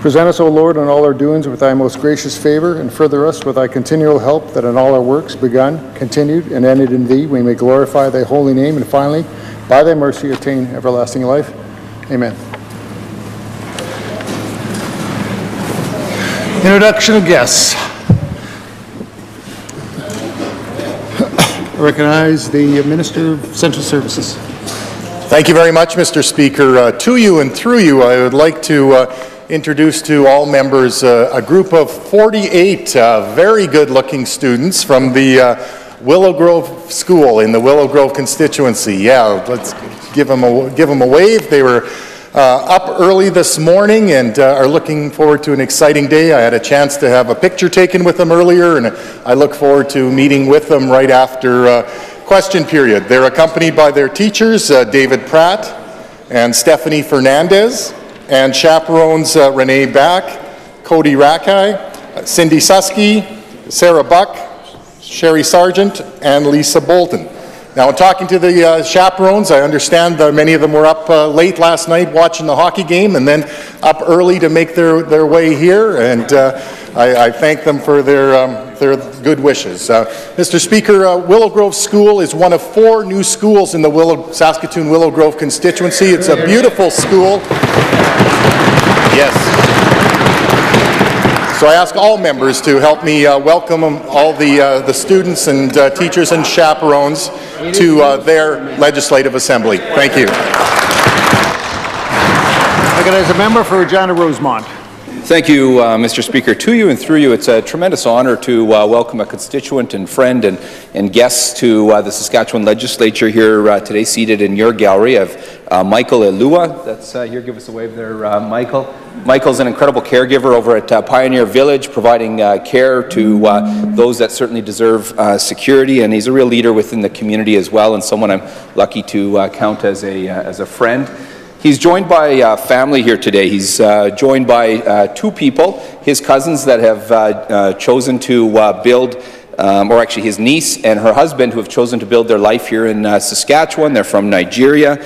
Present us, O Lord, in all our doings with thy most gracious favor, and further us with thy continual help, that in all our works begun, continued, and ended in thee, we may glorify thy holy name, and finally, by thy mercy, attain everlasting life. Amen. Introduction of guests. I recognize the Minister of Central Services. Thank you very much, Mr. Speaker. To you and through you, I would like to introduce to all members a group of 48 very good-looking students from the Willow Grove School in the Willow Grove constituency. Yeah, let's give them a wave. They were up early this morning and are looking forward to an exciting day. I had a chance to have a picture taken with them earlier, and I look forward to meeting with them right after question period. They're accompanied by their teachers, David Pratt and Stephanie Fernandez, and chaperones Renee Back, Cody Rackeye, Cindy Susky, Sarah Buck, Sherry Sargent, and Lisa Bolton. Now, in talking to the chaperones, I understand that many of them were up late last night watching the hockey game and then up early to make their way here, and I thank them for their good wishes. Mr. Speaker, Willow Grove School is one of 4 new schools in the Saskatoon Willow Grove constituency. It's a beautiful school. Yes. So I ask all members to help me welcome all the students and teachers and chaperones to their Legislative Assembly. Thank you. Recognize a member for Regina Rosemont. Thank you, Mr. Speaker. To you and through you, it's a tremendous honour to welcome a constituent and friend and guests to the Saskatchewan Legislature here today, seated in your gallery. I have Michael Elua, that's here. Give us a wave there, Michael. Michael's an incredible caregiver over at Pioneer Village, providing care to those that certainly deserve security, and he's a real leader within the community as well, and someone I'm lucky to count as a friend. He's joined by family here today. He's joined by 2 people, his cousins that have chosen to build, or actually his niece and her husband, who have chosen to build their life here in Saskatchewan. They're from Nigeria.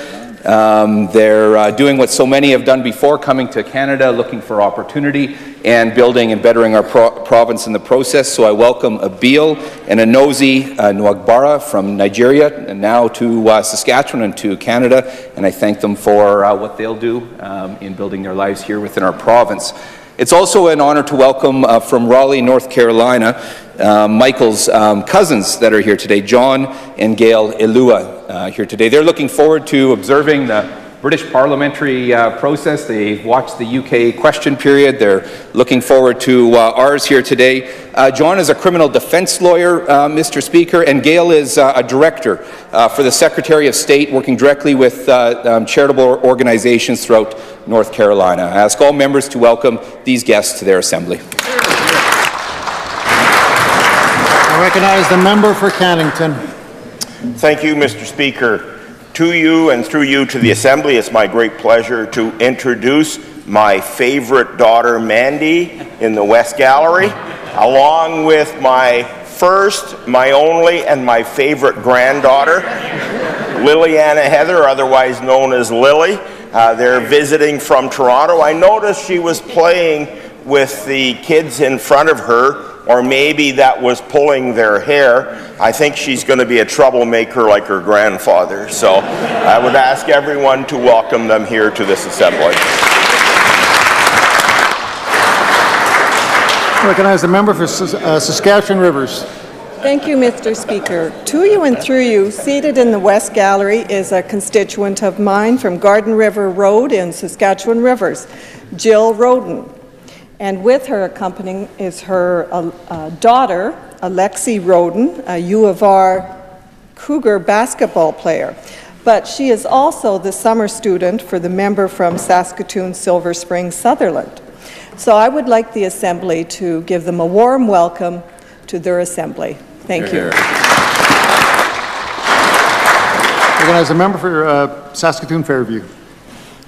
They're doing what so many have done before, coming to Canada, looking for opportunity and building and bettering our province in the process. So I welcome Abil and Anozi Nwagbara from Nigeria, and now to Saskatchewan and to Canada, and I thank them for what they'll do in building their lives here within our province. It's also an honor to welcome from Raleigh, North Carolina, Michael's cousins that are here today, John and Gail Elua here today. They're looking forward to observing the British parliamentary process. They watched the UK question period. They're looking forward to ours here today. John is a criminal defense lawyer, Mr. Speaker, and Gail is a director for the Secretary of State, working directly with charitable organizations throughout North Carolina. I ask all members to welcome these guests to their assembly. I recognize the member for Cannington. Thank you, Mr. Speaker. To you and through you to the Assembly, it's my great pleasure to introduce my favorite daughter, Mandy, in the West Gallery, along with my first, my only, and my favorite granddaughter, Liliana Heather, otherwise known as Lily. They're visiting from Toronto. I noticed she was playing with the kids in front of her, or maybe that was pulling their hair. I think she's going to be a troublemaker like her grandfather. So I would ask everyone to welcome them here to this assembly. I recognize the member for Saskatchewan Rivers. Thank you, Mr. Speaker. To you and through you, seated in the West Gallery is a constituent of mine from Garden River Road in Saskatchewan Rivers, Jill Roden. And with her accompanying is her daughter, Alexi Roden, a U of R Cougar basketball player. But she is also the summer student for the member from Saskatoon Silver Spring Sutherland. So I would like the Assembly to give them a warm welcome to their Assembly. Thank you. Recognize a member for Saskatoon Fairview.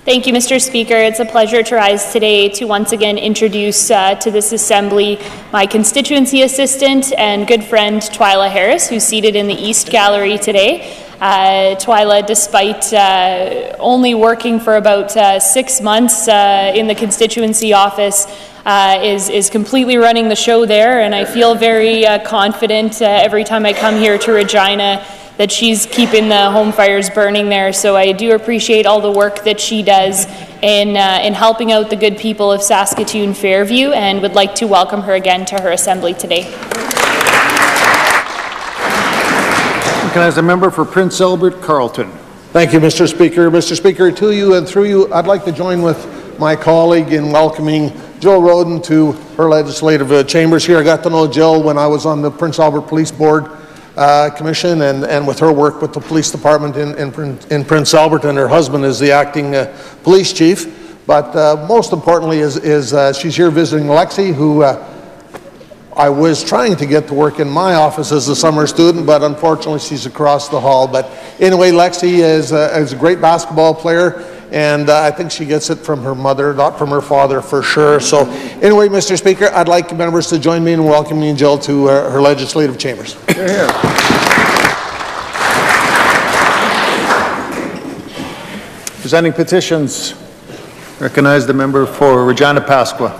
Thank you, Mr. Speaker. It's a pleasure to rise today to once again introduce to this Assembly my constituency assistant and good friend, Twyla Harris, who's seated in the East Gallery today. Twyla, despite only working for about 6 months in the constituency office, is completely running the show there, and I feel very confident every time I come here to Regina that she's keeping the home fires burning there. So I do appreciate all the work that she does in helping out the good people of Saskatoon Fairview, and would like to welcome her again to her assembly today. Recognize the member for Prince Albert Carleton. Thank you, Mr. Speaker. Mr. Speaker, to you and through you, I'd like to join with my colleague in welcoming Jill Roden to her legislative chambers here. I got to know Jill when I was on the Prince Albert Police Board Commission, and with her work with the police department in Prince Albert, and her husband is the acting police chief. But most importantly is she's here visiting Lexi, who I was trying to get to work in my office as a summer student, but unfortunately she's across the hall. But anyway, Lexi is a great basketball player, and I think she gets it from her mother, not from her father for sure. So anyway, Mr. Speaker, I'd like members to join me in welcoming Jill to her legislative chambers. Here. Presenting petitions, recognize the member for Regina Pasqua.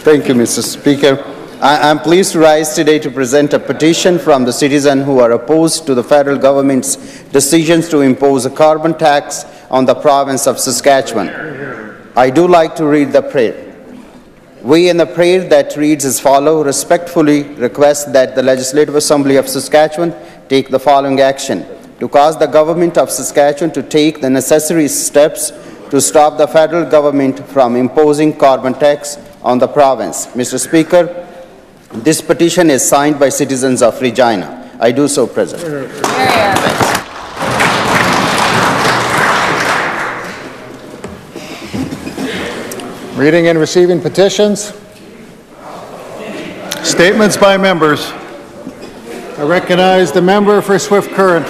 Thank you, Mr. Speaker. I am pleased to rise today to present a petition from the citizens who are opposed to the federal government's decisions to impose a carbon tax on the province of Saskatchewan. I do like to read the prayer. We in the prayer that reads as follows: respectfully request that the Legislative Assembly of Saskatchewan take the following action: to cause the government of Saskatchewan to take the necessary steps to stop the federal government from imposing carbon tax on the province. Mr. Speaker, this petition is signed by citizens of Regina. I do so present. Reading and receiving petitions. Statements by members. I recognize the member for Swift Current.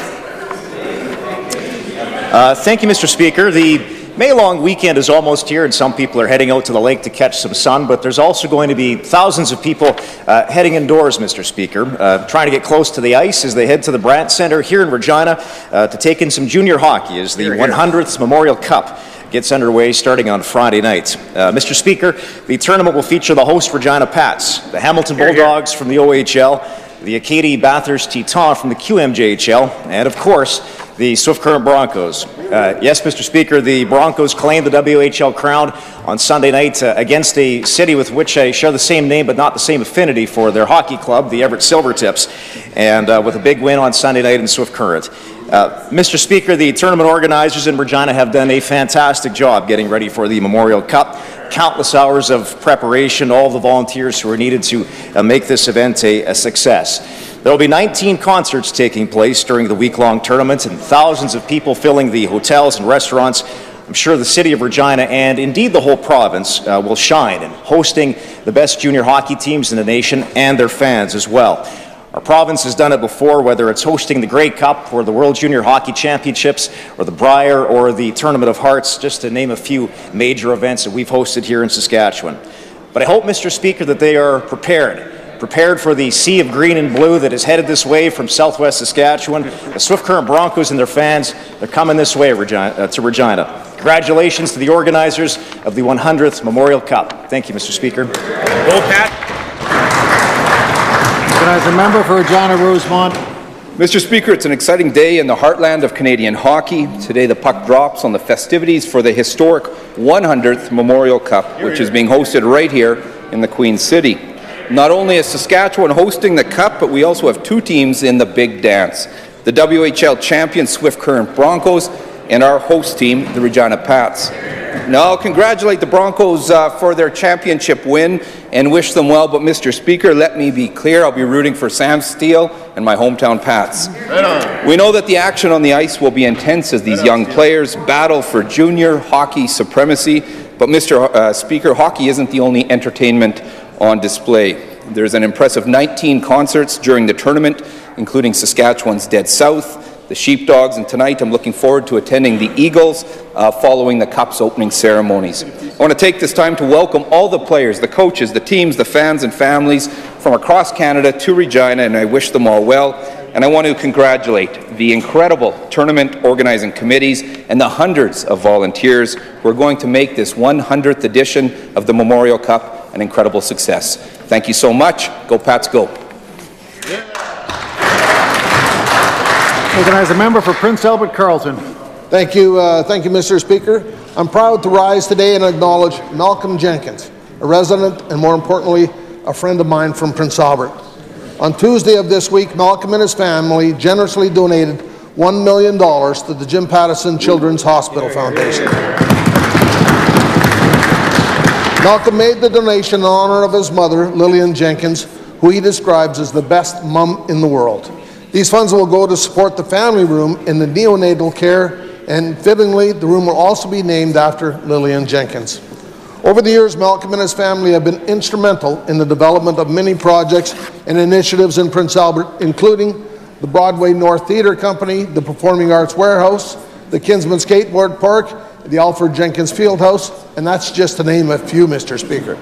Thank you, Mr. Speaker. The May long weekend is almost here, and some people are heading out to the lake to catch some sun, but there's also going to be thousands of people heading indoors, Mr. Speaker, trying to get close to the ice as they head to the Brandt Centre here in Regina to take in some junior hockey as the 100th Memorial Cup gets underway starting on Friday night. Mr. Speaker, the tournament will feature the host Regina Pats, the Hamilton Bulldogs from the OHL, the Acadie Bathurst Tetons from the QMJHL, and of course, the Swift Current Broncos. Yes, Mr. Speaker, the Broncos claimed the WHL crown on Sunday night against a city with which I share the same name but not the same affinity for their hockey club, the Everett Silvertips, and with a big win on Sunday night in Swift Current. Mr. Speaker, the tournament organizers in Regina have done a fantastic job getting ready for the Memorial Cup. Countless hours of preparation, all the volunteers who are needed to make this event a success. There will be 19 concerts taking place during the week-long tournament and thousands of people filling the hotels and restaurants. I'm sure the city of Regina and indeed the whole province will shine in hosting the best junior hockey teams in the nation and their fans as well. Our province has done it before, whether it's hosting the Grey Cup or the World Junior Hockey Championships or the Brier or the Tournament of Hearts, just to name a few major events that we've hosted here in Saskatchewan. But I hope, Mr. Speaker, that they are prepared for the sea of green and blue that is headed this way from southwest Saskatchewan. The Swift Current Broncos and their fans, they're coming this way to Regina. Congratulations to the organizers of the 100th Memorial Cup. Thank you, Mr. Speaker. Go, Pat. Recognize the member for Regina Rosemont. Mr. Speaker, it's an exciting day in the heartland of Canadian hockey. Today the puck drops on the festivities for the historic 100th Memorial Cup, which is being hosted right here in the Queen City. Not only is Saskatchewan hosting the Cup, but we also have two teams in the big dance. The WHL champion Swift Current Broncos and our host team, the Regina Pats. Now, I'll congratulate the Broncos for their championship win and wish them well, but Mr. Speaker, let me be clear, I'll be rooting for Sam Steele and my hometown Pats. We know that the action on the ice will be intense as these young players battle for junior hockey supremacy, but Mr. Speaker, hockey isn't the only entertainment on display. There's an impressive 19 concerts during the tournament, including Saskatchewan's Dead South, the Sheepdogs, and tonight I'm looking forward to attending the Eagles following the Cup's opening ceremonies. I want to take this time to welcome all the players, the coaches, the teams, the fans and families from across Canada to Regina, and I wish them all well. and I want to congratulate the incredible tournament organizing committees and the hundreds of volunteers who are going to make this 100th edition of the Memorial Cup an incredible success. Thank you so much. Go Pats, go. Recognize a member for Prince Albert Carleton. Thank you, Mr. Speaker. I'm proud to rise today and acknowledge Malcolm Jenkins, a resident and, more importantly, a friend of mine from Prince Albert. On Tuesday of this week, Malcolm and his family generously donated $1 million to the Jim Pattison Children's Hospital Foundation. Malcolm made the donation in honor of his mother, Lillian Jenkins, who he describes as the best mum in the world. These funds will go to support the family room in the neonatal care, and fittingly, the room will also be named after Lillian Jenkins. Over the years, Malcolm and his family have been instrumental in the development of many projects and initiatives in Prince Albert, including the Broadway North Theatre Company, the Performing Arts Warehouse, the Kinsman Skateboard Park, the Alfred Jenkins Fieldhouse, and that's just to name a few, Mr. Speaker.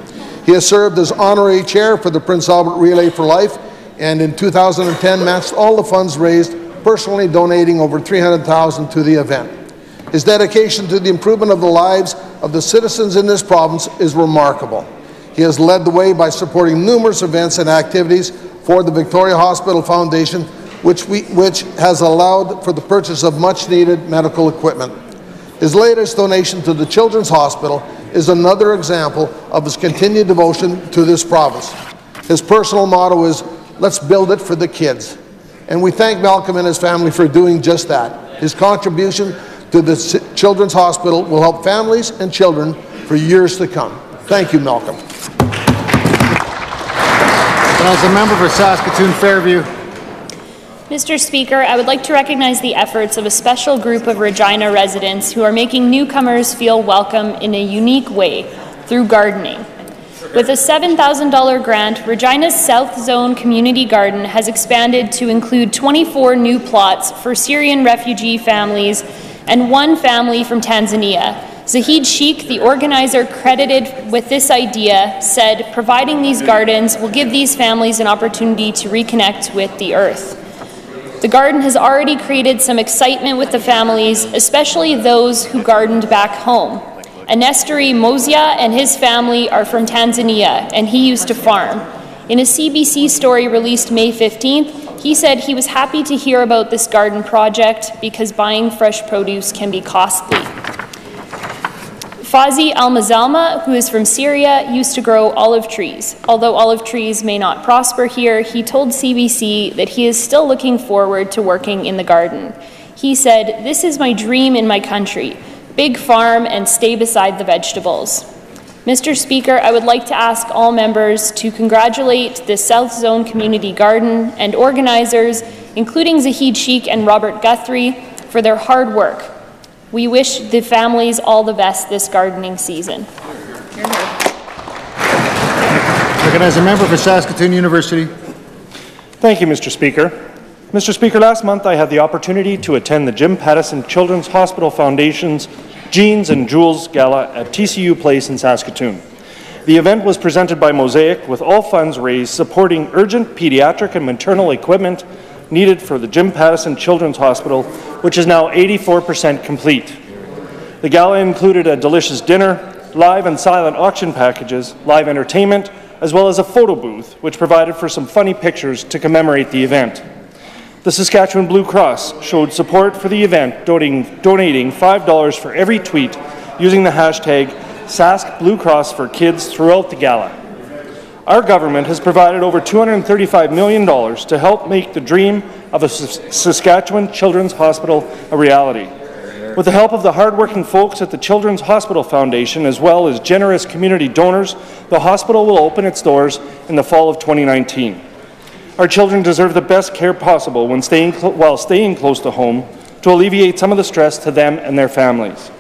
He has served as honorary chair for the Prince Albert Relay for Life, and in 2010 matched all the funds raised, personally donating over $300,000 to the event. His dedication to the improvement of the lives of the citizens in this province is remarkable. He has led the way by supporting numerous events and activities for the Victoria Hospital Foundation, which has allowed for the purchase of much-needed medical equipment. His latest donation to the Children's Hospital is another example of his continued devotion to this province. His personal motto is, "Let's build it for the kids." And we thank Malcolm and his family for doing just that. His contribution to the Children's Hospital will help families and children for years to come. Thank you, Malcolm. As a member for Saskatoon Fairview. Mr. Speaker, I would like to recognize the efforts of a special group of Regina residents who are making newcomers feel welcome in a unique way through gardening. With a $7,000 grant, Regina's South Zone Community Garden has expanded to include 24 new plots for Syrian refugee families and one family from Tanzania. Zahid Sheikh, the organizer credited with this idea, said, "Providing these gardens will give these families an opportunity to reconnect with the earth." The garden has already created some excitement with the families, especially those who gardened back home. Anesteri Mozia and his family are from Tanzania, and he used to farm. In a CBC story released May 15th, he said he was happy to hear about this garden project because buying fresh produce can be costly. Fazi Al-Mazalma, who is from Syria, used to grow olive trees. Although olive trees may not prosper here, he told CBC that he is still looking forward to working in the garden. He said, "This is my dream in my country. Big farm and stay beside the vegetables." Mr. Speaker, I would like to ask all members to congratulate the South Zone Community Garden and organizers, including Zahid Sheikh and Robert Guthrie, for their hard work. We wish the families all the best this gardening season. Recognize a member for Saskatoon University. Thank you, Mr. Speaker. Mr. Speaker, last month I had the opportunity to attend the Jim Pattison Children's Hospital Foundation's Jeans and Jewels Gala at TCU Place in Saskatoon. The event was presented by Mosaic, with all funds raised supporting urgent pediatric and maternal equipment needed for the Jim Pattison Children's Hospital, which is now 84% complete. The gala included a delicious dinner, live and silent auction packages, live entertainment, as well as a photo booth, which provided for some funny pictures to commemorate the event. The Saskatchewan Blue Cross showed support for the event, donating $5 for every tweet using the hashtag #SaskBlueCrossForKids throughout the gala. Our government has provided over $235 million to help make the dream of a Saskatchewan Children's Hospital a reality. With the help of the hardworking folks at the Children's Hospital Foundation, as well as generous community donors, the hospital will open its doors in the fall of 2019. Our children deserve the best care possible while staying close to home to alleviate some of the stress to them and their families.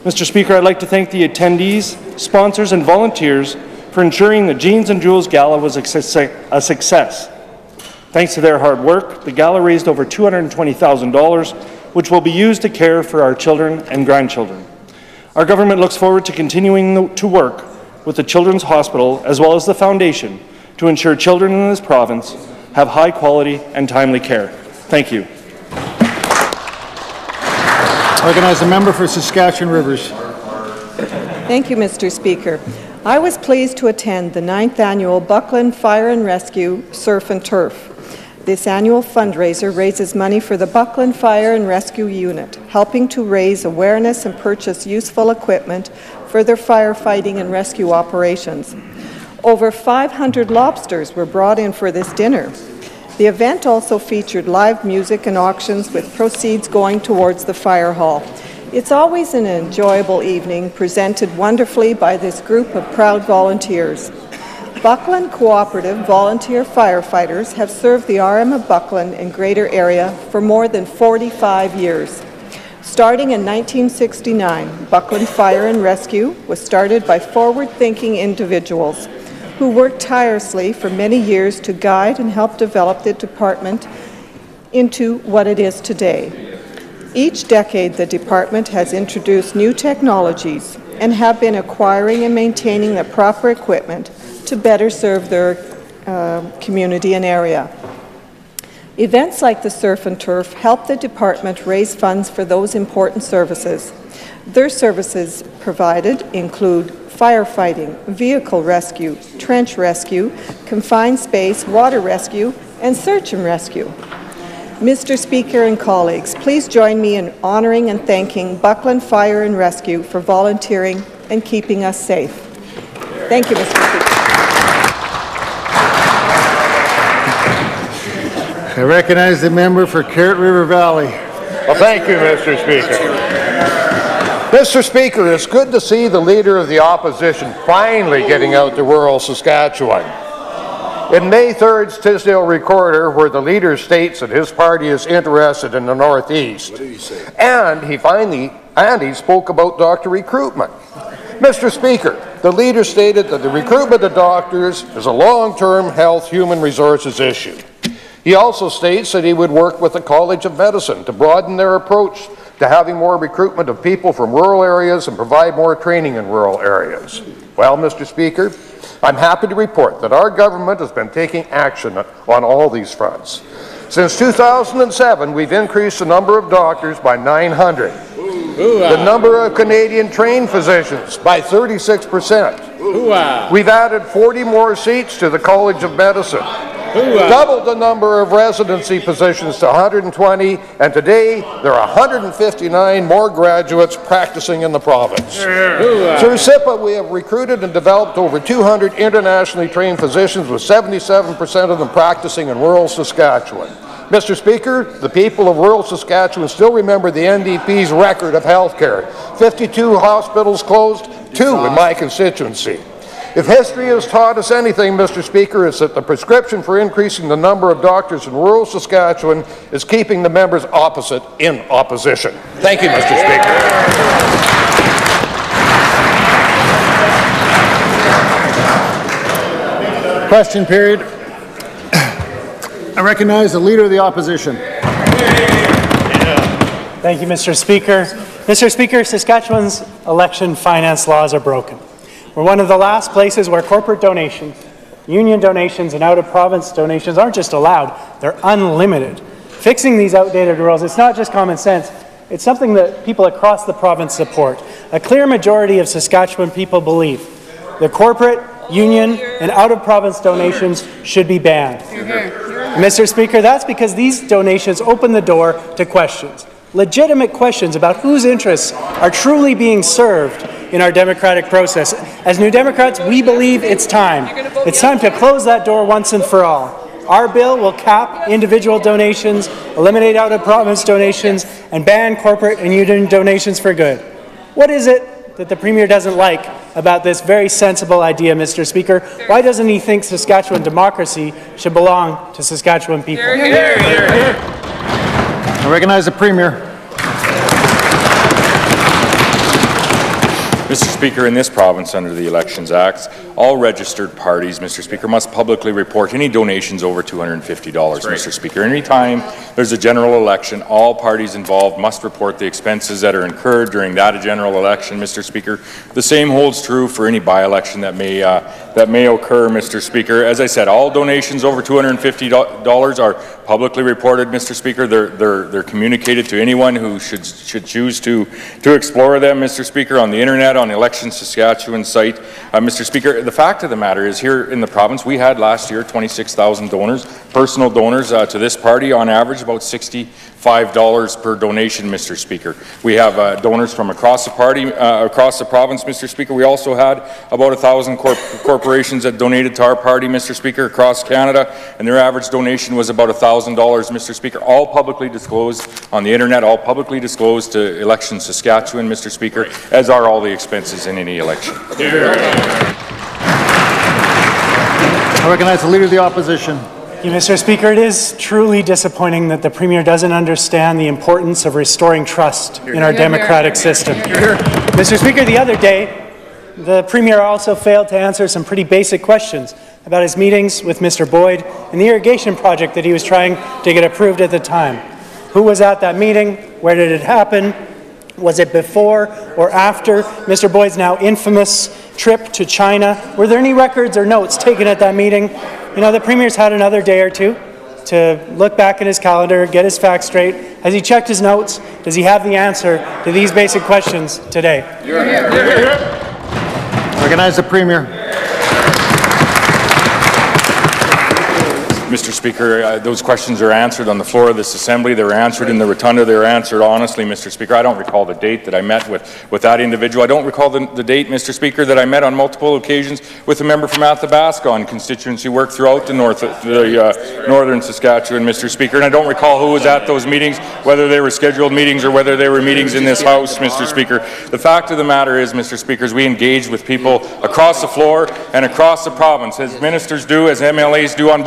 Mr. Speaker, I'd like to thank the attendees, sponsors, and volunteers for ensuring the Jeans and Jewels Gala was a success. Thanks to their hard work, the gala raised over $220,000, which will be used to care for our children and grandchildren. Our government looks forward to continuing to work with the Children's Hospital as well as the Foundation to ensure children in this province have high quality and timely care. Thank you. I recognize the member for Saskatchewan Rivers. Thank you, Mr. Speaker. I was pleased to attend the 9th annual Buckland Fire and Rescue Surf and Turf. This annual fundraiser raises money for the Buckland Fire and Rescue Unit, helping to raise awareness and purchase useful equipment for their firefighting and rescue operations. Over 500 lobsters were brought in for this dinner. The event also featured live music and auctions with proceeds going towards the fire hall. It's always an enjoyable evening, presented wonderfully by this group of proud volunteers. Buckland Cooperative volunteer firefighters have served the RM of Buckland and greater area for more than 45 years. Starting in 1969, Buckland Fire and Rescue was started by forward-thinking individuals who worked tirelessly for many years to guide and help develop the department into what it is today. Each decade, the department has introduced new technologies and have been acquiring and maintaining the proper equipment to better serve their community and area. Events like the Surf and Turf help the department raise funds for those important services. Their services provided include firefighting, vehicle rescue, trench rescue, confined space, water rescue, and search and rescue. Mr. Speaker and colleagues, please join me in honouring and thanking Buckland Fire and Rescue for volunteering and keeping us safe. Thank you, Mr. Speaker. I recognize the member for Carrot River Valley. Well, thank you, Mr. Speaker. Mr. Speaker, it's good to see the Leader of the Opposition finally getting out to rural Saskatchewan. In May 3rd's Tisdale Recorder, where the Leader states that his party is interested in the Northeast, what did he say? And he spoke about doctor recruitment. Mr. Speaker, the Leader stated that the recruitment of doctors is a long-term health human resources issue. He also states that he would work with the College of Medicine to broaden their approach to having more recruitment of people from rural areas and provide more training in rural areas. Well, Mr. Speaker, I'm happy to report that our government has been taking action on all these fronts. Since 2007, we've increased the number of doctors by 900. The number of Canadian trained physicians by 36%. We've added 40 more seats to the College of Medicine. Doubled the number of residency positions to 120, and today there are 159 more graduates practicing in the province. Through SIPA, we have recruited and developed over 200 internationally trained physicians, with 77% of them practicing in rural Saskatchewan. Mr. Speaker, the people of rural Saskatchewan still remember the NDP's record of health care. 52 hospitals closed, 2 in my constituency. If history has taught us anything, Mr. Speaker, it's that the prescription for increasing the number of doctors in rural Saskatchewan is keeping the members opposite in opposition. Thank you, Mr. Speaker. Question period. I recognize the Leader of the Opposition. Thank you, Mr. Speaker. Mr. Speaker, Saskatchewan's election finance laws are broken. We're one of the last places where corporate donations, union donations, and out-of-province donations aren't just allowed, they're unlimited. Fixing these outdated rules, it's not just common sense, it's something that people across the province support. A clear majority of Saskatchewan people believe the corporate, union, and out-of-province donations should be banned. Mr. Speaker, that's because these donations open the door to questions, legitimate questions about whose interests are truly being served in our democratic process. As New Democrats, we believe it's time. It's time to close that door once and for all. Our bill will cap individual donations, eliminate out-of-province donations, and ban corporate and union donations for good. What is it that the Premier doesn't like about this very sensible idea, Mr. Speaker? Why doesn't he think Saskatchewan democracy should belong to Saskatchewan people? I recognize the Premier. Mr. Speaker, in this province, under the Elections Act, all registered parties, Mr. Speaker, must publicly report any donations over $250, Mr. Speaker. Any time there's a general election, all parties involved must report the expenses that are incurred during that general election, Mr. Speaker. The same holds true for any by-election that may occur, Mr. Speaker. As I said, all donations over $250 are publicly reported, Mr. Speaker. They're communicated to anyone who should choose to explore them, Mr. Speaker, on the internet, on the Election Saskatchewan site. Mr. Speaker, the fact of the matter is, here in the province, we had last year 26,000 donors, personal donors to this party, on average about $65 per donation, Mr. Speaker. We have donors from across the party, across the province, Mr. Speaker. We also had about 1,000 corporations that donated to our party, Mr. Speaker, across Canada, and their average donation was about $1,000, Mr. Speaker, all publicly disclosed on the internet, all publicly disclosed to Election Saskatchewan, Mr. Speaker, as are all the expenses in any election. I recognize the Leader of the Opposition. Thank you, Mr. Speaker. It is truly disappointing that the Premier doesn't understand the importance of restoring trust in our democratic system. Mr. Speaker, the other day, the Premier also failed to answer some pretty basic questions about his meetings with Mr. Boyd and the irrigation project that he was trying to get approved at the time. Who was at that meeting? Where did it happen? Was it before or after Mr. Boyd's now infamous trip to China? Were there any records or notes taken at that meeting? You know, the Premier's had another day or two to look back at his calendar, get his facts straight. Has he checked his notes? Does he have the answer to these basic questions today? Recognize the Premier. Mr. Speaker, those questions are answered on the floor of this Assembly. They were answered in the rotunda. They were answered honestly, Mr. Speaker. I don't recall the date that I met with that individual. I don't recall the date, Mr. Speaker, that I met on multiple occasions with a member from Athabasca on constituency work throughout the northern Saskatchewan, Mr. Speaker. And I don't recall who was at those meetings, whether they were scheduled meetings or whether they were meetings in this House, Mr. Speaker. The fact of the matter is, Mr. Speaker, is we engage with people across the floor and across the province, as ministers do, as MLAs do on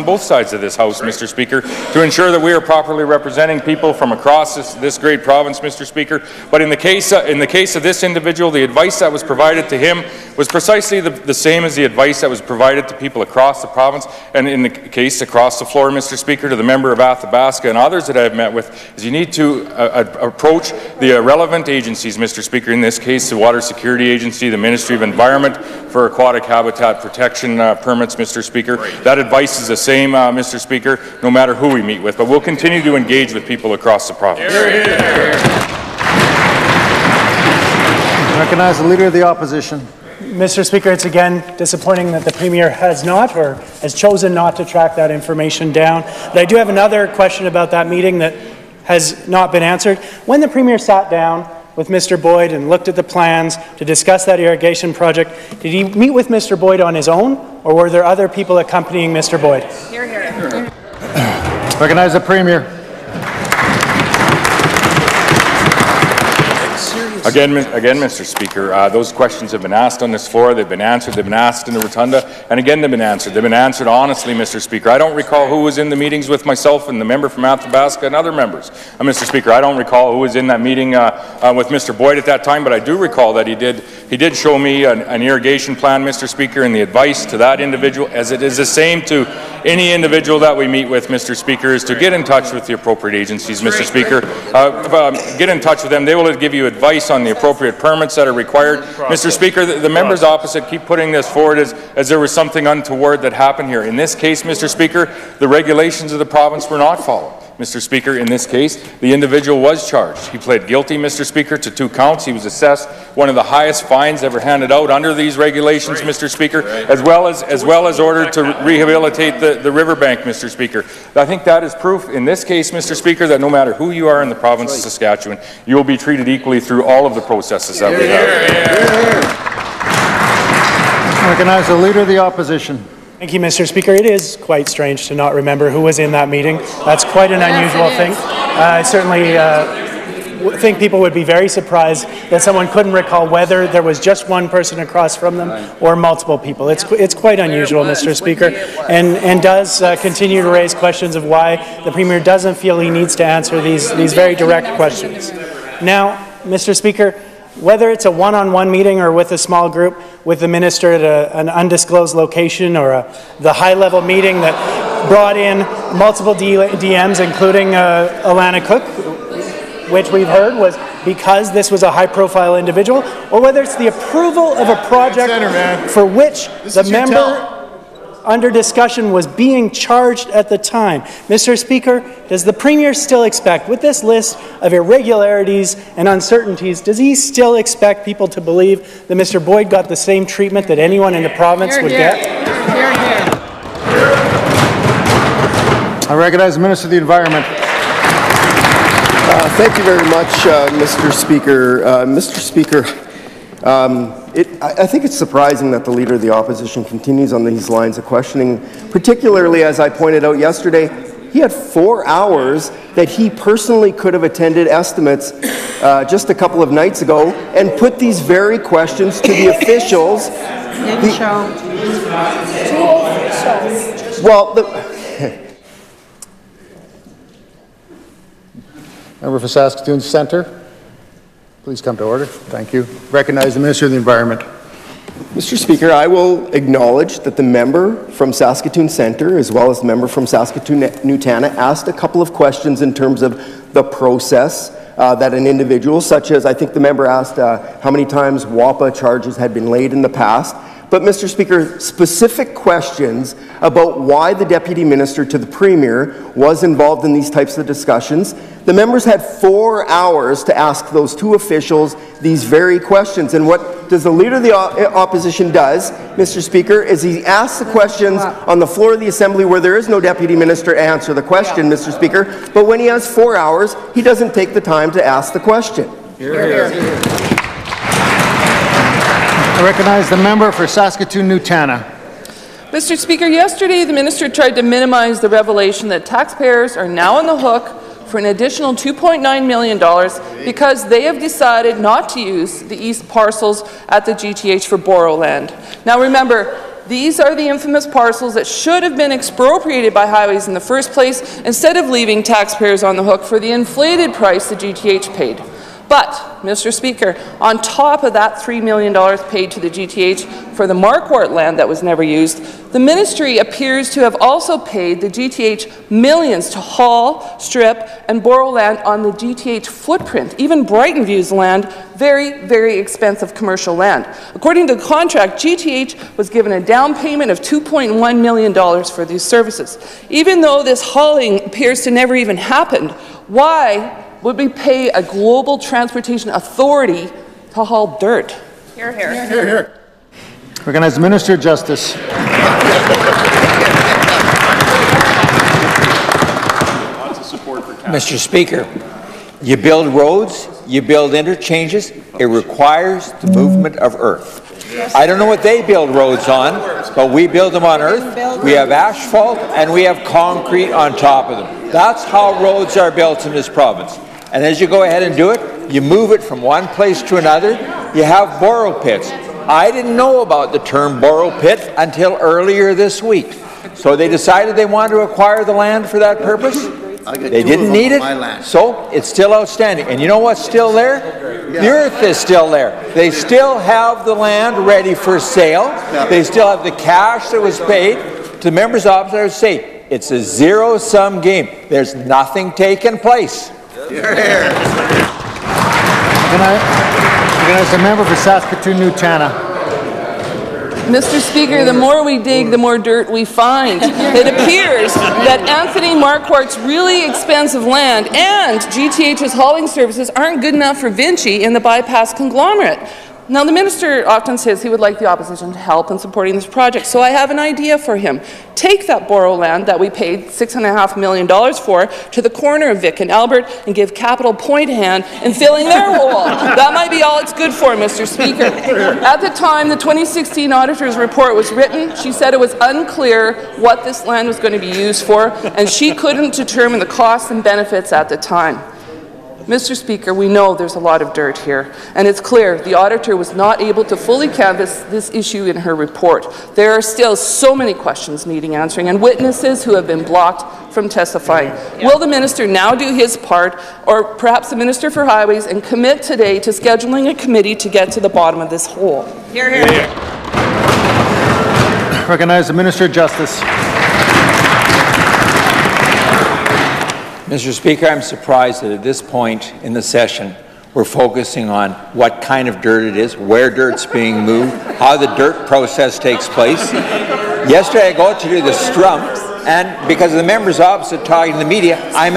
both sides of this House, Mr. Speaker, to ensure that we are properly representing people from across this great province, Mr. Speaker. But in the case of this individual, the advice that was provided to him was precisely the same as the advice that was provided to people across the province, and in the case across the floor, Mr. Speaker, to the member of Athabasca and others that I've met with, is you need to approach the relevant agencies, Mr. Speaker, in this case the Water Security Agency, the Ministry of Environment for aquatic habitat protection permits, Mr. Speaker. That advice is the same, Mr. Speaker, no matter who we meet with, but we'll continue to engage with people across the province. Recognize the Leader of the Opposition. Mr. Speaker, it's again disappointing that the Premier has not or has chosen not to track that information down. But I do have another question about that meeting that has not been answered. When the Premier sat down with Mr. Boyd and looked at the plans to discuss that irrigation project, did he meet with Mr. Boyd on his own, or were there other people accompanying Mr. Boyd? Hear, hear. Recognize the Premier. Again, Mr. Speaker, those questions have been asked on this floor. They've been answered. They've been asked in the rotunda, and again they've been answered. They've been answered honestly, Mr. Speaker. I don't recall who was in the meetings with myself and the member from Athabasca and other members. Mr. Speaker, I don't recall who was in that meeting with Mr. Boyd at that time, but I do recall that he did show me an irrigation plan, Mr. Speaker, and the advice to that individual, as it is the same to any individual that we meet with, Mr. Speaker, is to get in touch with the appropriate agencies, Mr. Speaker. Get in touch with them. They will give you advice on the appropriate permits that are required. Mr. Speaker, the members opposite keep putting this forward as there was something untoward that happened here. In this case, Mr. Speaker, the regulations of the province were not followed. Mr. Speaker, in this case, the individual was charged. He pled guilty, Mr. Speaker, to 2 counts. He was assessed one of the highest fines ever handed out under these regulations, Mr. Speaker, as well as ordered to rehabilitate the riverbank, Mr. Speaker. I think that is proof in this case, Mr. Speaker, that no matter who you are in the province of Saskatchewan, you will be treated equally through all of the processes that we have. Recognize the Leader of the Opposition. Thank you, Mr. Speaker. It is quite strange to not remember who was in that meeting. That's quite an unusual thing. I certainly think people would be very surprised that someone couldn't recall whether there was just one person across from them or multiple people. It's quite unusual, Mr. Speaker, and does continue to raise questions of why the Premier doesn't feel he needs to answer these very direct questions. Now, Mr. Speaker, whether it's a one-on-one meeting or with a small group with the minister at an undisclosed location, or the high-level meeting that brought in multiple DMs, including Alana Cook, which we've heard was because this was a high-profile individual, or whether it's the approval of a project for which the member under discussion was being charged at the time. Mr. Speaker, does the Premier still expect, with this list of irregularities and uncertainties, does he still expect people to believe that Mr. Boyd got the same treatment that anyone in the province would get? I recognize the Minister of the Environment. Thank you very much, Mr. Speaker. Mr. Speaker, I think it's surprising that the Leader of the Opposition continues on these lines of questioning, particularly, as I pointed out yesterday, he had 4 hours that he personally could have attended estimates just a couple of nights ago and put these very questions to the officials. Member for Saskatoon Centre, please come to order. Thank you. Recognize the Minister of the Environment. Mr. Speaker, I will acknowledge that the member from Saskatoon Centre, as well as the member from Saskatoon-Nutana, asked a couple of questions in terms of the process that an individual, such as I think the member asked how many times WAPA charges had been laid in the past. But, Mr. Speaker, specific questions about why the Deputy Minister to the Premier was involved in these types of discussions. The members had 4 hours to ask those two officials these very questions. And what does the Leader of the Opposition does, Mr. Speaker, is he asks the questions on the floor of the Assembly where there is no Deputy Minister to answer the question, Mr. Speaker. But when he has 4 hours, he doesn't take the time to ask the question. I recognize the member for Saskatoon-Nutana. Mr. Speaker, yesterday the minister tried to minimize the revelation that taxpayers are now on the hook for an additional $2.9 million because they have decided not to use the east parcels at the GTH for borrow land. Now remember, these are the infamous parcels that should have been expropriated by highways in the first place instead of leaving taxpayers on the hook for the inflated price the GTH paid. But, Mr. Speaker, on top of that $3 million paid to the GTH for the Marquardt land that was never used, the ministry appears to have also paid the GTH millions to haul, strip, and borrow land on the GTH footprint, even Brighton View's land, very, very expensive commercial land. According to the contract, GTH was given a down payment of $2.1 million for these services. Even though this hauling appears to never even happened, why would we pay a global transportation authority to haul dirt? Hear, hear. Hear, hear. Recognize the Minister of Justice. Mr. Speaker, you build roads, you build interchanges, it requires the movement of earth. I don't know what they build roads on, but we build them on earth. We have asphalt and we have concrete on top of them. That's how roads are built in this province. And as you go ahead and do it, you move it from one place to another. You have borrow pits. I didn't know about the term borrow pit until earlier this week. So they decided they wanted to acquire the land for that purpose. They didn't need it, so it's still outstanding. And you know what's still there? The earth is still there. They still have the land ready for sale. They still have the cash that was paid. To the members' office, I would say, it's a zero-sum game. There's nothing taking place. Recognize the member for Saskatoon-Nutana. Mr. Speaker, the more we dig, the more dirt we find. It appears that Anthony Marquardt's really expensive land and GTH's hauling services aren't good enough for Vinci and the bypass conglomerate. Now, the minister often says he would like the opposition to help in supporting this project, so I have an idea for him. Take that borrow land that we paid $6.5 million for to the corner of Vic and Albert and give Capital Point a hand in filling their wall. That might be all it's good for, Mr. Speaker. At the time the 2016 auditor's report was written, she said it was unclear what this land was going to be used for, and she couldn't determine the costs and benefits at the time. Mr. Speaker, we know there's a lot of dirt here, and it's clear the auditor was not able to fully canvass this issue in her report. There are still so many questions needing answering and witnesses who have been blocked from testifying. Will the minister now do his part, or perhaps the Minister for Highways, and commit today to scheduling a committee to get to the bottom of this hole? Hear, hear. Recognize the Minister of Justice. Mr. Speaker, I'm surprised that at this point in the session, we're focusing on what kind of dirt it is, where dirt's being moved, how the dirt process takes place. Yesterday, I go to do the strum, and because of the members opposite talking to the media, I'm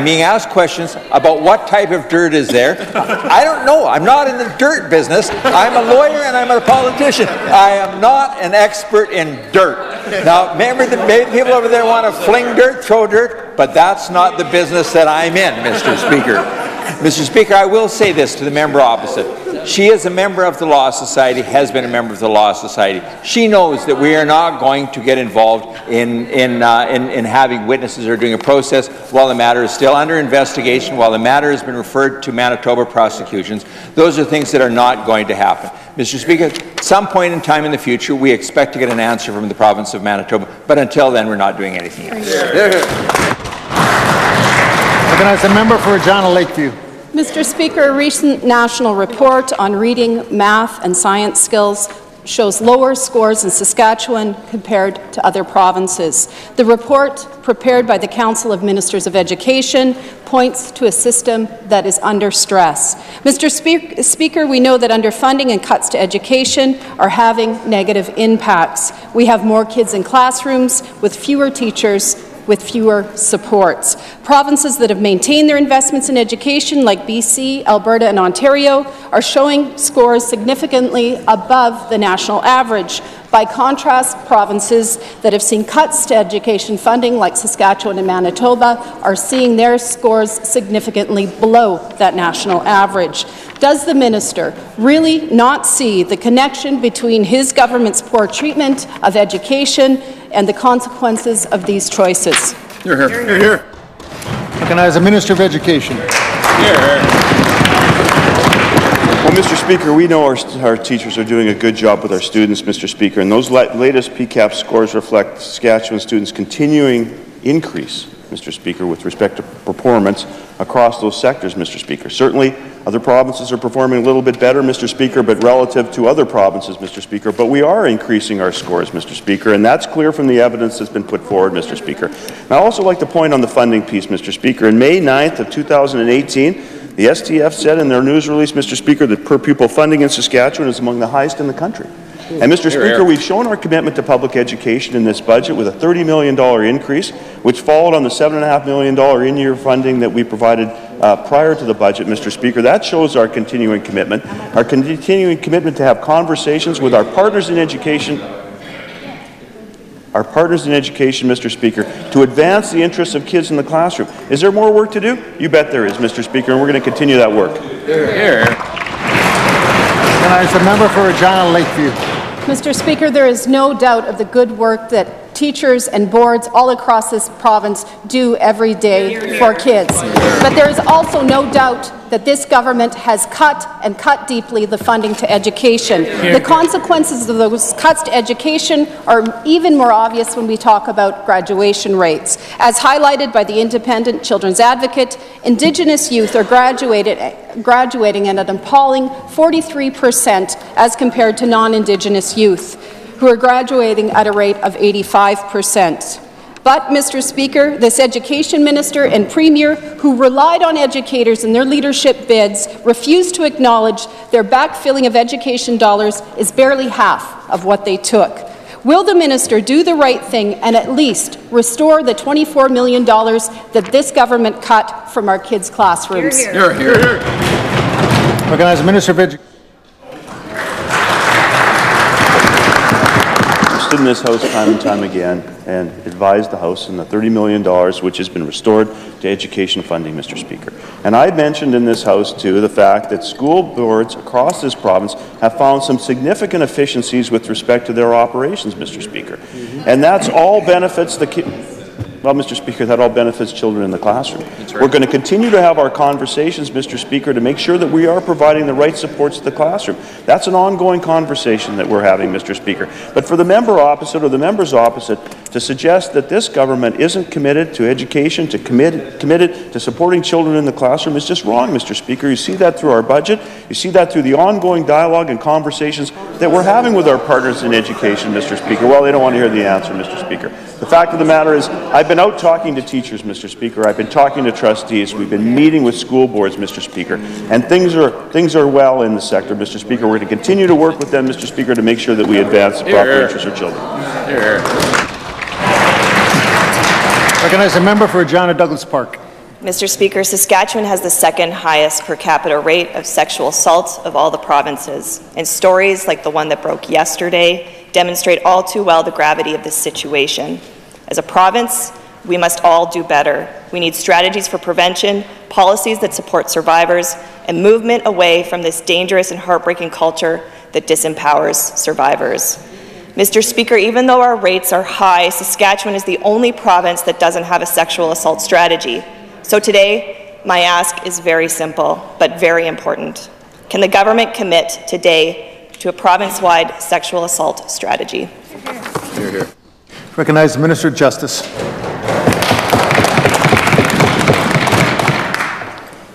being asked questions about what type of dirt is there. I don't know. I'm not in the dirt business. I'm a lawyer and I'm a politician. I am not an expert in dirt. Now, maybe people over there want to fling dirt, throw dirt, but that's not the business that I'm in, Mr. Speaker. Mr. Speaker, I will say this to the member opposite. She is a member of the Law Society, has been a member of the Law Society. She knows that we are not going to get involved in having witnesses or doing a process while the matter is still under investigation, while the matter has been referred to Manitoba prosecutions. Those are things that are not going to happen. Mr. Speaker, at some point in time in the future, we expect to get an answer from the province of Manitoba, but until then, we're not doing anything else. Recognize the member for Regina Lakeview. Mr. Speaker, a recent national report on reading, math and science skills shows lower scores in Saskatchewan compared to other provinces. The report, prepared by the Council of Ministers of Education, points to a system that is under stress. Mr. Speaker, we know that underfunding and cuts to education are having negative impacts. We have more kids in classrooms with fewer teachers, with fewer supports. Provinces that have maintained their investments in education, like BC, Alberta and Ontario, are showing scores significantly above the national average. By contrast, provinces that have seen cuts to education funding, like Saskatchewan and Manitoba, are seeing their scores significantly below that national average. Does the minister really not see the connection between his government's poor treatment of education and the consequences of these choices? Hear, hear. Hear, hear. Recognize the Minister of Education. Well, Mr. Speaker, we know our teachers are doing a good job with our students, Mr. Speaker, and those latest PCAP scores reflect Saskatchewan students' continuing increase, Mr. Speaker, with respect to performance across those sectors, Mr. Speaker. Certainly, other provinces are performing a little bit better, Mr. Speaker, but relative to other provinces, Mr. Speaker, but we are increasing our scores, Mr. Speaker, and that's clear from the evidence that's been put forward, Mr. Speaker. And I'd also like to point on the funding piece, Mr. Speaker. In May 9th of 2018, the STF said in their news release, Mr. Speaker, that per-pupil funding in Saskatchewan is among the highest in the country. And, Mr. Speaker, we've shown our commitment to public education in this budget with a $30 million increase, which followed on the $7.5 million in-year funding that we provided prior to the budget, Mr. Speaker. That shows our continuing commitment to have conversations with our partners in education, Mr. Speaker, to advance the interests of kids in the classroom. Is there more work to do? You bet there is, Mr. Speaker, and we're going to continue that work. Recognize the member for Regina Lakeview. Mr. Speaker, there is no doubt of the good work that teachers and boards all across this province do every day for kids. But there is also no doubt that this government has cut and cut deeply the funding to education. The consequences of those cuts to education are even more obvious when we talk about graduation rates. As highlighted by the Independent Children's Advocate, Indigenous youth are graduating at an appalling 43% as compared to non-Indigenous youth, who are graduating at a rate of 85%. But, Mr. Speaker, this Education Minister and Premier, who relied on educators in their leadership bids, refused to acknowledge their backfilling of education dollars is barely half of what they took. Will the minister do the right thing and at least restore the $24 million that this government cut from our kids' classrooms? Hear, hear. Hear, hear. Recognize the Minister of Education. Stood in this House time and time again and advised the House in the $30 million which has been restored to education funding, Mr. Speaker. And I mentioned in this House, too, the fact that school boards across this province have found some significant efficiencies with respect to their operations, Mr. Speaker. And that's all benefits the kids. well, Mr. Speaker, that all benefits children in the classroom. We're going to continue to have our conversations, Mr. Speaker, to make sure that we are providing the right supports to the classroom. That's an ongoing conversation that we're having, Mr. Speaker. But for the member opposite or the members opposite to suggest that this government isn't committed to education, committed to supporting children in the classroom is just wrong, Mr. Speaker. You see that through our budget. You see that through the ongoing dialogue and conversations that we're having with our partners in education, Mr. Speaker. Well, they don't want to hear the answer, Mr. Speaker. The fact of the matter is, I've been out talking to teachers, Mr. Speaker. I've been talking to trustees. We've been meeting with school boards, Mr. Speaker. And things are well in the sector, Mr. Speaker. We're going to continue to work with them, Mr. Speaker, to make sure that we advance the proper interests of children. Recognize the member for Regina Douglas Park. Mr. Speaker, Saskatchewan has the second highest per capita rate of sexual assault of all the provinces, and stories like the one that broke yesterday demonstrate all too well the gravity of this situation. As a province, we must all do better. We need strategies for prevention, policies that support survivors, and movement away from this dangerous and heartbreaking culture that disempowers survivors. Mr. Speaker, even though our rates are high, Saskatchewan is the only province that doesn't have a sexual assault strategy. So today, my ask is very simple, but very important. Can the government commit today to a province-wide sexual assault strategy? Hear, hear. Recognize the Minister of Justice.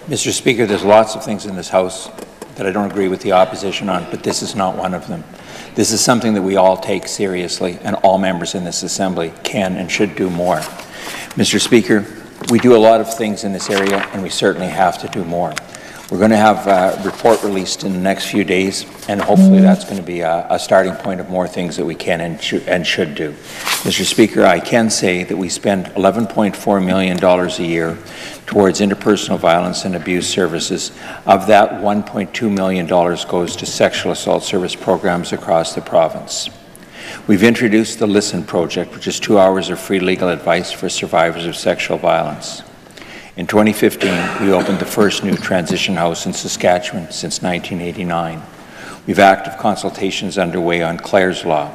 Mr. Speaker, there's lots of things in this House that I don't agree with the opposition on, but this is not one of them. This is something that we all take seriously, and all members in this Assembly can and should do more. Mr. Speaker, we do a lot of things in this area, and we certainly have to do more. We're going to have a report released in the next few days, and hopefully that's going to be a starting point of more things that we can and should do. Mr. Speaker, I can say that we spend $11.4 million a year towards interpersonal violence and abuse services. Of that, $1.2 million goes to sexual assault service programs across the province. We've introduced the Listen Project, which is 2 hours of free legal advice for survivors of sexual violence. In 2015, we opened the first new transition house in Saskatchewan since 1989. We have active consultations underway on Clare's Law.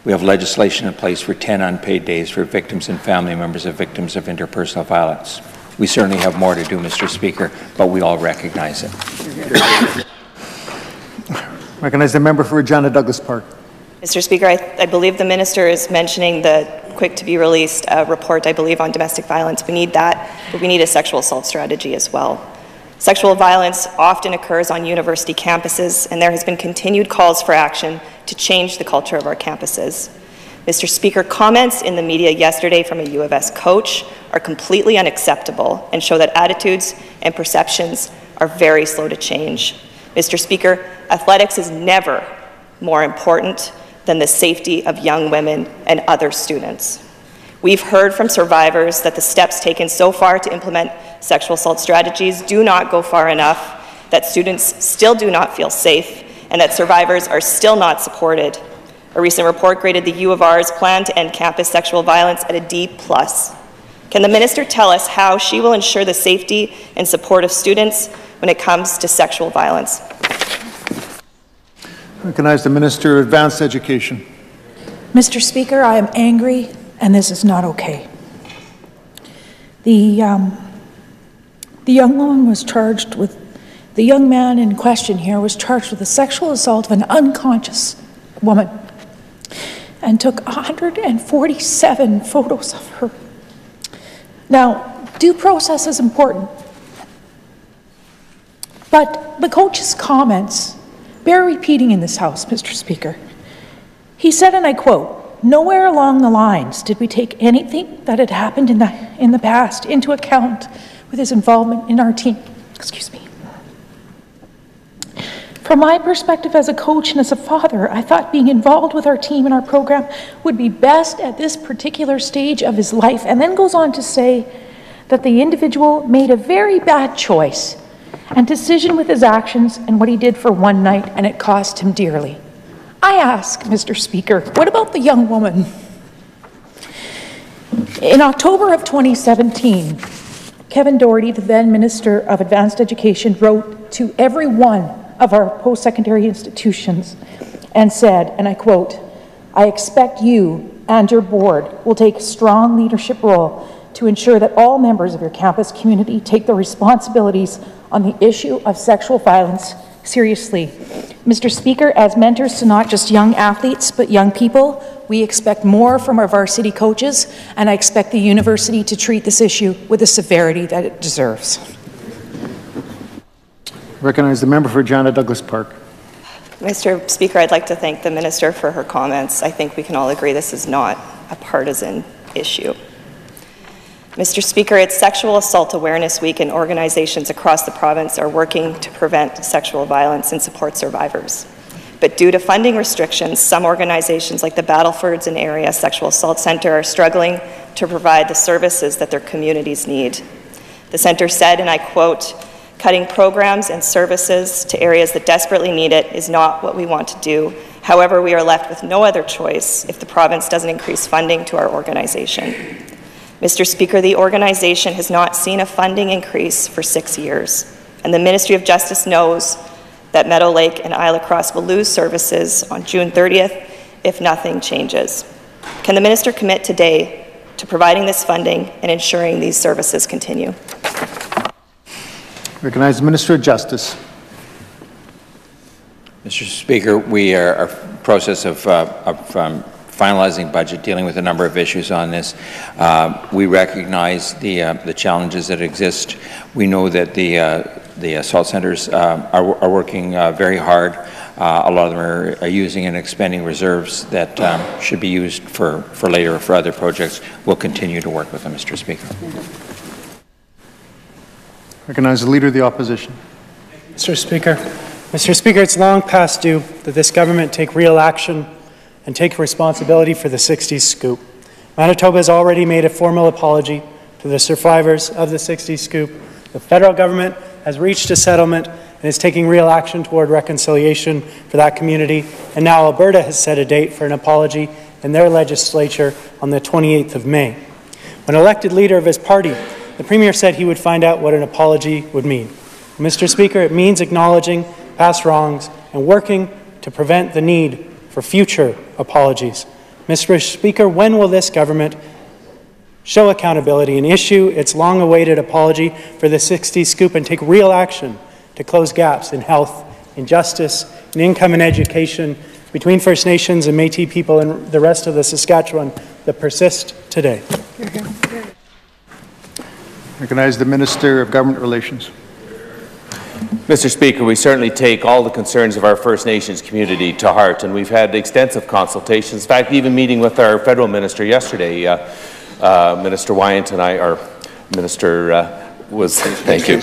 We have legislation in place for 10 unpaid days for victims and family members of victims of interpersonal violence. We certainly have more to do, Mr. Speaker, but we all recognize it. Recognize the member for Regina Douglas Park. Mr. Speaker, I believe the minister is mentioning the quick-to-be-released report, I believe, on domestic violence. We need that, but we need a sexual assault strategy as well. Sexual violence often occurs on university campuses, and there has been continued calls for action to change the culture of our campuses. Mr. Speaker, comments in the media yesterday from a U of S coach are completely unacceptable and show that attitudes and perceptions are very slow to change. Mr. Speaker, athletics is never more important than the safety of young women and other students. We've heard from survivors that the steps taken so far to implement sexual assault strategies do not go far enough, that students still do not feel safe, and that survivors are still not supported. A recent report graded the U of R's plan to end campus sexual violence at a D+. Can the minister tell us how she will ensure the safety and support of students when it comes to sexual violence? Recognize the Minister of Advanced Education. Mr. Speaker, I am angry, and this is not okay. The young woman was charged with, the young man in question here was charged with the sexual assault of an unconscious woman and took 147 photos of her. Now, due process is important, but the coach's comments bear repeating in this House, Mr. Speaker. He said, and I quote, "Nowhere along the lines did we take anything that had happened in the past into account with his involvement in our team." Excuse me. From my perspective as a coach and as a father, I thought being involved with our team and our program would be best at this particular stage of his life, and then goes on to say that the individual made a very bad choice and decision with his actions and what he did for one night, and it cost him dearly. I ask, Mr. Speaker, what about the young woman? In October of 2017, Kevin Doherty, the then Minister of Advanced Education, wrote to every one of our post-secondary institutions and said, and I quote, "I expect you and your board will take a strong leadership role to ensure that all members of your campus community take their responsibilities on the issue of sexual violence seriously. Mr. Speaker, as mentors to not just young athletes, but young people, we expect more from our varsity coaches, and I expect the university to treat this issue with the severity that it deserves. Recognize the member for Regina Douglas Park. Mr. Speaker, I'd like to thank the Minister for her comments. I think we can all agree this is not a partisan issue. Mr. Speaker, it's Sexual Assault Awareness Week, and organizations across the province are working to prevent sexual violence and support survivors. But due to funding restrictions, some organizations like the Battlefords and Area Sexual Assault Centre are struggling to provide the services that their communities need. The centre said, and I quote, "Cutting programs and services to areas that desperately need it is not what we want to do. However, we are left with no other choice if the province doesn't increase funding to our organization." Mr. Speaker, the organization has not seen a funding increase for 6 years, and the Ministry of Justice knows that Meadow Lake and Isle Cross will lose services on June 30th if nothing changes. Can the Minister commit today to providing this funding and ensuring these services continue? Recognize the Minister of Justice. Mr. Speaker, we are in a process of finalizing budget, dealing with a number of issues on this. We recognize the challenges that exist. We know that the assault centers are working very hard. A lot of them are using and expending reserves that should be used for later or for other projects. We'll continue to work with them, Mr. Speaker. Recognize the Leader of the Opposition. Mr. Speaker. Mr. Speaker, it's long past due that this government take real action and take responsibility for the 60s scoop. Manitoba has already made a formal apology to the survivors of the 60s scoop. The federal government has reached a settlement and is taking real action toward reconciliation for that community. And now Alberta has set a date for an apology in their legislature on the 28th of May. When elected leader of his party, the Premier said he would find out what an apology would mean. Mr. Speaker, it means acknowledging past wrongs and working to prevent the need for future apologies. Mr. Speaker, when will this government show accountability and issue its long-awaited apology for the 60s scoop and take real action to close gaps in health, in justice, in income and education between First Nations and Métis people and the rest of the Saskatchewan that persist today? Recognize the Minister of Government Relations. Mr. Speaker, we certainly take all the concerns of our First Nations community to heart, and we've had extensive consultations. In fact, even meeting with our federal minister yesterday, Minister Wyant and I, our minister was, thank you,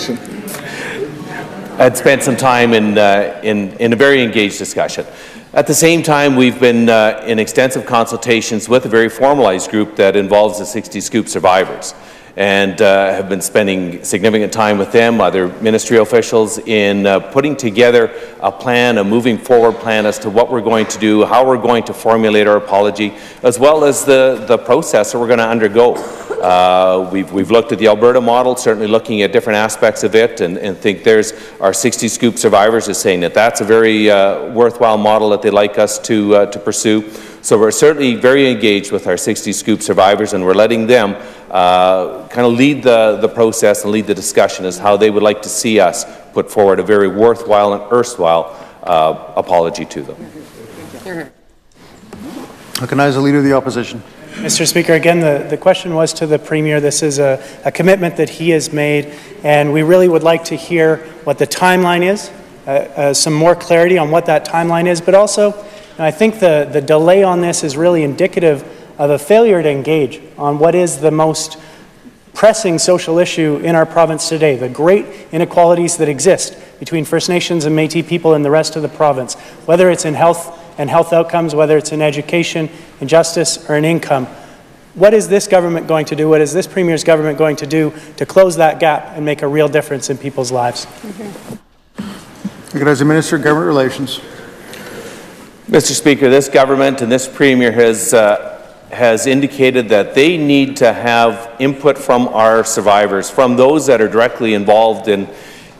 had spent some time in a very engaged discussion. At the same time, we've been in extensive consultations with a very formalized group that involves the 60 Scoop survivors, and have been spending significant time with them, other ministry officials, in putting together a plan, a moving forward plan as to what we're going to do, how we're going to formulate our apology, as well as the process that we're going to undergo. We've looked at the Alberta model, certainly looking at different aspects of it, and think there's our 60 Scoop survivors is saying that that's a very worthwhile model that they'd like us to pursue. So we're certainly very engaged with our 60 Scoop survivors, and we're letting them kind of lead the process and lead the discussion as how they would like to see us put forward a very worthwhile and erstwhile apology to them. Recognize the Leader of the Opposition. Mr. Speaker, again, the question was to the Premier. This is a commitment that he has made, and we really would like to hear what the timeline is, some more clarity on what that timeline is, but also, and I think the delay on this is really indicative of a failure to engage on what is the most pressing social issue in our province today, the great inequalities that exist between First Nations and Métis people and the rest of the province, whether it's in health and health outcomes, whether it's in education, in justice, or in income. What is this government going to do? What is this Premier's government going to do to close that gap and make a real difference in people's lives? Recognize the Minister of Government Relations. Mr. Speaker, this government and this Premier has indicated that they need to have input from our survivors, from those that are directly involved in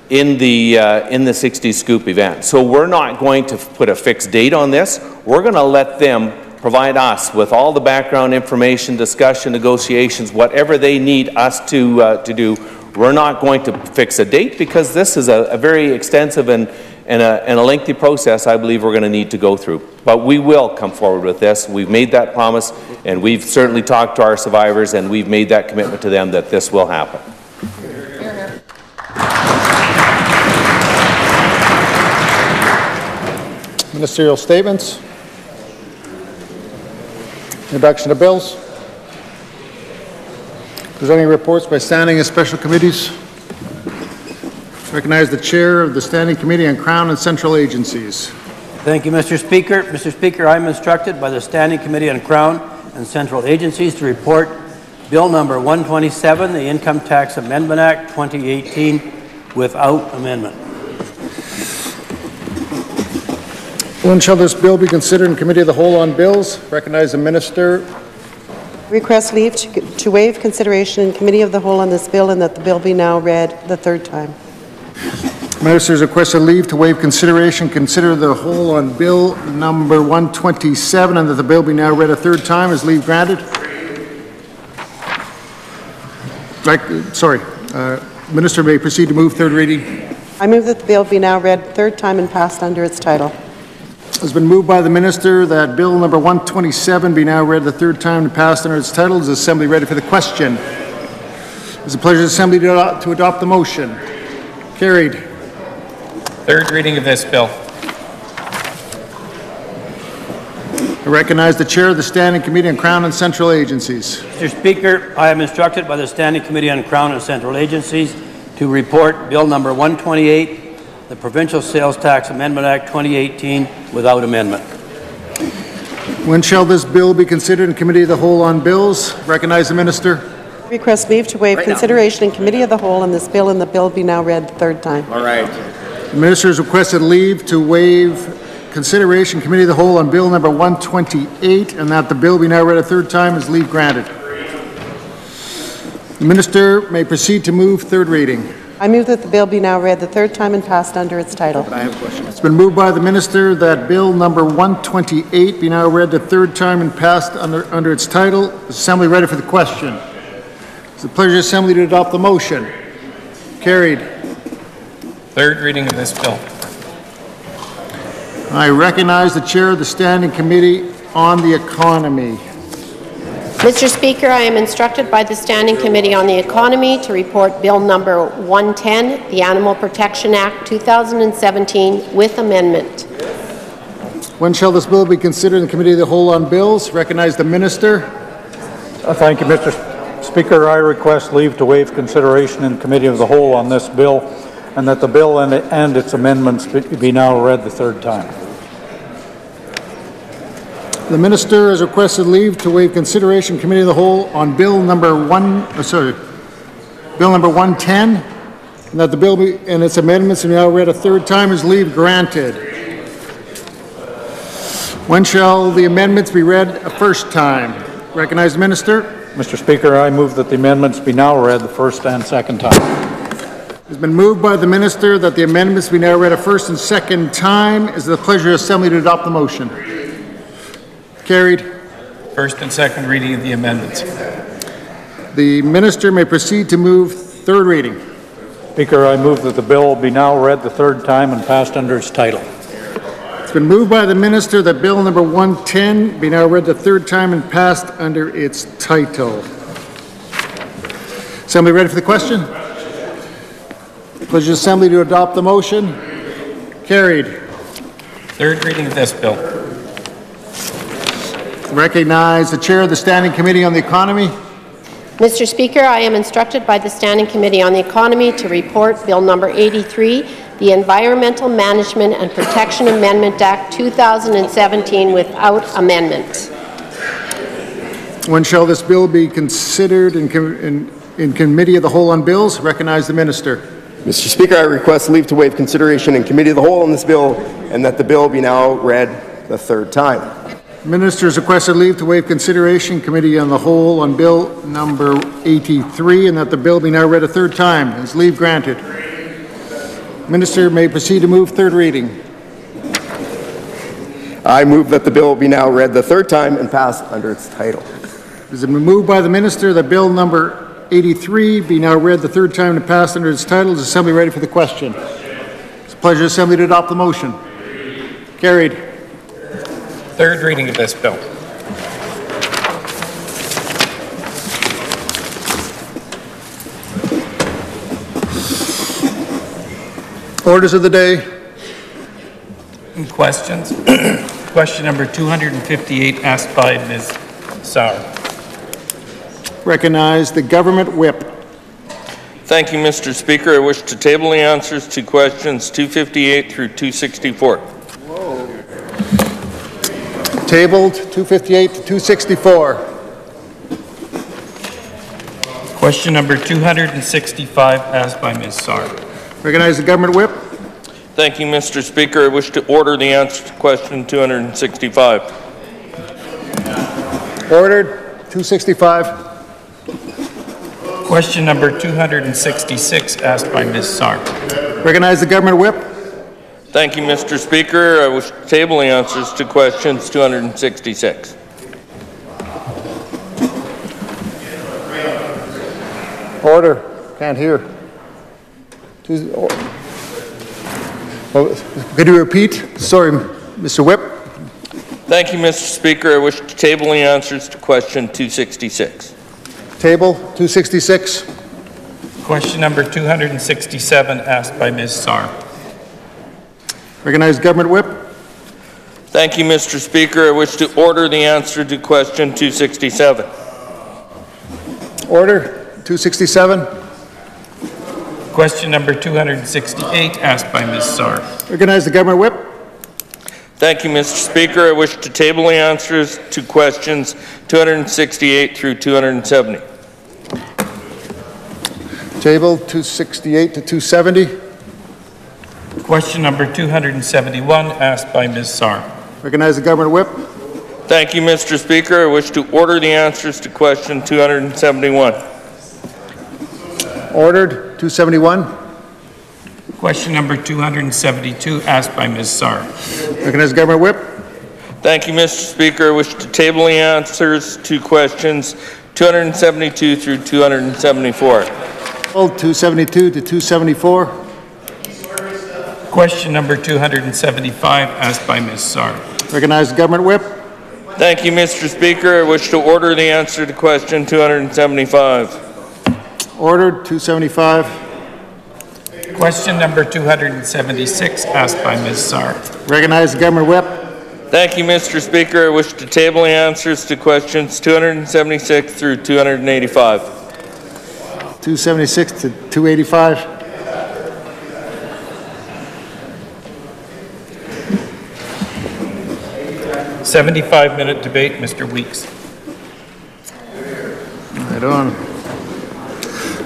the 60 Scoop event. So we're not going to put a fixed date on this. We're going to let them provide us with all the background information, discussion, negotiations, whatever they need us to do. We're not going to fix a date because this is a very extensive and a lengthy process I believe we're going to need to go through. But we will come forward with this. We've made that promise, and we've certainly talked to our survivors, and we've made that commitment to them that this will happen. Ministerial statements. Introduction of bills. Presenting reports by standing and special committees. Recognize the chair of the Standing Committee on Crown and Central Agencies. Thank you, Mr. Speaker. Mr. Speaker, I am instructed by the Standing Committee on Crown and Central Agencies to report Bill number 127, the Income Tax Amendment Act 2018, without amendment. When shall this bill be considered in Committee of the Whole on Bills? Recognize the Minister. Request leave to waive consideration in Committee of the Whole on this bill and that the bill be now read the third time. Ministers requested leave to waive consideration, consider the whole on Bill number 127 and that the bill be now read a third time. Is leave granted? Minister may proceed to move third reading. I move that the bill be now read third time and passed under its title. It has been moved by the Minister that Bill number 127 be now read the third time and passed under its title. Is the Assembly ready for the question? It is the pleasure of the Assembly to adopt the motion. Carried. Third reading of this bill. I recognize the Chair of the Standing Committee on Crown and Central Agencies. Mr. Speaker, I am instructed by the Standing Committee on Crown and Central Agencies to report Bill number 128, the Provincial Sales Tax Amendment Act 2018, without amendment. When shall this bill be considered in Committee of the Whole on Bills? Recognize the Minister. Request leave to waive consideration in Committee of the Whole on this bill and the bill be now read the third time. All right. The Minister has requested leave to waive consideration in Committee of the Whole on Bill number 128 and that the bill be now read a third time. Is leave granted? The Minister may proceed to move third reading. I move that the bill be now read the third time and passed under its title. I have a question. It's been moved by the Minister that Bill number 128 be now read the third time and passed under its title. Is the Assembly ready for the question? It's the pleasure of the Assembly to adopt the motion. Carried. Third reading of this bill. I recognize the Chair of the Standing Committee on the Economy. Mr. Speaker, I am instructed by the Standing Committee on the Economy to report Bill number 110, the Animal Protection Act 2017, with amendment. When shall this bill be considered in the Committee of the Whole on Bills? Recognize the Minister. Thank you, Mr. Speaker. I request leave to waive consideration in Committee of the Whole on this bill and that the bill and its amendments be now read the third time. The Minister has requested leave to waive consideration in Committee of the Whole on Bill number 110, and that the bill and its amendments be now read a third time. Is leave granted? When shall the amendments be read a first time? Recognize the Minister. Mr. Speaker, I move that the amendments be now read the first and second time. It has been moved by the Minister that the amendments be now read a first and second time. Is the pleasure of the Assembly to adopt the motion? Carried. First and second reading of the amendments. The Minister may proceed to move third reading. Speaker, I move that the bill be now read the third time and passed under its title. It's been moved by the Minister that Bill number 110 be now read the third time and passed under its title. Assembly ready for the question? Pleasure of the Assembly to adopt the motion. Carried. Third reading of this bill. Recognize the Chair of the Standing Committee on the Economy. Mr. Speaker, I am instructed by the Standing Committee on the Economy to report Bill number 83, the Environmental Management and Protection Amendment Act 2017, without amendment. When shall this bill be considered in Committee of the Whole on Bills? Recognize the Minister. Mr. Speaker, I request leave to waive consideration in Committee of the Whole on this bill and that the bill be now read the third time. Minister has requested leave to waive consideration Committee on the Whole on Bill number 83 and that the bill be now read a third time. Is leave granted? Minister may proceed to move third reading. I move that the bill be now read the third time and passed under its title. It has been moved by the minister that bill number 83 be now read the third time and passed under its title. Is the Assembly ready for the question? It's a pleasure of the Assembly to adopt the motion. Carried. Third reading of this bill. Orders of the day. Questions. Question number 258 asked by Ms. Sauer. Recognize the government whip. Thank you, Mr. Speaker. I wish to table the answers to questions 258 through 264. Tabled 258 to 264. Question number 265 asked by Ms. Sauer. Recognize the government whip. Thank you, Mr. Speaker. I wish to order the answer to question 265. Ordered. 265. Question number 266 asked by Ms. Sauer. Recognize the government whip. Thank you, Mr. Speaker. I wish to table the answers to questions 266. Order. Can't hear. Could you repeat? Sorry, Mr. Whip. Thank you, Mr. Speaker. I wish to table the answers to question 266. Table 266. Question number 267 asked by Ms. Sauer. Recognize government whip. Thank you, Mr. Speaker. I wish to order the answer to question 267. Order 267. Question number 268 asked by Ms. Sauer. Recognize the government whip. Thank you, Mr. Speaker. I wish to table the answers to questions 268 through 270. Table 268 to 270. Question number 271 asked by Ms. Sauer. Recognize the government whip. Thank you, Mr. Speaker. I wish to order the answers to question 271. Ordered. 271. Question number 272 asked by Ms. Sauer. Recognize the government whip. Thank you, Mr. Speaker. I wish to table the answers to questions 272 through 274. 272 to 274. Question number 275 asked by Ms. Sauer. Recognize the government whip. Thank you, Mr. Speaker. I wish to order the answer to question 275. Ordered. 275. Question number 276 asked by Ms. Sauer. Recognize the government whip. Thank you, Mr. Speaker. I wish to table the answers to questions 276 through 285. 276 to 285. $75-minute debate, Mr. Weeks. Right on.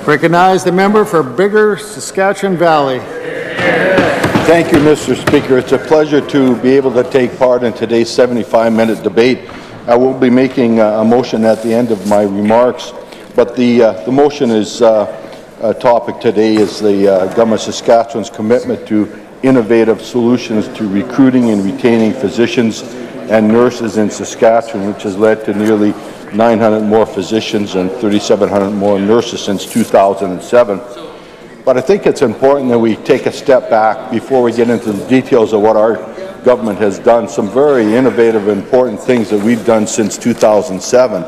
Recognize the member for Bigger Saskatchewan Valley. Thank you, Mr. Speaker. It's a pleasure to be able to take part in today's 75-minute debate. I will be making a motion at the end of my remarks, but the motion is topic today is the Government of Saskatchewan's commitment to innovative solutions to recruiting and retaining physicians and nurses in Saskatchewan, which has led to nearly 900 more physicians and 3,700 more nurses since 2007. But I think it's important that we take a step back before we get into the details of what our government has done, some very innovative, important things that we've done since 2007,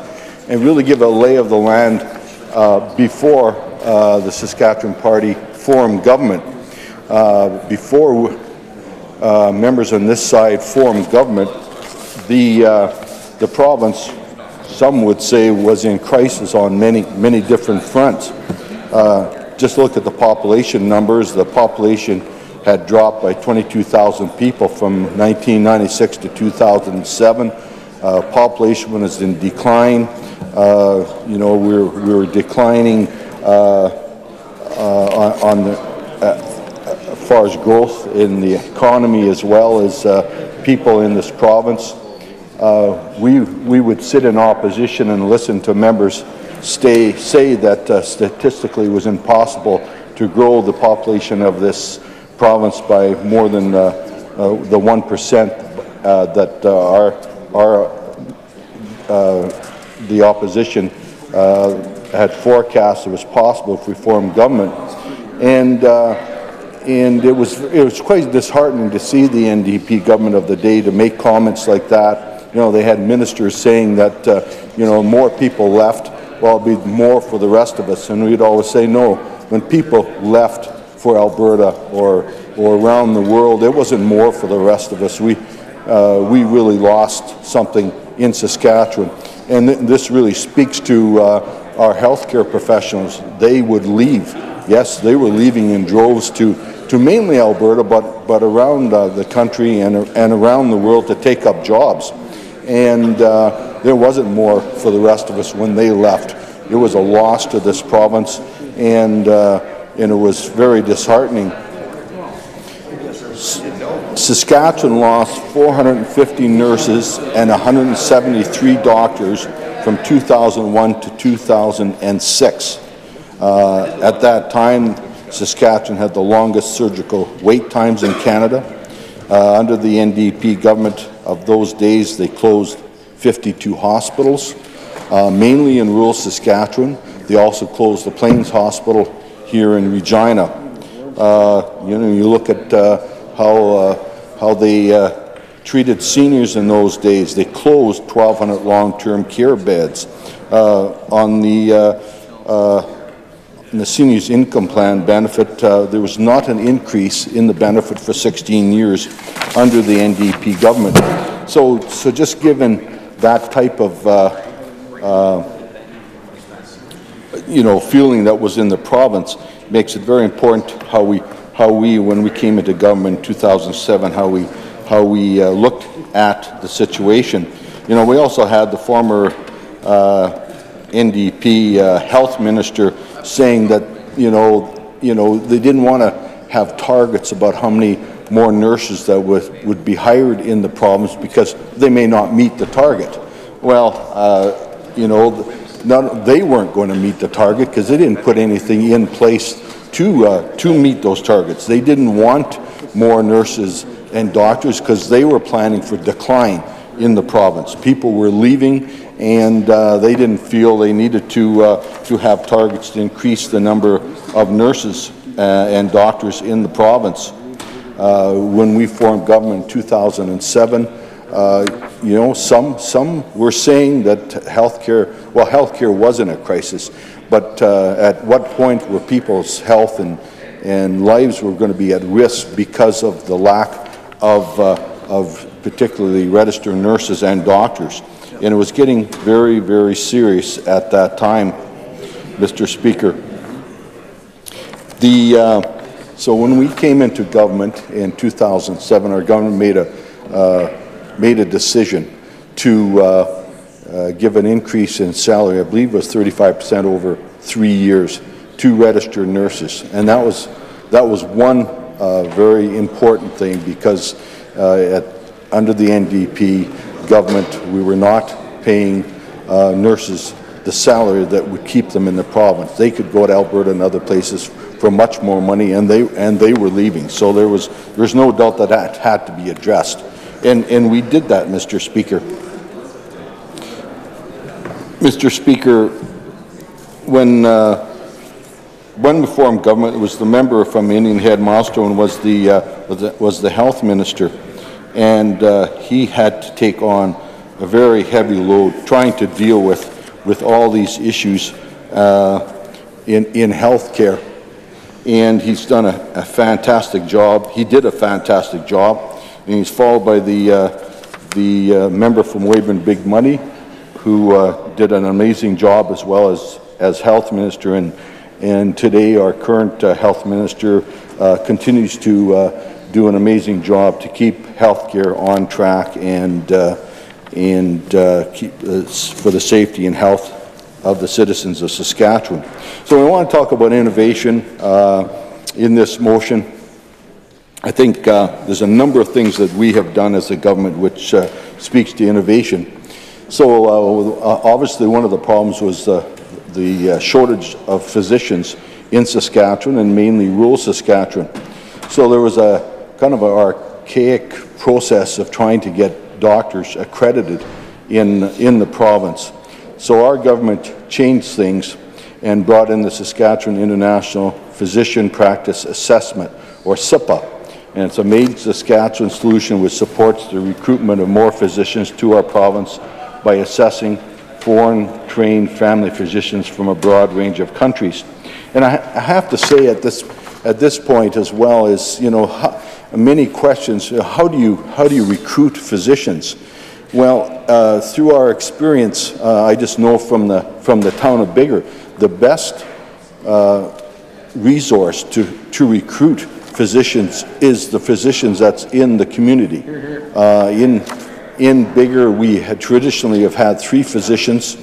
and really give a lay of the land before the Saskatchewan Party formed government. Before members on this side formed government, the province, some would say, was in crisis on many different fronts. Just look at the population numbers. The population had dropped by 22,000 people from 1996 to 2007. Population was in decline. We were declining as far as growth in the economy as well as people in this province. We would sit in opposition and listen to members say that statistically it was impossible to grow the population of this province by more than the 1% that the opposition had forecast it was possible if we formed government, and it was quite disheartening to see the NDP government of the day to make comments like that. You know, they had ministers saying that you know, more people left, well, it'll be more for the rest of us, and we'd always say no. When people left for Alberta or around the world, it wasn't more for the rest of us. We really lost something in Saskatchewan, and this really speaks to our healthcare professionals. They would leave. Yes, they were leaving in droves to mainly Alberta, but around the country and around the world to take up jobs. And there wasn't more for the rest of us when they left. It was a loss to this province, and it was very disheartening. Saskatchewan lost 450 nurses and 173 doctors from 2001 to 2006. At that time, Saskatchewan had the longest surgical wait times in Canada. Under the NDP government of those days, they closed 52 hospitals, mainly in rural Saskatchewan. They also closed the Plains Hospital here in Regina. You know, you look at how they treated seniors in those days. They closed 1,200 long-term care beds. On the seniors' income plan benefit, there was not an increase in the benefit for 16 years under the NDP government. So just given that type of you know, feeling that was in the province, makes it very important how we, when we came into government in 2007, how we looked at the situation. You know, we also had the former NDP health minister saying that you know they didn't want to have targets about how many more nurses that would be hired in the province because they may not meet the target. Well, you know, they weren't going to meet the target because they didn't put anything in place to meet those targets. They didn't want more nurses and doctors because they were planning for decline in the province. People were leaving, and they didn't feel they needed to have targets to increase the number of nurses and doctors in the province. When we formed government in 2007, you know, some were saying that healthcare was in a crisis, but at what point were people's health and lives were going to be at risk because of the lack of particularly registered nurses and doctors? And it was getting very, very serious at that time, Mr. Speaker. So when we came into government in 2007, our government made a decision to give an increase in salary. I believe it was 35% over 3 years to registered nurses, and that was one very important thing because under the NDP government, we were not paying nurses the salary that would keep them in the province. They could go to Alberta and other places for much more money, and they were leaving. So there's no doubt that had to be addressed, and we did that, Mr. Speaker. Mr. Speaker, when we formed government, it was the member from Indian Head Milestone was the health minister, and he had to take on a very heavy load trying to deal with all these issues in health care. And he's done a fantastic job. He did a fantastic job, and he's followed by the member from Weyburn Big Money, who did an amazing job as well as health minister. And today our current health minister continues to do an amazing job to keep healthcare on track and keep for the safety and health of the citizens of Saskatchewan. So we want to talk about innovation in this motion. I think there's a number of things that we have done as a government which speaks to innovation. So obviously one of the problems was the shortage of physicians in Saskatchewan and mainly rural Saskatchewan. So there was a kind of our archaic process of trying to get doctors accredited in the province. So our government changed things and brought in the Saskatchewan International Physician Practice Assessment, or SIPA. And it's a made Saskatchewan solution which supports the recruitment of more physicians to our province by assessing foreign-trained family physicians from a broad range of countries. And I have to say at this point, as well as, you know, many questions, how do you recruit physicians? Well, through our experience, I just know from the town of Biggar, the best resource to recruit physicians is the physicians that's in the community. In Biggar, we had traditionally have had 3 physicians,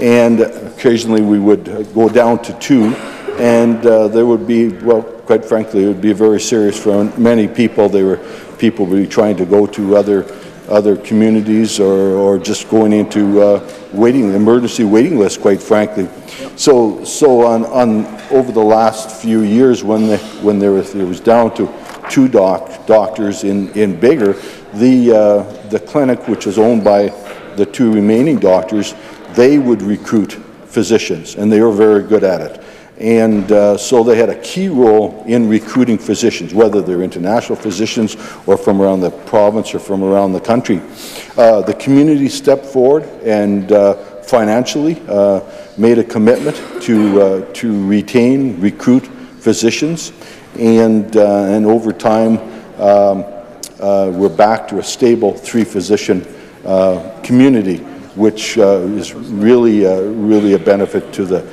and occasionally we would go down to 2, and there would be, well, quite frankly, it would be very serious for many people. People would be trying to go to other communities or just going into emergency waiting lists, quite frankly. So on over the last few years, when there was down to 2 doctors in Biggar, the clinic, which is owned by the 2 remaining doctors, they would recruit physicians, and they were very good at it. And so they had a key role in recruiting physicians, whether they're international physicians or from around the province or from around the country. The community stepped forward and financially made a commitment to recruit physicians, and over time we're back to a stable 3-physician community, which is really a benefit to the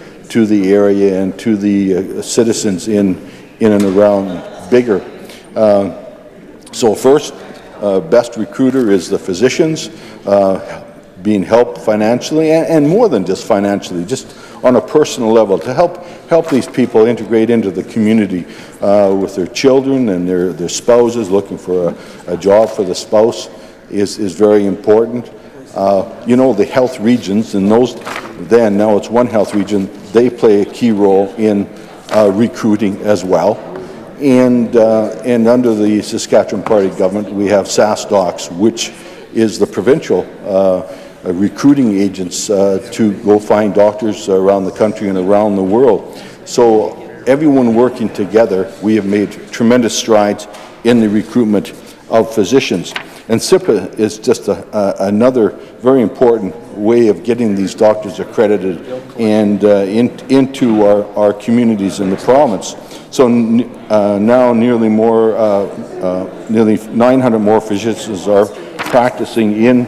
area and to the citizens in and around Biggar. So first, best recruiter is the physicians, being helped financially, and more than just financially, just on a personal level, to help these people integrate into the community with their children and their spouses. Looking for a job for the spouse is very important. You know, the health regions, and now it's one health region, they play a key role in recruiting as well. And under the Saskatchewan Party government, we have SaskDocs, which is the provincial recruiting agents to go find doctors around the country and around the world. So everyone working together, we have made tremendous strides in the recruitment of physicians. And SIPA is just another very important way of getting these doctors accredited and into our communities in the province. So now nearly 900 more physicians are practicing in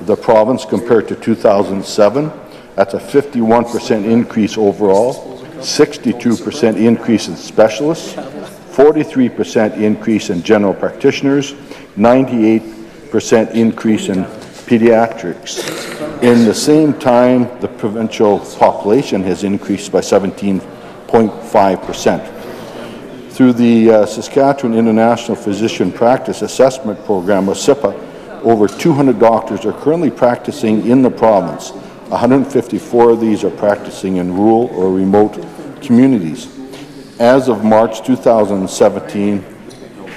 the province compared to 2007. That's a 51% increase overall, 62% increase in specialists, 43% increase in general practitioners, 98% increase in pediatrics. In the same time, the provincial population has increased by 17.5%. Through the Saskatchewan International Physician Practice Assessment Program, or SIPA, over 200 doctors are currently practicing in the province. 154 of these are practicing in rural or remote communities. As of March 2017,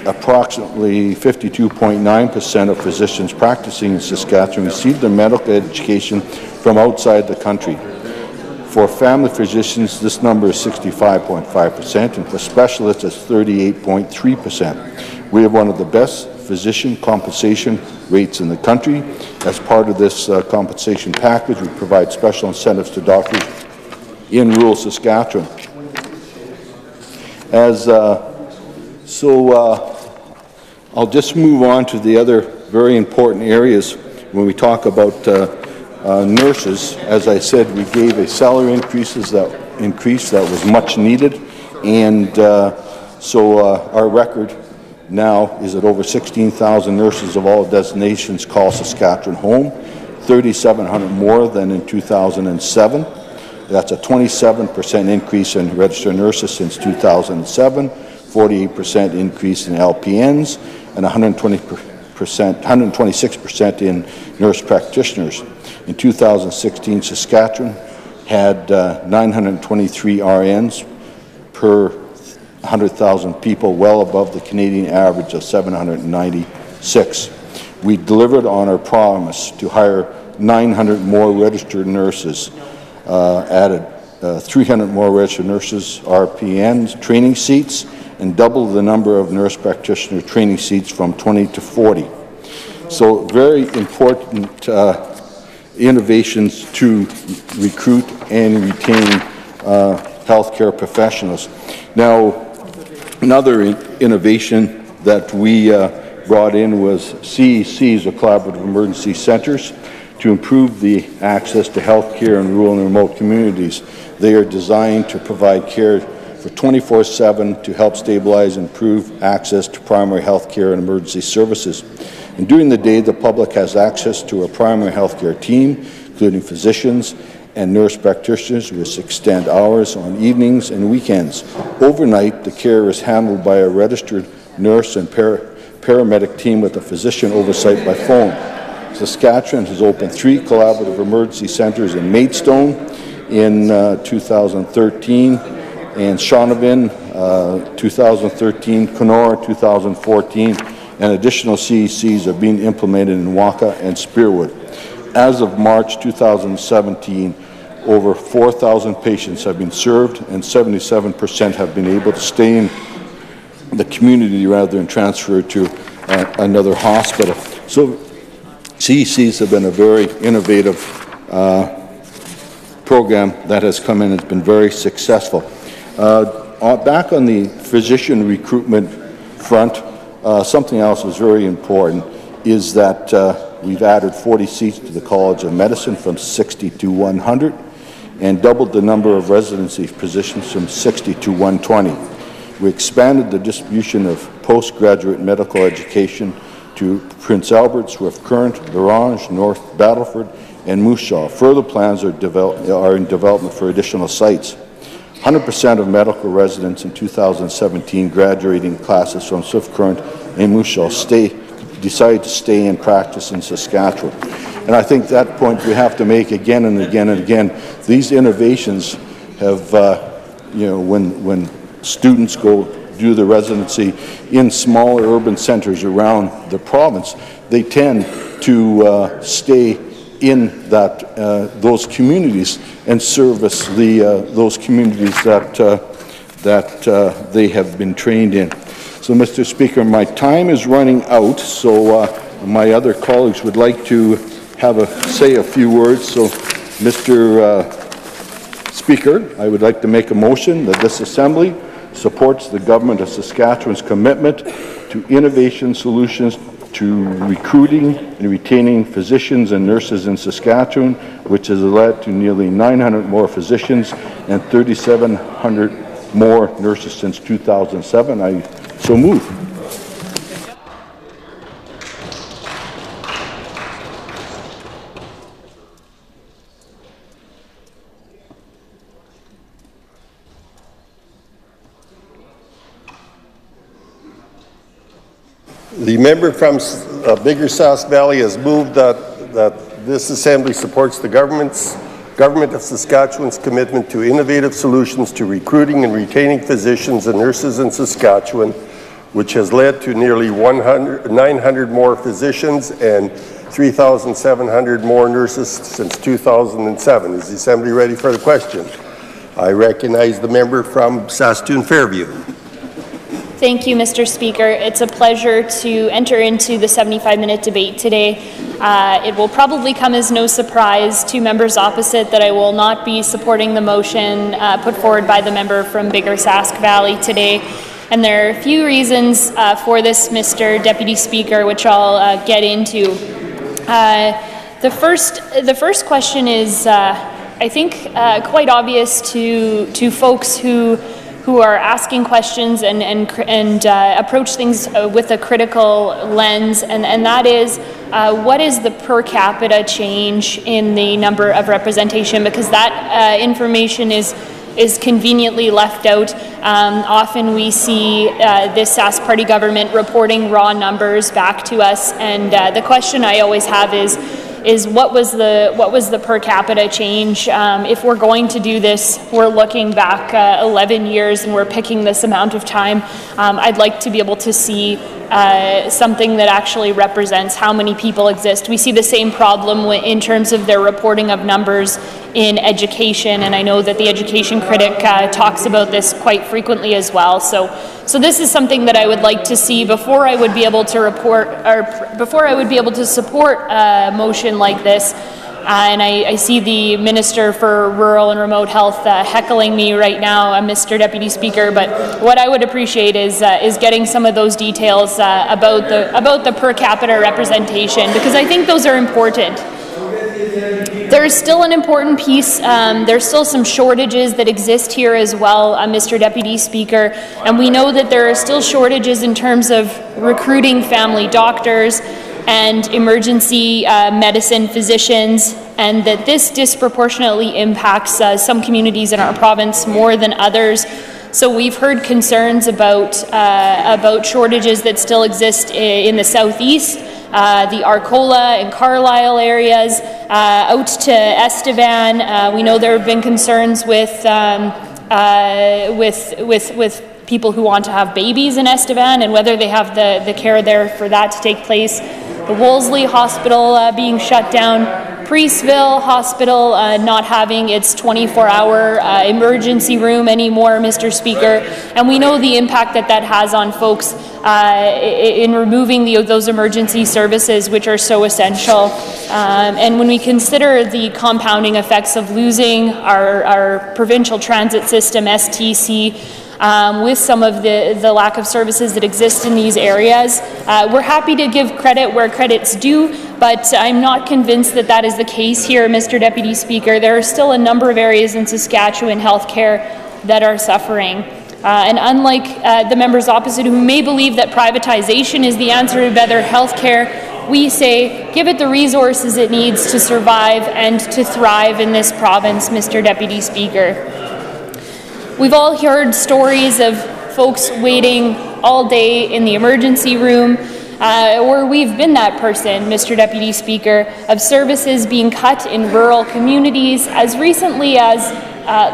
approximately 52.9% of physicians practicing in Saskatchewan received their medical education from outside the country. For family physicians, this number is 65.5%, and for specialists, it's 38.3%. We have one of the best physician compensation rates in the country. As part of this compensation package, we provide special incentives to doctors in rural Saskatchewan. I'll just move on to the other very important areas when we talk about nurses. As I said, we gave a salary increase that was much needed, and so our record now is that over 16,000 nurses of all designations call Saskatchewan home, 3,700 more than in 2007. That's a 27% increase in registered nurses since 2007, 48% increase in LPNs, and 126% in nurse practitioners. In 2016, Saskatchewan had 923 RNs per 100,000 people, well above the Canadian average of 790 6. We delivered on our promise to hire 900 more registered nurses, added 300 more registered nurses, RPNs, training seats, and doubled the number of nurse practitioner training seats from 20 to 40. So very important innovations to recruit and retain healthcare professionals. Now, another innovation that we brought in was CECs, or Collaborative Emergency Centres, to improve the access to health care in rural and remote communities. They are designed to provide care for 24/7 to help stabilize and improve access to primary health care and emergency services. And during the day, the public has access to a primary health care team, including physicians and nurse practitioners, which extend hours on evenings and weekends. Overnight, the care is handled by a registered nurse and paramedic team with a physician oversight by phone. Saskatchewan has opened 3 collaborative emergency centres in Maidstone in 2013, and Shaunavon 2013, Kenora 2014, and additional CECs are being implemented in Waka and Spearwood. As of March 2017, over 4,000 patients have been served, and 77% have been able to stay in the community rather than transfer to another hospital. So CECs have been a very innovative program that has come in and has been very successful. Back on the physician recruitment front, something else is very important is that we've added 40 seats to the College of Medicine from 60 to 100 and doubled the number of residency positions from 60 to 120. We expanded the distribution of postgraduate medical education to Prince Albert, Swift Current, L'Orange, North Battleford, and Moose Jaw. Further plans are in development for additional sites. 100% of medical residents in 2017 graduating classes from Swift Current and Moose Jaw decided to stay in practice in Saskatchewan. And I think that point we have to make again and again and again. These innovations have, when students go do the residency in smaller urban centres around the province, they tend to stay in those communities and service those communities that they have been trained in. So, Mr. Speaker, my time is running out, so my other colleagues would like to say a few words. So, Mr. Speaker, I would like to make a motion that this Assembly supports the Government of Saskatchewan's commitment to innovation solutions to recruiting and retaining physicians and nurses in Saskatchewan, which has led to nearly 900 more physicians and 3,700 more nurses since 2007. I so move. The member from Bigger Sask Valley has moved that this Assembly supports the Government of Saskatchewan's commitment to innovative solutions to recruiting and retaining physicians and nurses in Saskatchewan, which has led to nearly 900 more physicians and 3,700 more nurses since 2007. Is the Assembly ready for the question? I recognize the member from Saskatoon Fairview. Thank you, Mr. Speaker. It's a pleasure to enter into the 75-minute debate today. It will probably come as no surprise to members opposite that I will not be supporting the motion put forward by the member from Bigger Sask Valley today. And there are a few reasons for this, Mr. Deputy Speaker, which I'll get into. The first question is, I think, quite obvious to folks who are asking questions and approach things with a critical lens, and that is, what is the per capita change in the number of representation? Because that information is conveniently left out. Often we see this Sask Party government reporting raw numbers back to us, and the question I always have is what was the per capita change? If we're going to do this, we're looking back 11 years and we're picking this amount of time. I'd like to be able to see something that actually represents how many people exist. We see the same problem in terms of their reporting of numbers in education, and I know that the education critic talks about this quite frequently as well. So this is something that I would like to see before I would be able to report, or before I would be able to support a motion like this. And I see the Minister for Rural and Remote Health heckling me right now, Mr. Deputy Speaker. But what I would appreciate is getting some of those details about the per capita representation, because I think those are important. There's still an important piece. There's still some shortages that exist here as well, Mr. Deputy Speaker, and we know that there are still shortages in terms of recruiting family doctors and emergency medicine physicians, and that this disproportionately impacts some communities in our province more than others. So we've heard concerns about shortages that still exist in the southeast, the Arcola and Carlisle areas, out to Estevan. We know there have been concerns with people who want to have babies in Estevan and whether they have the care there for that to take place. The Wolseley Hospital being shut down, Priestville Hospital not having its 24-hour emergency room anymore, Mr. Speaker, and we know the impact that that has on folks in removing those emergency services which are so essential. And when we consider the compounding effects of losing our provincial transit system, STC, with some of the lack of services that exist in these areas. We're happy to give credit where credit's due, but I'm not convinced that that is the case here, Mr. Deputy Speaker. There are still a number of areas in Saskatchewan healthcare that are suffering. And unlike the members opposite who may believe that privatization is the answer to better healthcare, we say give it the resources it needs to survive and to thrive in this province, Mr. Deputy Speaker. We've all heard stories of folks waiting all day in the emergency room, or we've been that person, Mr. Deputy Speaker, of services being cut in rural communities, as recently as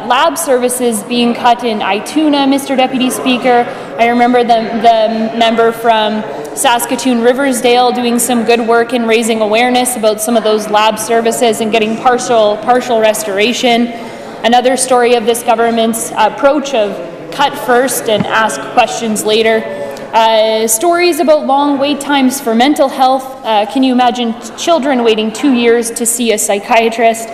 lab services being cut in Ituna, Mr. Deputy Speaker. I remember the member from Saskatoon Riversdale doing some good work in raising awareness about some of those lab services and getting partial restoration. Another story of this government's approach of cut first and ask questions later. Stories about long wait times for mental health. Can you imagine children waiting 2 years to see a psychiatrist,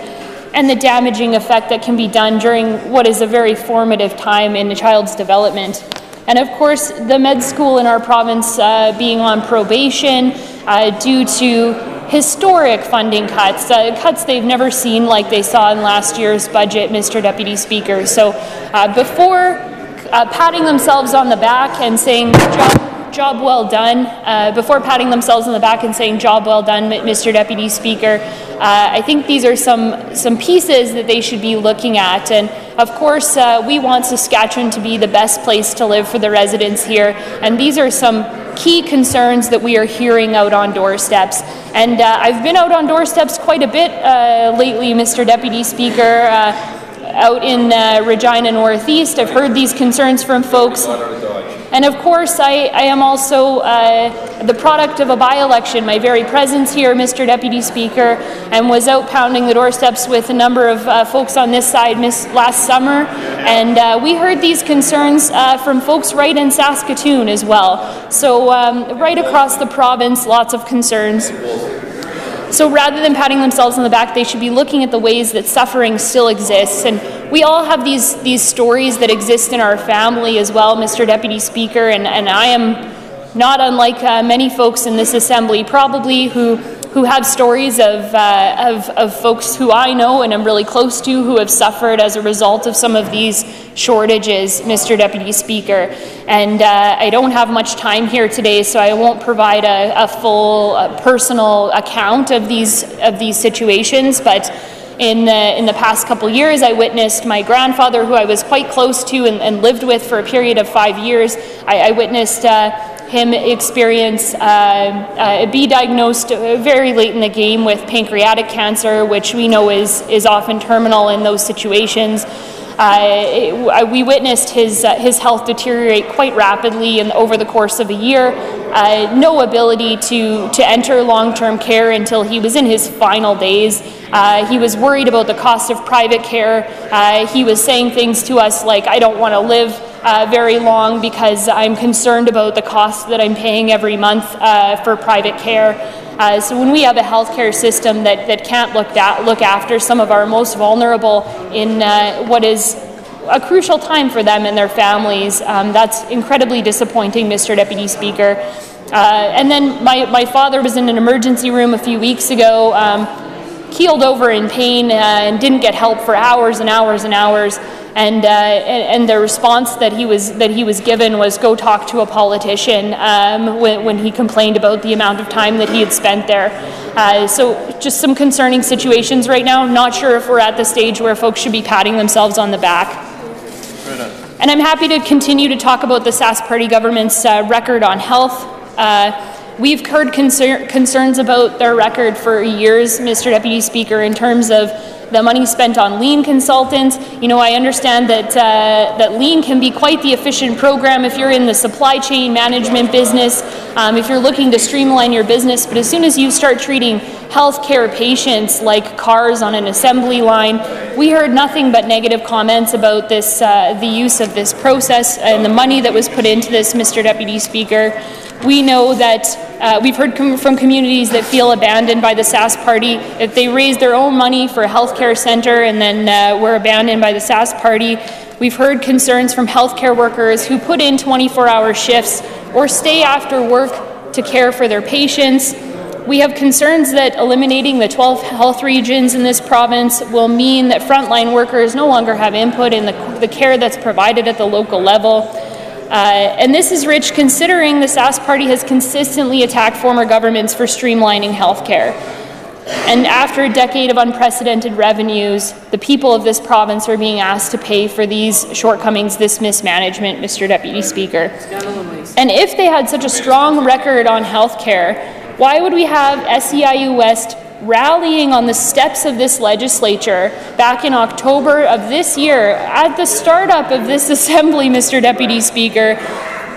and the damaging effect that can be done during what is a very formative time in a child's development. And of course, the med school in our province being on probation due to historic funding cuts, cuts they've never seen like they saw in last year's budget, Mr. Deputy Speaker. So before patting themselves on the back and saying job well done, before patting themselves on the back and saying job well done, Mr. Deputy Speaker, I think these are some pieces that they should be looking at. And of course, we want Saskatchewan to be the best place to live for the residents here, and these are some key concerns that we are hearing out on doorsteps. And I've been out on doorsteps quite a bit lately, Mr. Deputy Speaker, out in Regina Northeast. I've heard these concerns from folks. And of course, I am also the product of a by-election. My very presence here, Mr. Deputy Speaker, and was out pounding the doorsteps with a number of folks on this side last summer. And we heard these concerns from folks right in Saskatoon as well. So right across the province, lots of concerns. So rather than patting themselves on the back, they should be looking at the ways that suffering still exists. And we all have these stories that exist in our family as well, Mr. Deputy Speaker, and I am not unlike many folks in this assembly probably who have stories of folks who I know and am really close to who have suffered as a result of some of these shortages, Mr. Deputy Speaker. And I don't have much time here today, so I won't provide a full personal account of these situations, but in the past couple years, I witnessed my grandfather, who I was quite close to and lived with for a period of 5 years. I witnessed him experience be diagnosed very late in the game with pancreatic cancer, which we know is often terminal in those situations. We witnessed his health deteriorate quite rapidly over the course of a year. no ability to enter long-term care until he was in his final days. He was worried about the cost of private care. He was saying things to us like, I don't want to live very long because I'm concerned about the cost that I'm paying every month for private care. So when we have a healthcare system that can't look after some of our most vulnerable in what is a crucial time for them and their families, that's incredibly disappointing, Mr. Deputy Speaker. And then my father was in an emergency room a few weeks ago, keeled over in pain and didn't get help for hours and hours and hours. And the response that he was given was go talk to a politician when he complained about the amount of time that he had spent there. So just some concerning situations right now. Not sure if we're at the stage where folks should be patting themselves on the back. And I'm happy to continue to talk about the Sask Party government's record on health. We've heard concerns about their record for years, Mr. Deputy Speaker, in terms of the money spent on lean consultants. You know, I understand that lean can be quite the efficient program if you're in the supply chain management business, if you're looking to streamline your business, but as soon as you start treating healthcare patients like cars on an assembly line, we heard nothing but negative comments about this, the use of this process and the money that was put into this, Mr. Deputy Speaker. We know that we've heard from communities that feel abandoned by the Sask Party. If they raise their own money for a healthcare centre and then we're abandoned by the Sask Party. We've heard concerns from healthcare workers who put in 24-hour shifts or stay after work to care for their patients. We have concerns that eliminating the 12 health regions in this province will mean that frontline workers no longer have input in the care that's provided at the local level. And this is rich considering the Sask Party has consistently attacked former governments for streamlining healthcare. And after a decade of unprecedented revenues, the people of this province are being asked to pay for these shortcomings, this mismanagement, Mr. Deputy Speaker. And if they had such a strong record on healthcare, why would we have SEIU West rallying on the steps of this legislature back in October of this year, at the startup of this assembly, Mr. Deputy Speaker,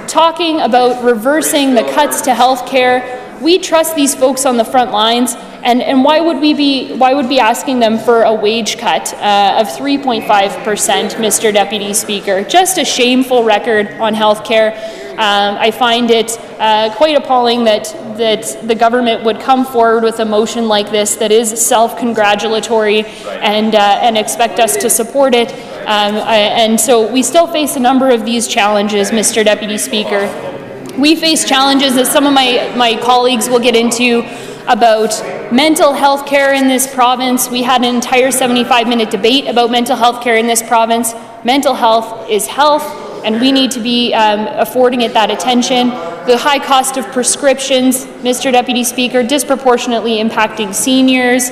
talking about reversing the cuts to health care? We trust these folks on the front lines, and why would we be asking them for a wage cut of 3.5%, Mr. Deputy Speaker? Just a shameful record on health care. I find it quite appalling that the government would come forward with a motion like this that is self-congratulatory and expect us to support it. And so we still face a number of these challenges, Mr. Deputy Speaker. We face challenges that some of my colleagues will get into about mental health care in this province. We had an entire 75-minute debate about mental health care in this province. Mental health is health, and we need to be affording it that attention. The high cost of prescriptions, Mr. Deputy Speaker, disproportionately impacting seniors.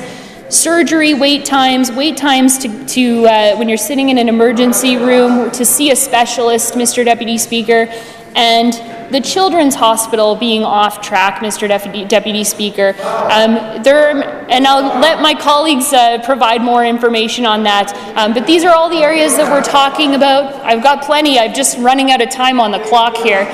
Surgery wait times to when you're sitting in an emergency room to see a specialist, Mr. Deputy Speaker, and the Children's Hospital being off track, Mr. Deputy Speaker. And I'll let my colleagues provide more information on that. But these are all the areas that we're talking about. I've got plenty. I'm just running out of time on the clock here.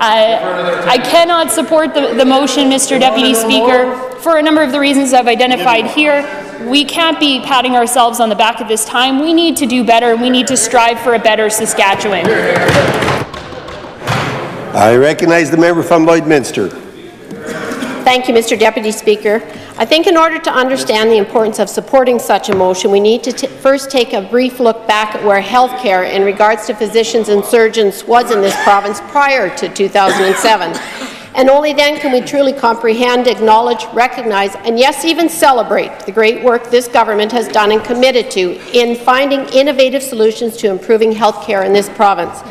I cannot support the motion, Mr. Deputy Speaker, for a number of the reasons I've identified here. We can't be patting ourselves on the back at this time. We need to do better. We need to strive for a better Saskatchewan. I recognize the member from Lloydminster. Thank you, Mr. Deputy Speaker. I think in order to understand the importance of supporting such a motion, we need to first take a brief look back at where health care in regards to physicians and surgeons was in this province prior to 2007. And only then can we truly comprehend, acknowledge, recognize, and yes, even celebrate the great work this government has done and committed to in finding innovative solutions to improving health care in this province.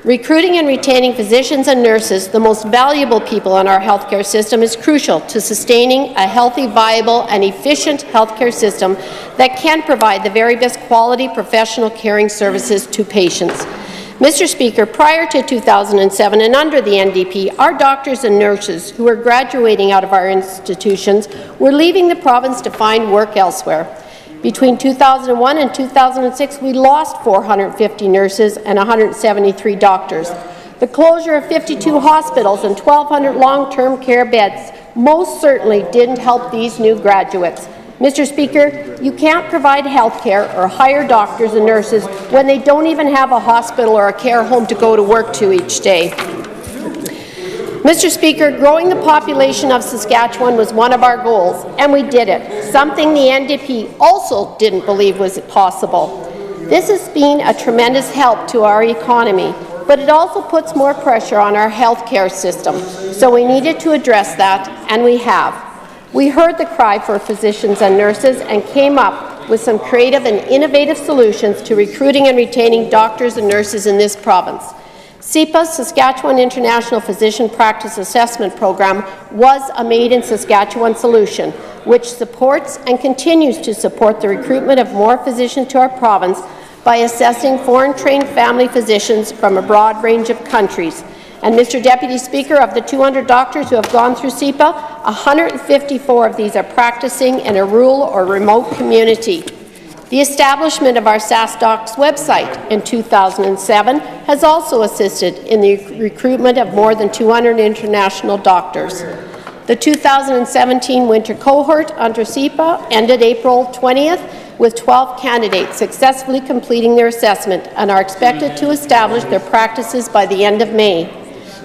Recruiting and retaining physicians and nurses, the most valuable people in our healthcare system, is crucial to sustaining a healthy, viable, and efficient healthcare system that can provide the very best quality professional caring services to patients. Mr. Speaker, prior to 2007 and under the NDP, our doctors and nurses who were graduating out of our institutions were leaving the province to find work elsewhere. Between 2001 and 2006, we lost 450 nurses and 173 doctors. The closure of 52 hospitals and 1,200 long-term care beds most certainly didn't help these new graduates. Mr. Speaker, you can't provide health care or hire doctors and nurses when they don't even have a hospital or a care home to go to work to each day. Mr. Speaker, growing the population of Saskatchewan was one of our goals, and we did it, something the NDP also didn't believe was possible. This has been a tremendous help to our economy, but it also puts more pressure on our health care system, so we needed to address that, and we have. We heard the cry for physicians and nurses and came up with some creative and innovative solutions to recruiting and retaining doctors and nurses in this province. CIPA's Saskatchewan International Physician Practice Assessment Program was a made-in-Saskatchewan solution, which supports and continues to support the recruitment of more physicians to our province by assessing foreign-trained family physicians from a broad range of countries. And Mr. Deputy Speaker, of the 200 doctors who have gone through CIPA, 154 of these are practicing in a rural or remote community. The establishment of our SaskDocs website in 2007 has also assisted in the recruitment of more than 200 international doctors. The 2017 winter cohort under CIPA ended April 20th with 12 candidates successfully completing their assessment and are expected to establish their practices by the end of May.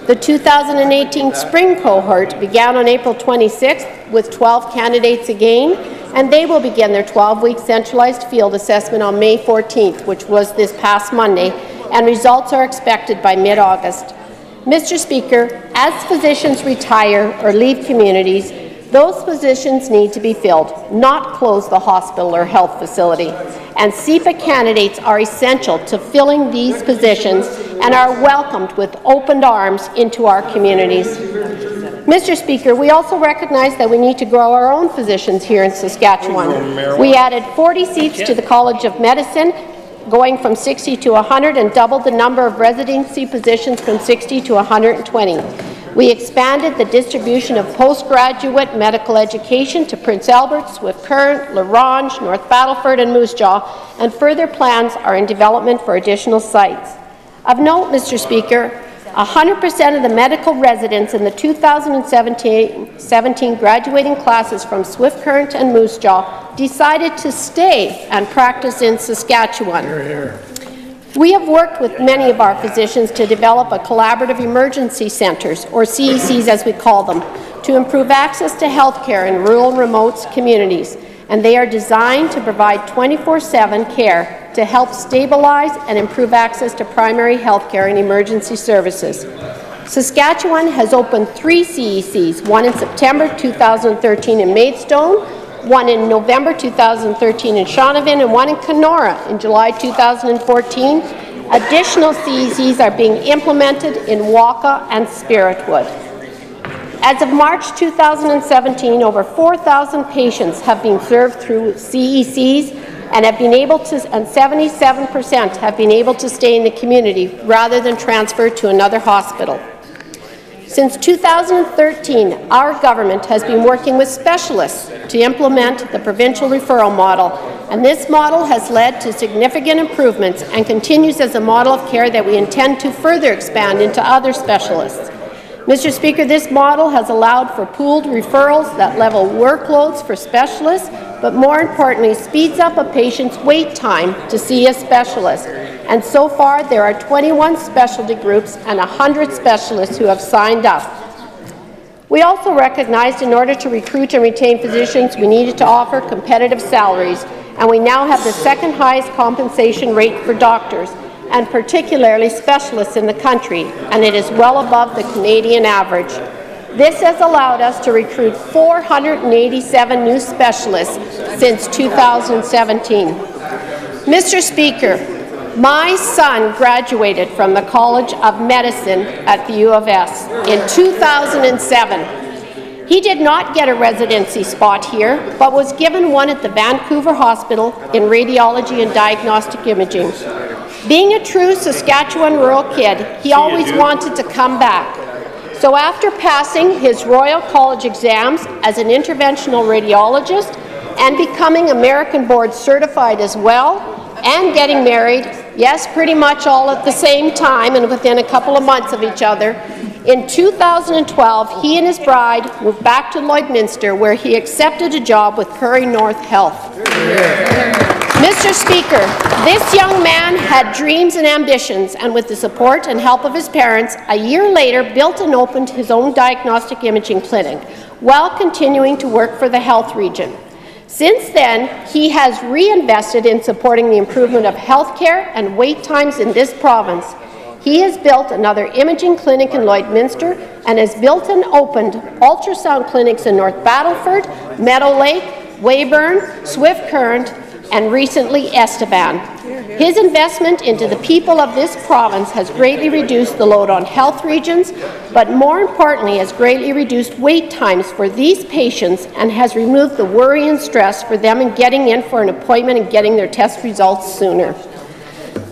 The 2018 spring cohort began on April 26th with 12 candidates again, and they will begin their 12-week centralized field assessment on May 14th, which was this past Monday, and results are expected by mid-August. Mr. Speaker, as physicians retire or leave communities, those positions need to be filled, not close the hospital or health facility. And CIPA candidates are essential to filling these positions and are welcomed with open arms into our communities. Mr. Speaker, we also recognize that we need to grow our own physicians here in Saskatchewan. We added 40 seats to the College of Medicine, going from 60 to 100, and doubled the number of residency positions from 60 to 120. We expanded the distribution of postgraduate medical education to Prince Albert, Swift Current, La Ronge, North Battleford and Moose Jaw, and further plans are in development for additional sites. Of note, Mr. Speaker, 100% of the medical residents in the 2017 graduating classes from Swift Current and Moose Jaw decided to stay and practice in Saskatchewan. We have worked with many of our physicians to develop a collaborative emergency centres, or CECs as we call them, to improve access to health care in rural and remote communities, and they are designed to provide 24/7 care to help stabilize and improve access to primary health care and emergency services. Saskatchewan has opened 3 CECs, one in September 2013 in Maidstone, one in November 2013 in Shaunavon, and one in Kenora in July 2014. Additional CECs are being implemented in Waka and Spiritwood. As of March 2017, over 4,000 patients have been served through CECs and have been able to, and 77% have been able to stay in the community rather than transfer to another hospital. Since 2013, our government has been working with specialists to implement the provincial referral model, and this model has led to significant improvements and continues as a model of care that we intend to further expand into other specialists. Mr. Speaker, this model has allowed for pooled referrals that level workloads for specialists, but more importantly, speeds up a patient's wait time to see a specialist. And so far, there are 21 specialty groups and 100 specialists who have signed up. We also recognized in order to recruit and retain physicians, we needed to offer competitive salaries, and we now have the second highest compensation rate for doctors, and particularly specialists in the country, and it is well above the Canadian average. This has allowed us to recruit 487 new specialists since 2017. Mr. Speaker, my son graduated from the College of Medicine at the U of S in 2007. He did not get a residency spot here, but was given one at the Vancouver Hospital in radiology and diagnostic imaging. Being a true Saskatchewan rural kid, he always wanted to come back. So after passing his Royal College exams as an interventional radiologist and becoming American Board certified as well, and getting married, yes, pretty much all at the same time and within a couple of months of each other. In 2012, he and his bride moved back to Lloydminster, where he accepted a job with Prairie North Health. Mr. Speaker, this young man had dreams and ambitions, and with the support and help of his parents, a year later built and opened his own diagnostic imaging clinic, while continuing to work for the health region. Since then, he has reinvested in supporting the improvement of health care and wait times in this province. He has built another imaging clinic in Lloydminster and has built and opened ultrasound clinics in North Battleford, Meadow Lake, Weyburn, Swift Current, and recently Estevan. His investment into the people of this province has greatly reduced the load on health regions, but more importantly has greatly reduced wait times for these patients and has removed the worry and stress for them in getting in for an appointment and getting their test results sooner.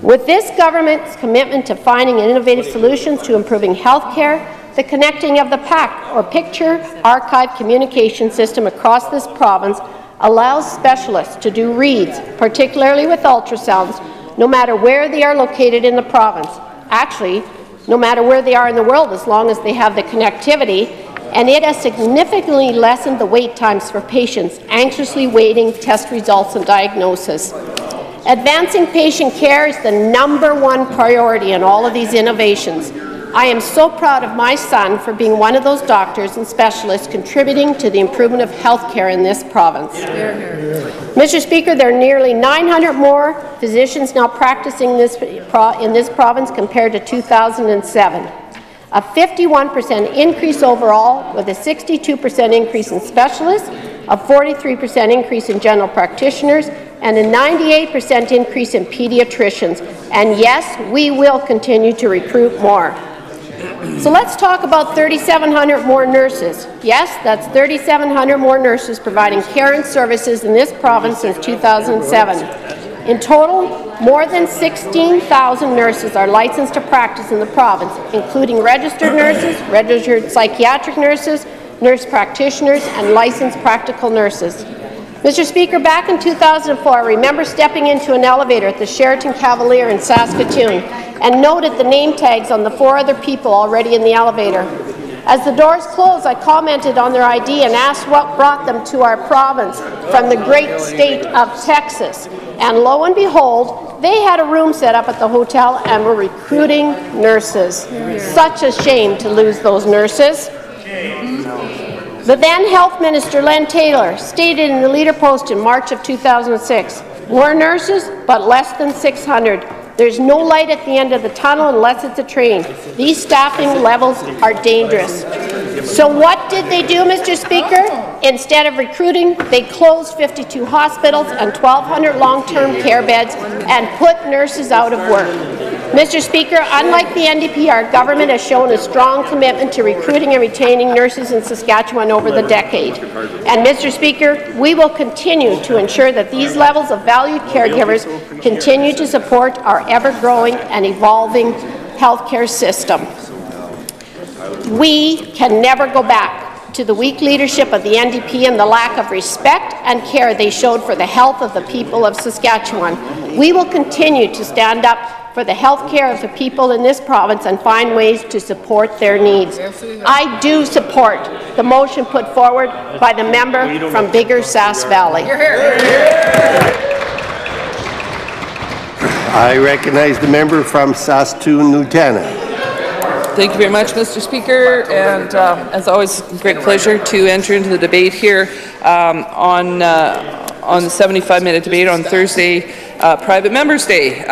With this government's commitment to finding innovative solutions to improving health care, the connecting of the PAC, or Picture Archive Communication System, across this province allows specialists to do reads, particularly with ultrasounds, no matter where they are located in the province. Actually, no matter where they are in the world, as long as they have the connectivity, and it has significantly lessened the wait times for patients anxiously waiting test results and diagnosis. Advancing patient care is the #1 priority in all of these innovations. I am so proud of my son for being one of those doctors and specialists contributing to the improvement of health care in this province. Mr. Speaker, there are nearly 900 more physicians now practicing in this province compared to 2007. A 51% increase overall, with a 62% increase in specialists, a 43% increase in general practitioners, and a 98% increase in pediatricians. And yes, we will continue to recruit more. So let's talk about 3,700 more nurses. Yes, that's 3,700 more nurses providing care and services in this province since 2007. In total, more than 16,000 nurses are licensed to practice in the province, including registered nurses, registered psychiatric nurses, nurse practitioners, and licensed practical nurses. Mr. Speaker, back in 2004, I remember stepping into an elevator at the Sheraton Cavalier in Saskatoon and noted the name tags on the 4 other people already in the elevator. As the doors closed, I commented on their ID and asked what brought them to our province from the great state of Texas. And lo and behold, they had a room set up at the hotel and were recruiting nurses. Such a shame to lose those nurses. The then Health Minister, Len Taylor, stated in the Leader Post in March of 2006, "More nurses, but less than 600. There's no light at the end of the tunnel unless it's a train. These staffing levels are dangerous." So what did they do, Mr. Speaker? Instead of recruiting, they closed 52 hospitals and 1,200 long-term care beds and put nurses out of work. Mr. Speaker, unlike the NDP, our government has shown a strong commitment to recruiting and retaining nurses in Saskatchewan over the decade. And Mr. Speaker, we will continue to ensure that these levels of valued caregivers continue to support our ever-growing and evolving healthcare system. We can never go back to the weak leadership of the NDP and the lack of respect and care they showed for the health of the people of Saskatchewan. We will continue to stand up for the health care of the people in this province and find ways to support their needs. I do support the motion put forward by the member from Bigger Sass Valley. I recognize the member from Saskatoon-Nutana. Thank you very much, Mr. Speaker, and as always, great pleasure to enter into the debate here on the 75-minute debate on Thursday, Private Members' Day.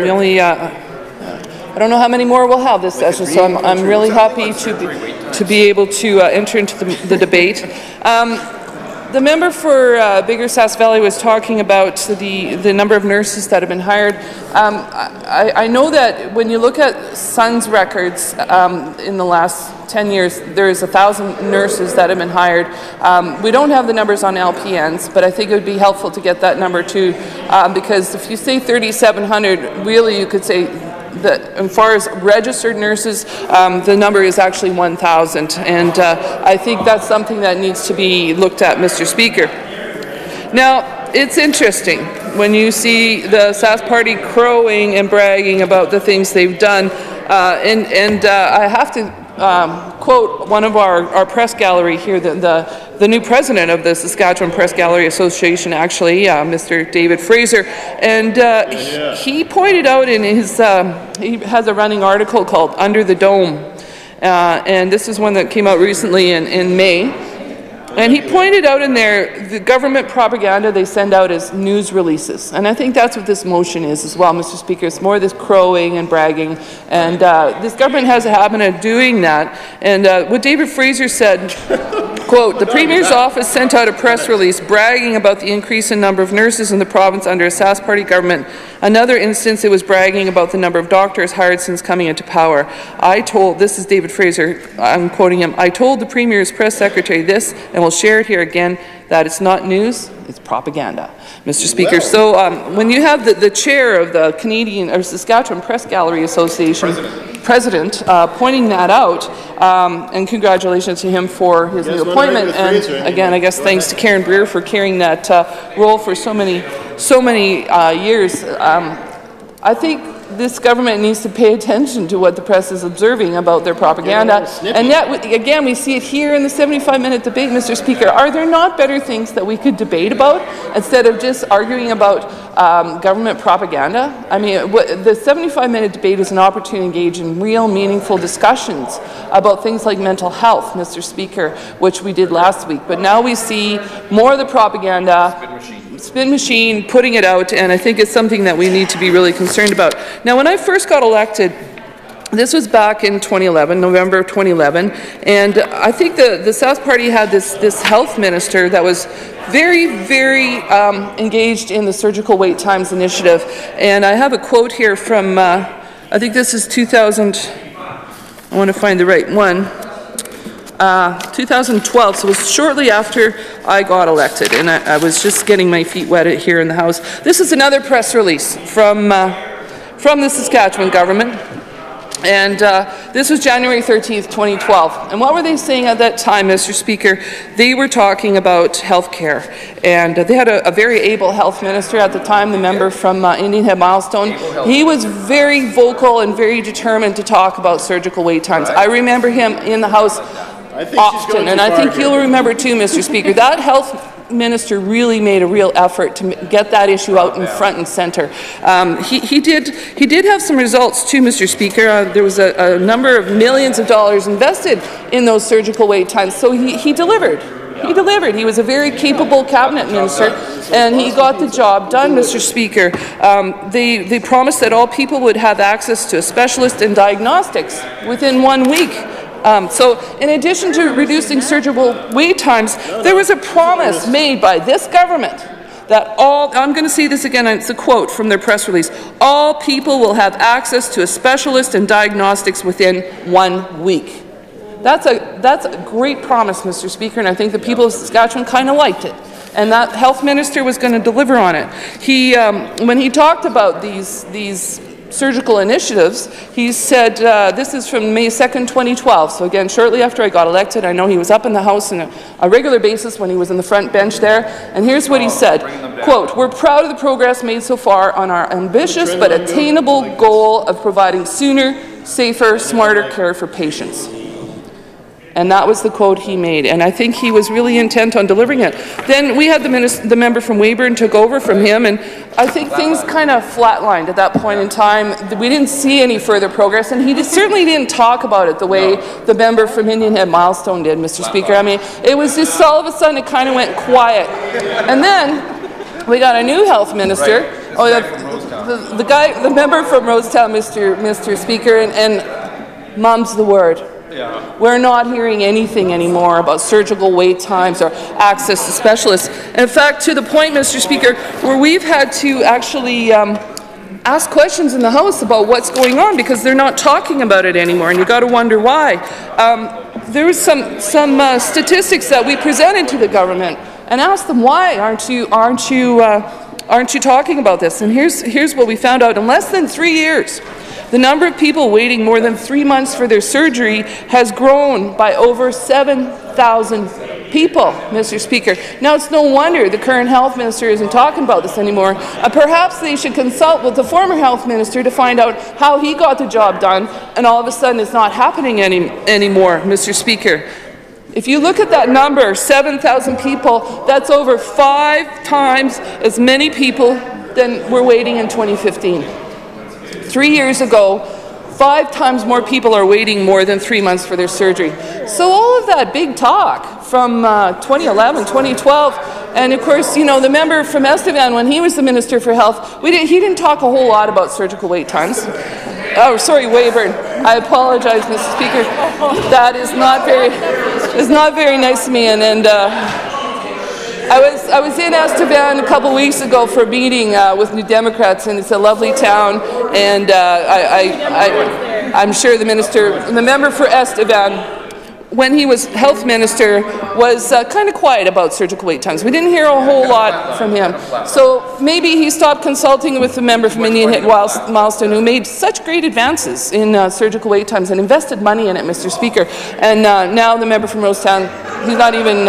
We only, I don't know how many more we'll have this session, so I'm really happy to be able to enter into the debate. The member for Bigger Sass Valley was talking about the number of nurses that have been hired. I know that when you look at Sun's records in the last 10 years, there's 1,000 nurses that have been hired. We don't have the numbers on LPNs, but I think it would be helpful to get that number too, because if you say 3,700, really you could say that as far as registered nurses, the number is actually 1,000, and I think that's something that needs to be looked at, Mr. Speaker. Now, it's interesting when you see the Sask Party crowing and bragging about the things they've done. I have to quote one of our press gallery here, the new president of the Saskatchewan Press Gallery Association, actually, Mr. David Fraser, and he pointed out in his, he has a running article called Under the Dome, and this is one that came out recently in May. And he pointed out in there the government propaganda they send out as news releases. And I think that's what this motion is as well, Mr. Speaker. It's more this crowing and bragging. And this government has a habit of doing that. And what David Fraser said, quote, "The Premier's office sent out a press release bragging about the increase in number of nurses in the province under a Sask Party government. Another instance, it was bragging about the number of doctors hired since coming into power. I told," this is David Fraser, I'm quoting him, "I told the Premier's press secretary this, and we'll share it here again, that it's not news, it's propaganda." Mr. Speaker, so when you have the chair of the Canadian or Saskatchewan Press Gallery Association, President, pointing that out, and congratulations to him for his new appointment, and again, I guess thanks to Karen Breer for carrying that role for so many years. I think this government needs to pay attention to what the press is observing about their propaganda. And yet, again, we see it here in the 75-minute debate, Mr. Speaker. Are there not better things that we could debate about instead of just arguing about government propaganda? I mean, the 75-minute debate is an opportunity to engage in real, meaningful discussions about things like mental health, Mr. Speaker, which we did last week. But now we see more of the propaganda, spin machine, putting it out, and I think it's something that we need to be really concerned about. Now, when I first got elected, this was back in 2011, November of 2011, and I think the Sask Party had this health minister that was very, very engaged in the surgical wait times initiative. And I have a quote here from, I think this is 2000, I want to find the right one. 2012, so it was shortly after I got elected, and I was just getting my feet wet here in the House. This is another press release from the Saskatchewan government, and this was January 13th, 2012. And what were they saying at that time, Mr. Speaker? They were talking about health care, and they had a very able health minister at the time, the member from Indian Head Milestone. He was very vocal and very determined to talk about surgical wait times. I remember him in the House often, and I think you'll remember too, Mr. Speaker, that health minister really made a real effort to get that issue out in front and center. He did have some results too, Mr. Speaker. There was a number of millions of dollars invested in those surgical wait times, so he delivered. He delivered. He was a very capable cabinet minister, and he got the job done, Mr. Speaker. They promised that all people would have access to a specialist in diagnostics within 1 week. So in addition to reducing surgical wait times, there was a promise made by this government that all, I'm going to say this again, it's a quote from their press release, all people will have access to a specialist in diagnostics within 1 week. That's a great promise, Mr. Speaker, and I think the people of Saskatchewan kind of liked it. And that health minister was going to deliver on it. He, when he talked about these surgical initiatives, he said, this is from May 2nd, 2012, so again, shortly after I got elected. I know he was up in the House on a regular basis when he was in the front bench there, and here's what he said, quote, "We're proud of the progress made so far on our ambitious but attainable goal of providing sooner, safer, smarter care for patients." And that was the quote he made, and I think he was really intent on delivering it. Then we had the member from Weyburn took over from him, and I think things kind of flatlined at that point in time. We didn't see any further progress, and he certainly didn't talk about it the way the member from Indian Head Milestone did, Mr. Speaker. I mean, it was just all of a sudden it kind of went quiet. And then we got a new health minister, the member from Rosetown, Mr. Speaker, and mum's the word. Yeah. We're not hearing anything anymore about surgical wait times or access to specialists. In fact, to the point, Mr. Speaker, where we've had to actually ask questions in the House about what's going on because they're not talking about it anymore, and you got to wonder why. There was some statistics that we presented to the government and asked them, why aren't you talking about this? And here's what we found out: in less than 3 years, the number of people waiting more than 3 months for their surgery has grown by over 7,000 people, Mr. Speaker. Now, it's no wonder the current health minister isn't talking about this anymore. Perhaps they should consult with the former health minister to find out how he got the job done, and all of a sudden it's not happening anymore, Mr. Speaker. If you look at that number, 7,000 people, that's over 5 times as many people than were waiting in 2015. 3 years ago, 5 times more people are waiting more than 3 months for their surgery. So all of that big talk from 2011, 2012, and of course, you know, the member from Estevan, when he was the Minister for Health, he didn't talk a whole lot about surgical wait times. Oh, sorry, Weyburn. I apologize, Mr. Speaker. That is not very nice of me. And I was in Estevan a couple weeks ago for a meeting with New Democrats, and it's a lovely town. And I'm sure the member for Estevan, when he was health minister, was kind of quiet about surgical wait times. We didn't hear a whole lot from him. So maybe he stopped consulting with the member from Indian Head Milestone, who made such great advances in surgical wait times and invested money in it, Mr. Speaker. And now the member from Rosetown, he's not even,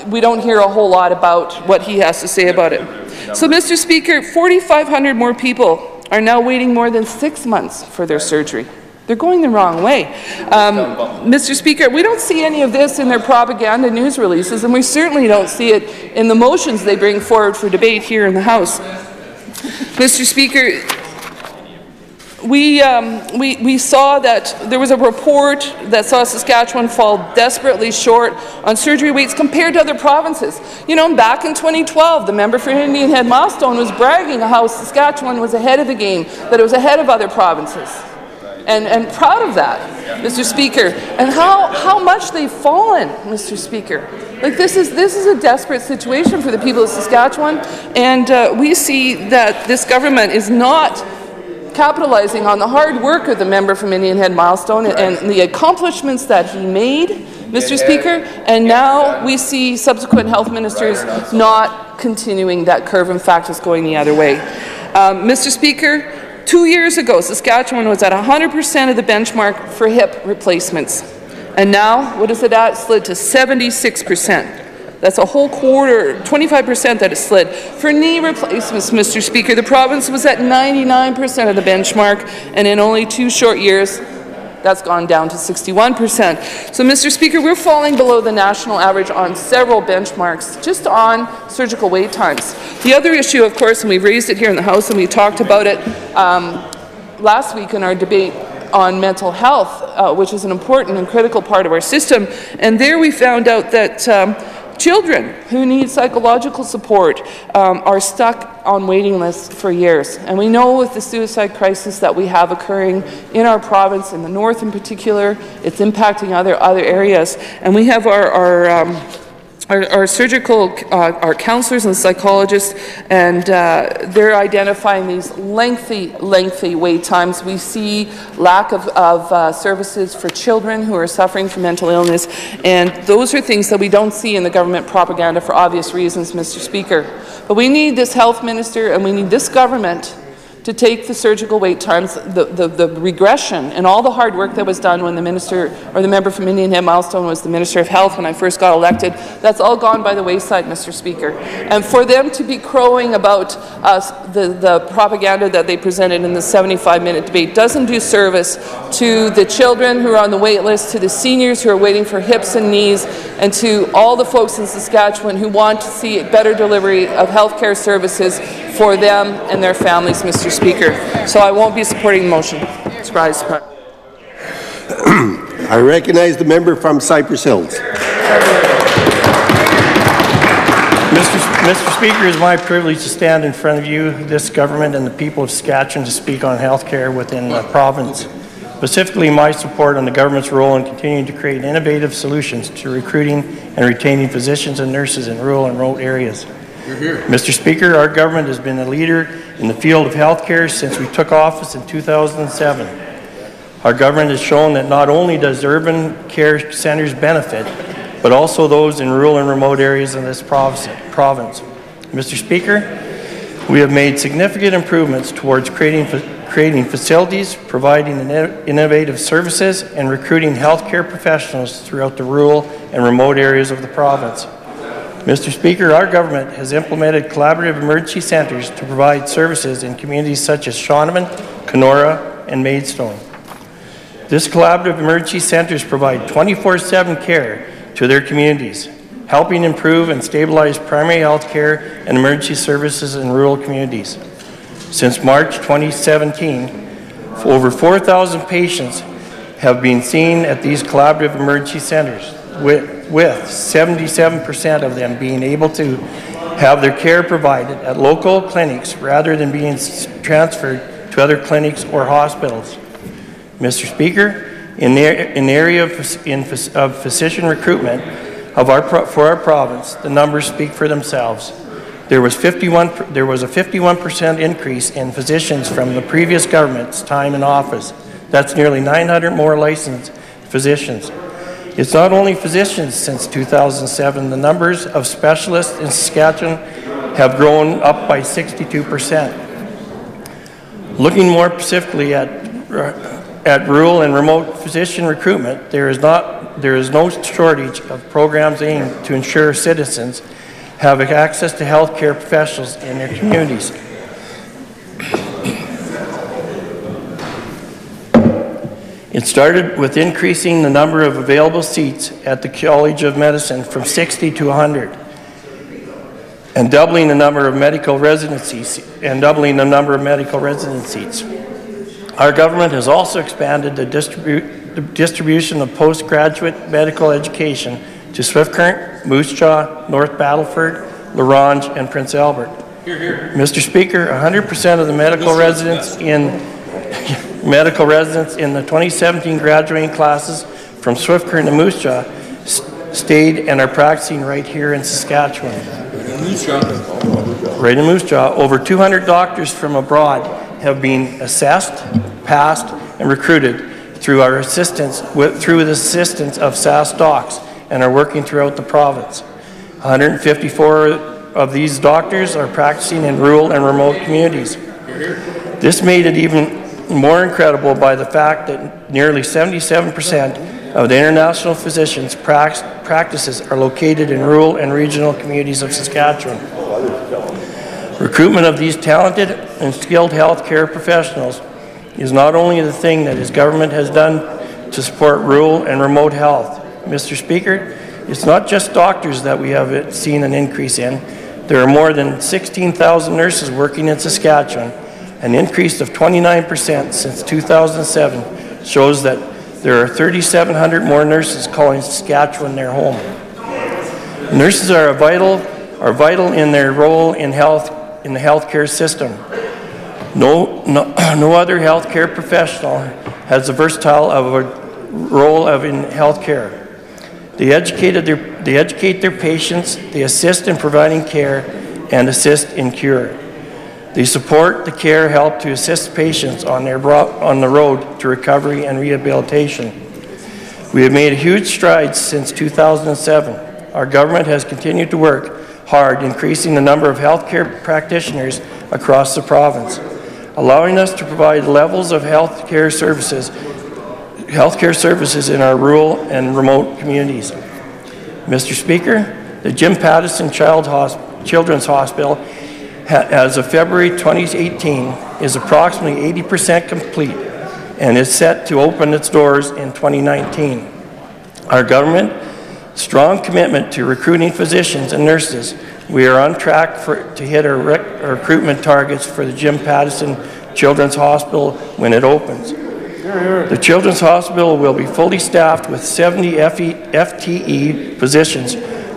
we don't hear a whole lot about what he has to say about it. So, Mr. Speaker, 4,500 more people are now waiting more than 6 months for their surgery. They're going the wrong way. Mr. Speaker, we don't see any of this in their propaganda news releases, and we certainly don't see it in the motions they bring forward for debate here in the House. Mr. Speaker, we saw that there was a report that saw Saskatchewan fall desperately short on surgery waits compared to other provinces. You know, back in 2012, the member for Indian Head Milestone was bragging how Saskatchewan was ahead of the game, that it was ahead of other provinces. And proud of that, Mr. Speaker. And how much they've fallen, Mr. Speaker. Like, this is a desperate situation for the people of Saskatchewan, and we see that this government is not capitalizing on the hard work of the member from Indian Head Milestone and the accomplishments that he made, Mr. Speaker, and now we see subsequent health ministers not continuing that curve. In fact, it's going the other way. Mr. Speaker, 2 years ago, Saskatchewan was at 100% of the benchmark for hip replacements. And now, what is it at? It slid to 76%. That's a whole quarter, 25% that it slid. For knee replacements, Mr. Speaker, the province was at 99% of the benchmark, and in only 2 short years, that's gone down to 61%. So, Mr. Speaker, we're falling below the national average on several benchmarks, just on surgical wait times. The other issue, of course, and we've raised it here in the House, and we talked about it last week in our debate on mental health, which is an important and critical part of our system. And there we found out that children who need psychological support are stuck on waiting lists for years. And we know with the suicide crisis that we have occurring in our province, in the north in particular, it's impacting other areas. And we have our surgical, our counselors and psychologists, and they're identifying these lengthy wait times. We see lack of services for children who are suffering from mental illness, and those are things that we don't see in the government propaganda for obvious reasons, Mr. Speaker. But we need this health minister, and we need this government to take the surgical wait times, the regression and all the hard work that was done when the minister or the member from Indian Head Milestone was the Minister of Health when I first got elected. That's all gone by the wayside, Mr. Speaker. And for them to be crowing about the propaganda that they presented in the 75-minute debate doesn't do service to the children who are on the wait list, to the seniors who are waiting for hips and knees, and to all the folks in Saskatchewan who want to see better delivery of health care services for them and their families, Mr. Speaker. So I won't be supporting the motion. Surprise, surprise. I recognize the member from Cypress Hills. Mr. Speaker, it is my privilege to stand in front of you, this government, and the people of Saskatchewan to speak on health care within the province. Specifically, my support on the government's role in continuing to create innovative solutions to recruiting and retaining physicians and nurses in rural and remote areas. Mr. Speaker, our government has been a leader in the field of health care since we took office in 2007. Our government has shown that not only does urban care centres benefit, but also those in rural and remote areas in this province. Mr. Speaker, we have made significant improvements towards creating creating facilities, providing innovative services, and recruiting healthcare professionals throughout the rural and remote areas of the province. Mr. Speaker, our government has implemented collaborative emergency centres to provide services in communities such as Shaunavon, Kenora, and Maidstone. This collaborative emergency centres provide 24/7 care to their communities, helping improve and stabilize primary health care and emergency services in rural communities. Since March 2017, over 4,000 patients have been seen at these collaborative emergency centres, with 77% of them being able to have their care provided at local clinics rather than being transferred to other clinics or hospitals. Mr. Speaker, in the area of physician recruitment for our province, the numbers speak for themselves. There was a 51% increase in physicians from the previous government's time in office. That's nearly 900 more licensed physicians. It's not only physicians since 2007. The numbers of specialists in Saskatchewan have grown up by 62%. Looking more specifically at rural and remote physician recruitment, there is no shortage of programs aimed to ensure citizens have access to health care professionals in their communities. It started with increasing the number of available seats at the College of Medicine from 60 to 100, and doubling the number of medical residency seats. Our government has also expanded the distribution of postgraduate medical education to Swift Current, Moose Jaw, North Battleford, La Ronge, and Prince Albert. Mr. Speaker, 100% of the medical residents in the 2017 graduating classes from Swift Current and Moose Jaw stayed and are practicing right here in Saskatchewan. Right in Moose Jaw, over 200 doctors from abroad have been assessed, passed, and recruited through the assistance of SAS Docs, and are working throughout the province. 154 of these doctors are practicing in rural and remote communities. This made it even more incredible by the fact that nearly 77% of the international physicians' practices are located in rural and regional communities of Saskatchewan. Recruitment of these talented and skilled healthcare professionals is not only the thing that his government has done to support rural and remote health. Mr. Speaker, it's not just doctors that we have seen an increase in. There are more than 16,000 nurses working in Saskatchewan. An increase of 29% since 2007 shows that there are 3,700 more nurses calling Saskatchewan their home. Nurses are vital in their role in the healthcare system. No other healthcare professional has the versatile of a role in healthcare. They educate their patients, they assist in providing care, and assist in cure. They support the care help to assist patients on the road to recovery and rehabilitation. We have made huge strides since 2007. Our government has continued to work hard, increasing the number of healthcare practitioners across the province, allowing us to provide levels of healthcare services in our rural and remote communities. Mr. Speaker, the Jim Pattison Children's Hospital, as of February 2018, is approximately 80% complete and is set to open its doors in 2019. Our government's strong commitment to recruiting physicians and nurses, we are on track to hit our recruitment targets for the Jim Pattison Children's Hospital when it opens. The Children's Hospital will be fully staffed with 70 FTE positions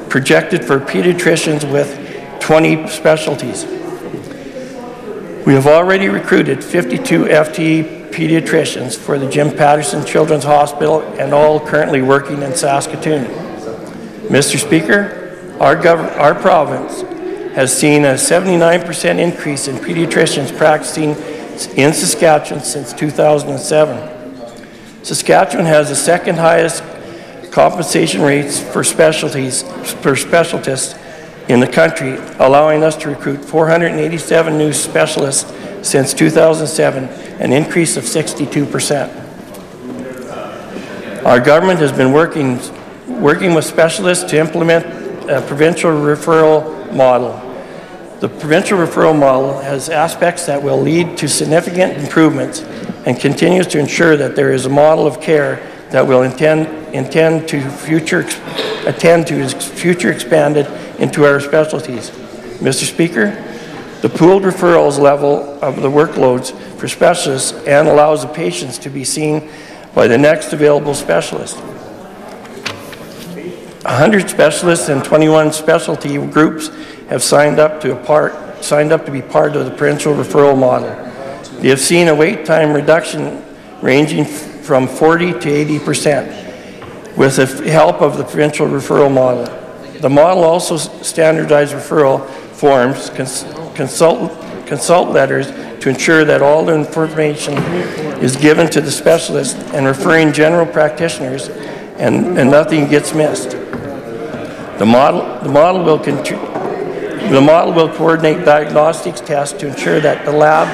projected for pediatricians with 20 specialties. We have already recruited 52 FTE pediatricians for the Jim Pattison Children's Hospital and all currently working in Saskatoon. Mr. Speaker, our province has seen a 79% increase in pediatricians practicing in Saskatchewan since 2007. Saskatchewan has the second highest compensation rates for specialties in the country, allowing us to recruit 487 new specialists since 2007, an increase of 62%. Our government has been working with specialists to implement a provincial referral model. The provincial referral model has aspects that will lead to significant improvements and continues to ensure that there is a model of care that will attend to future expanded into our specialties. Mr. Speaker, the pooled referrals level of the workloads for specialists and allows the patients to be seen by the next available specialist. 100 specialists and 21 specialty groups have signed up to be part of the provincial referral model. They have seen a wait time reduction ranging from 40 to 80% with the help of the provincial referral model. The model also standardized referral forms, consult letters to ensure that all the information is given to the specialist and referring general practitioners and nothing gets missed. The model will coordinate diagnostics tests to ensure that the lab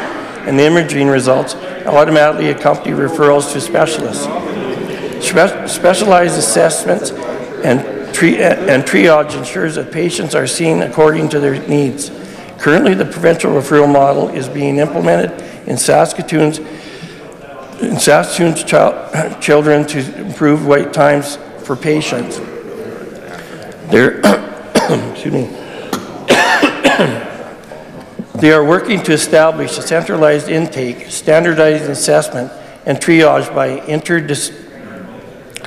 and the imaging results automatically accompany referrals to specialists. Specialized assessments and triage ensures that patients are seen according to their needs. Currently, the provincial referral model is being implemented in Saskatoon's children to improve wait times for patients. They are working to establish a centralized intake, standardized assessment, and triage by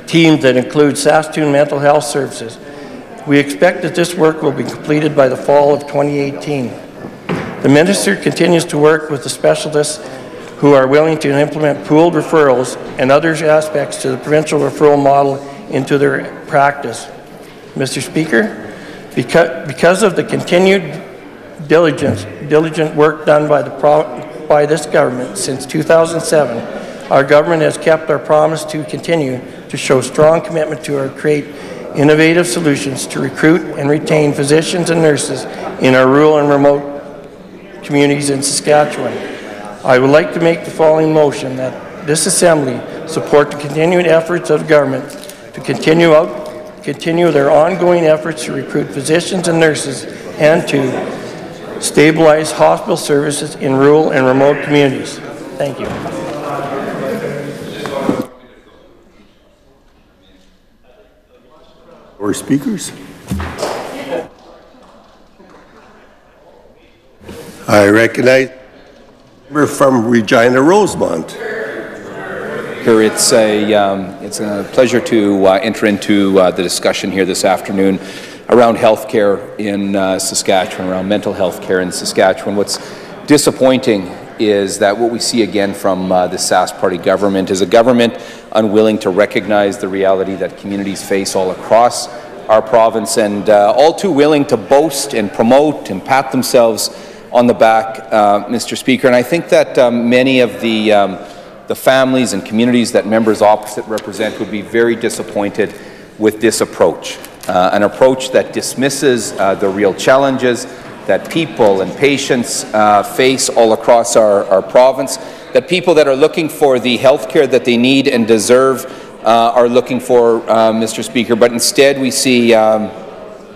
teams that include Saskatoon Mental Health Services. We expect that this work will be completed by the fall of 2018. The Minister continues to work with the specialists who are willing to implement pooled referrals and other aspects to the provincial referral model into their practice. Mr. Speaker, because of the continued diligent work done by this government since 2007, our government has kept our promise to continue to show strong commitment to create innovative solutions to recruit and retain physicians and nurses in our rural and remote communities in Saskatchewan. I would like to make the following motion that this Assembly support the continued efforts of government to continue their ongoing efforts to recruit physicians and nurses and to stabilize hospital services in rural and remote communities. Thank you. Or speakers? I recognize member from Regina Rosemont. It's a pleasure to enter into the discussion here this afternoon around healthcare in Saskatchewan, around mental health care in Saskatchewan. What's disappointing is that what we see again from the Sask Party government is a government unwilling to recognize the reality that communities face all across our province and all too willing to boast and promote and pat themselves on the back, Mr. Speaker. And I think that many of the families and communities that members opposite represent would be very disappointed with this approach, an approach that dismisses the real challenges that people and patients face all across our province, that people that are looking for the health care that they need and deserve are looking for, Mr. Speaker. But instead we see a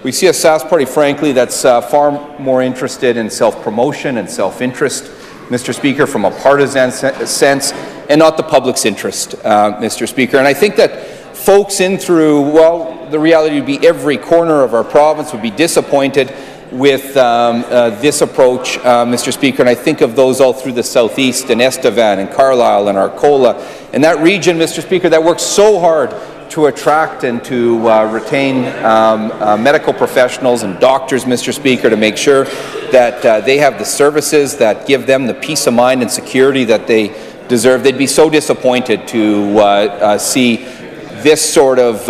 Sask Party, frankly, that's far more interested in self-promotion and self-interest, Mr. Speaker, from a partisan sense, and not the public's interest, Mr. Speaker. And I think that folks in through, well, the reality would be every corner of our province would be disappointed with this approach, Mr. Speaker, and I think of those all through the southeast, in Estevan and Carlisle and Arcola, and that region, Mr. Speaker, that works so hard to attract and to retain medical professionals and doctors, Mr. Speaker, to make sure that they have the services that give them the peace of mind and security that they deserve. They'd be so disappointed to see this sort of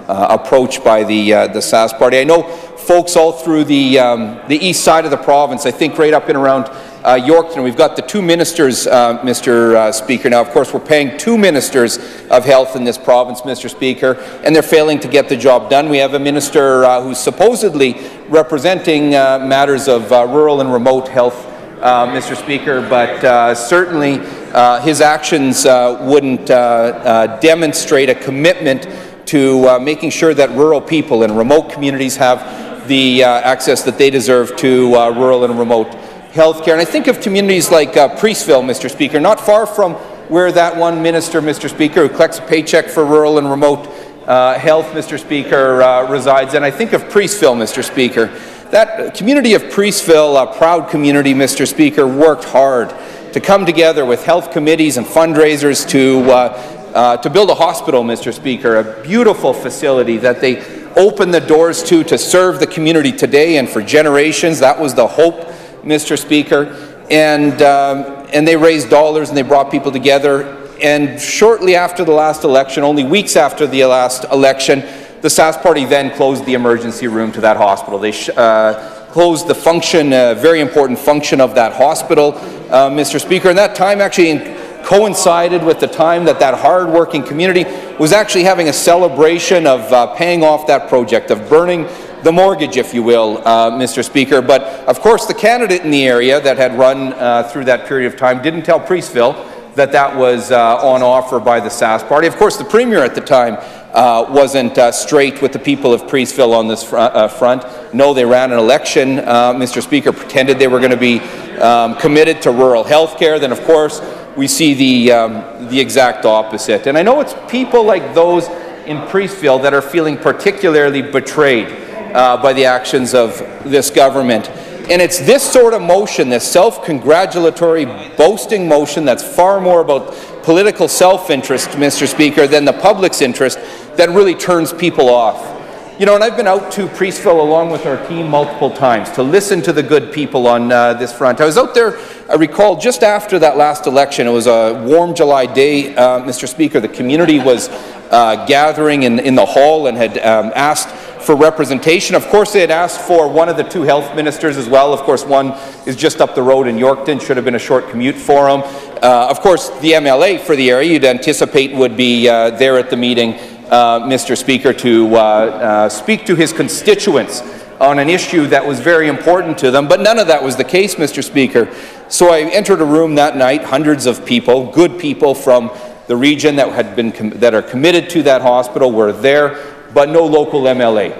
approach by the Sask Party. I know folks all through the east side of the province, I think right up and around Yorkton. We've got the two ministers, Mr. Speaker. Now, of course, we're paying two ministers of health in this province, Mr. Speaker, and they're failing to get the job done. We have a minister who's supposedly representing matters of rural and remote health, Mr. Speaker, but certainly his actions wouldn't demonstrate a commitment to making sure that rural people in remote communities have the access that they deserve to rural and remote health care. And I think of communities like Priestville, Mr. Speaker, not far from where that one minister, Mr. Speaker, who collects a paycheck for rural and remote health, Mr. Speaker, resides. And I think of Priestville, Mr. Speaker. That community of Priestville, a proud community, Mr. Speaker, worked hard to come together with health committees and fundraisers to build a hospital, Mr. Speaker, a beautiful facility that they opened the doors to serve the community today and for generations. That was the hope, Mr. Speaker, and they raised dollars and they brought people together. And shortly after the last election, only weeks after the last election, the Sask Party then closed the emergency room to that hospital. They closed the function, a very important function of that hospital, Mr. Speaker. And that time actually coincided with the time that that hard-working community was actually having a celebration of paying off that project, of burning the mortgage, if you will, Mr. Speaker. But, of course, the candidate in the area that had run through that period of time didn't tell Priestville that that was on offer by the Sask Party. Of course, the Premier at the time wasn't straight with the people of Priestville on this front. No, they ran an election, Mr. Speaker, pretended they were going to be committed to rural health care. Then, of course, we see the exact opposite. And I know it's people like those in Priestville that are feeling particularly betrayed by the actions of this government. And it's this sort of motion, this self-congratulatory, boasting motion that's far more about political self-interest, Mr. Speaker, than the public's interest that really turns people off. You know, and I've been out to Priestville along with our team multiple times to listen to the good people on this front. I was out there, I recall, just after that last election. It was a warm July day, Mr. Speaker. The community was gathering in the hall and had asked for representation. Of course, they had asked for one of the two health ministers as well. Of course, one is just up the road in Yorkton, should have been a short commute for him. Of course, the MLA for the area you'd anticipate would be there at the meeting, Mr. Speaker, to speak to his constituents on an issue that was very important to them, but none of that was the case, Mr. Speaker. So I entered a room that night, hundreds of people, good people from the region that are committed to that hospital were there, but no local MLA.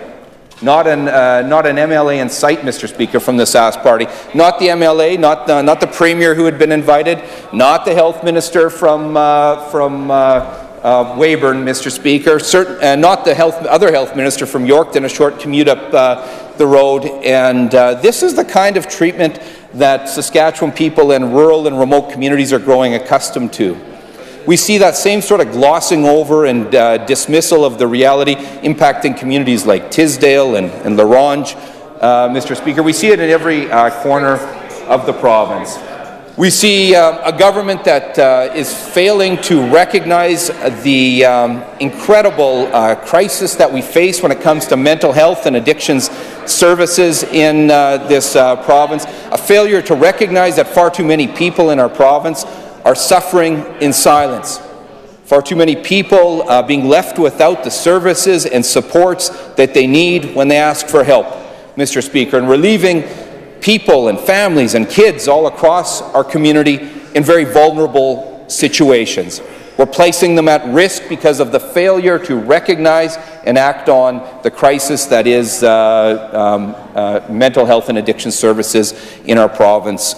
Not an MLA in sight, Mr. Speaker, from the Sask Party. Not the MLA, not the Premier who had been invited, not the Health Minister from Weyburn, Mr. Speaker, not the other Health Minister from Yorkton, a short commute up the road. And this is the kind of treatment that Saskatchewan people in rural and remote communities are growing accustomed to. We see that same sort of glossing over and dismissal of the reality impacting communities like Tisdale and La Ronge, Mr. Speaker. We see it in every corner of the province. We see a government that is failing to recognize the incredible crisis that we face when it comes to mental health and addictions services in this province, a failure to recognize that far too many people in our province are suffering in silence. Far too many people being left without the services and supports that they need when they ask for help, Mr. Speaker, and we're leaving people and families and kids all across our community in very vulnerable situations. We're placing them at risk because of the failure to recognize and act on the crisis that is mental health and addiction services in our province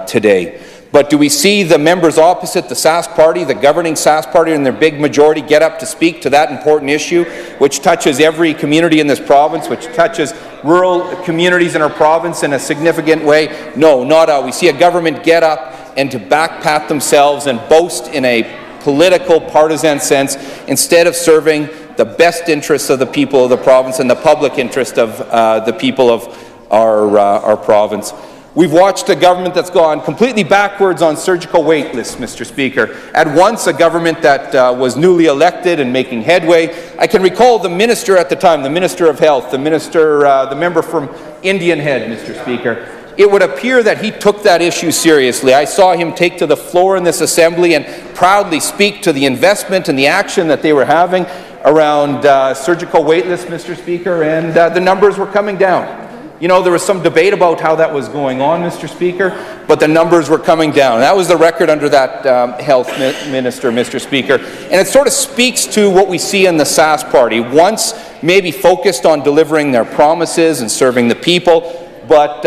today. But do we see the members opposite the Sask Party, the governing Sask Party in their big majority, get up to speak to that important issue, which touches every community in this province, which touches rural communities in our province in a significant way? No, not all. We see a government get up and to backpat themselves and boast in a political, partisan sense, instead of serving the best interests of the people of the province and the public interest of the people of our province. We've watched a government that's gone completely backwards on surgical wait lists, Mr. Speaker. At once, a government that was newly elected and making headway. I can recall the minister at the time, the Minister of Health, the member from Indian Head, Mr. Speaker, it would appear that he took that issue seriously. I saw him take to the floor in this assembly and proudly speak to the investment and the action that they were having around surgical waitlist, Mr. Speaker, and the numbers were coming down. You know, there was some debate about how that was going on, Mr. Speaker, but the numbers were coming down. That was the record under that health minister, Mr. Speaker. And it sort of speaks to what we see in the Sask party. Once maybe focused on delivering their promises and serving the people, but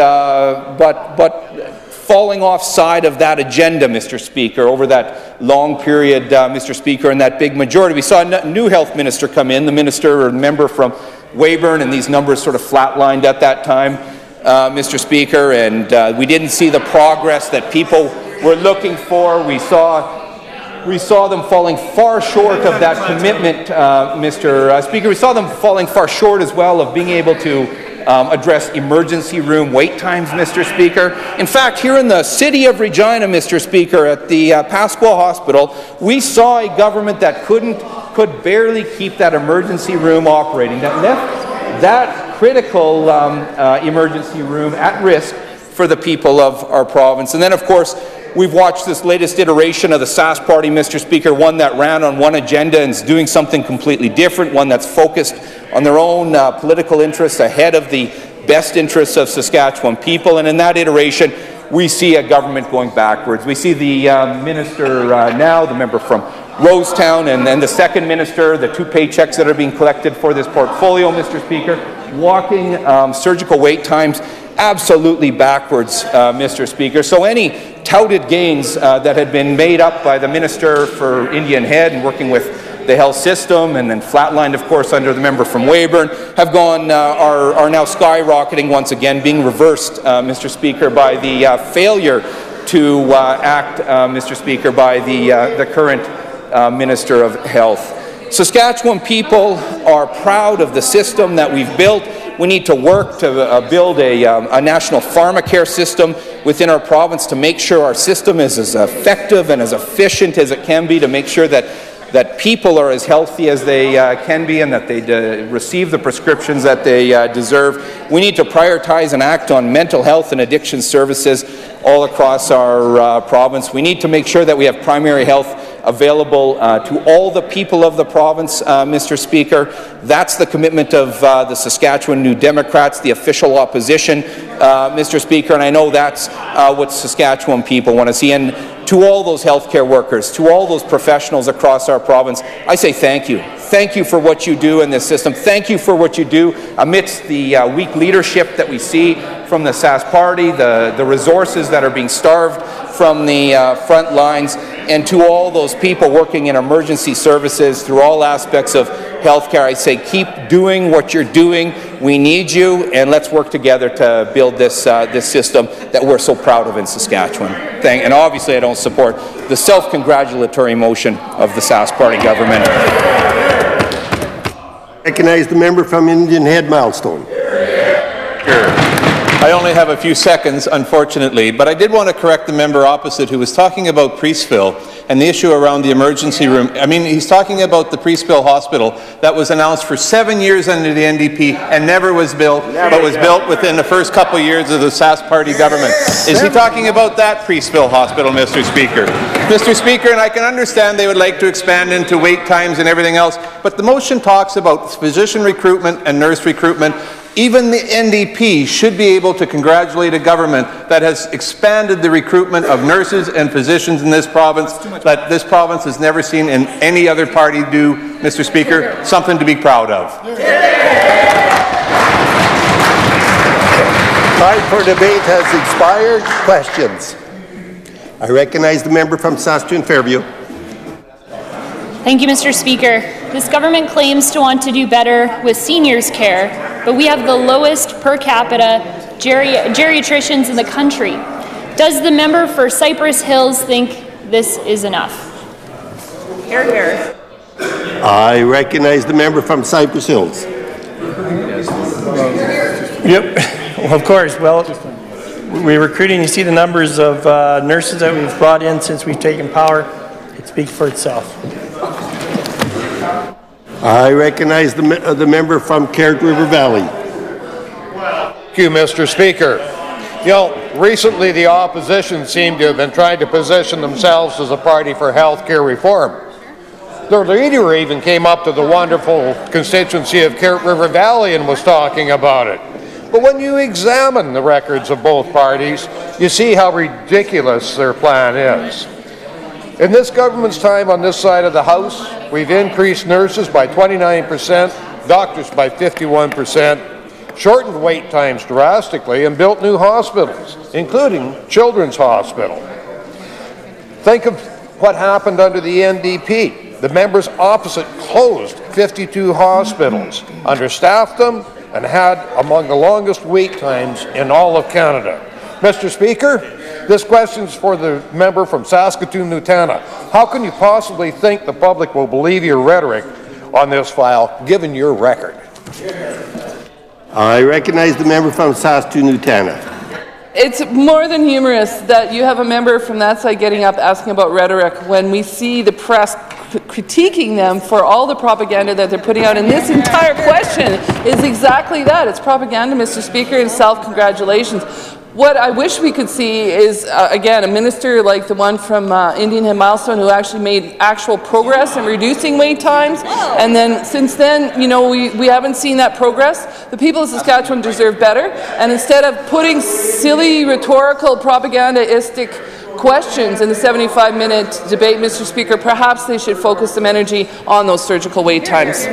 falling offside of that agenda, Mr. Speaker, over that long period, Mr. Speaker, and that big majority. We saw a new health minister come in, the minister or member from Weyburn, and these numbers sort of flatlined at that time, Mr. Speaker, and we didn't see the progress that people were looking for. We saw them falling far short of that commitment, Mr. Speaker. We saw them falling far short as well of being able to address emergency room wait times, Mr. Speaker. In fact, here in the city of Regina, Mr. Speaker, at the Pasqua Hospital, we saw a government that could barely keep that emergency room operating, that left that critical emergency room at risk for the people of our province. And then, of course, we've watched this latest iteration of the Sask party, Mr. Speaker, one that ran on one agenda and is doing something completely different, one that's focused on their own political interests ahead of the best interests of Saskatchewan people. And in that iteration, we see a government going backwards. We see the minister now, the member from Rosetown, and then the second minister, the two paychecks that are being collected for this portfolio, Mr. Speaker, walking surgical wait times absolutely backwards, Mr. Speaker. So any touted gains that had been made up by the Minister for Indian Head and working with the health system, and then flatlined, of course, under the member from Weyburn, have gone, are now skyrocketing once again, being reversed, Mr. Speaker, by the failure to act, Mr. Speaker, by the current Minister of Health. Saskatchewan people are proud of the system that we've built. We need to work to build a national pharmacare system within our province to make sure our system is as effective and as efficient as it can be, to make sure that people are as healthy as they can be and that they receive the prescriptions that they deserve. We need to prioritize and act on mental health and addiction services all across our province. We need to make sure that we have primary health available to all the people of the province, Mr. Speaker. That's the commitment of the Saskatchewan New Democrats, the official opposition, Mr. Speaker, and I know that's what Saskatchewan people want to see. And to all those healthcare workers, to all those professionals across our province, I say thank you. Thank you for what you do in this system. Thank you for what you do amidst the weak leadership that we see from the Sask party, the resources that are being starved from the front lines, and to all those people working in emergency services through all aspects of healthcare, I say keep doing what you're doing. We need you, and let's work together to build this system that we're so proud of in Saskatchewan. And obviously I don't support the self-congratulatory motion of the Sask party government. Recognize the member from Indian Head, Milestone. I only have a few seconds, unfortunately, but I did want to correct the member opposite who was talking about Priestville and the issue around the emergency room. I mean, he's talking about the Priestville Hospital that was announced for 7 years under the NDP and never was built, but was built within the first couple of years of the Sask party government. Is he talking about that Priestville Hospital, Mr. Speaker? Mr. Speaker, and I can understand they would like to expand into wait times and everything else, but the motion talks about physician recruitment and nurse recruitment. Even the NDP should be able to congratulate a government that has expanded the recruitment of nurses and physicians in this province that this province has never seen in any other party do, Mr. Speaker. Something to be proud of. Time for debate has expired. Questions? I recognize the member from Saskatoon Fairview. Thank you, Mr. Speaker. This government claims to want to do better with seniors' care, but we have the lowest per capita geriatricians in the country. Does the member for Cypress Hills think this is enough? Hear, hear. I recognize the member from Cypress Hills. Yep, well, of course. Well, we're recruiting. You see the numbers of nurses that we've brought in since we've taken power. It speaks for itself. I recognize the member from Carrot River Valley. Thank you, Mr. Speaker. You know, recently the opposition seemed to have been trying to position themselves as a party for health care reform. Their leader even came up to the wonderful constituency of Carrot River Valley and was talking about it. But when you examine the records of both parties, you see how ridiculous their plan is. In this government's time on this side of the House, we've increased nurses by 29%, doctors by 51%, shortened wait times drastically, and built new hospitals, including Children's Hospital. Think of what happened under the NDP. The members opposite closed 52 hospitals, understaffed them, and had among the longest wait times in all of Canada. Mr. Speaker, this question is for the member from Saskatoon-Nutana. How can you possibly think the public will believe your rhetoric on this file, given your record? I recognize the member from Saskatoon-Nutana. It's more than humorous that you have a member from that side getting up asking about rhetoric when we see the press critiquing them for all the propaganda that they're putting out. And this entire question is exactly that. It's propaganda, Mr. Speaker, and self-congratulations. What I wish we could see is, again, a minister like the one from Indian Head Milestone who actually made actual progress in reducing wait times. And then since then, you know, we haven't seen that progress. The people of Saskatchewan deserve better. And instead of putting silly, rhetorical, propagandistic questions in the 75-minute debate, Mr. Speaker, perhaps they should focus some energy on those surgical wait times.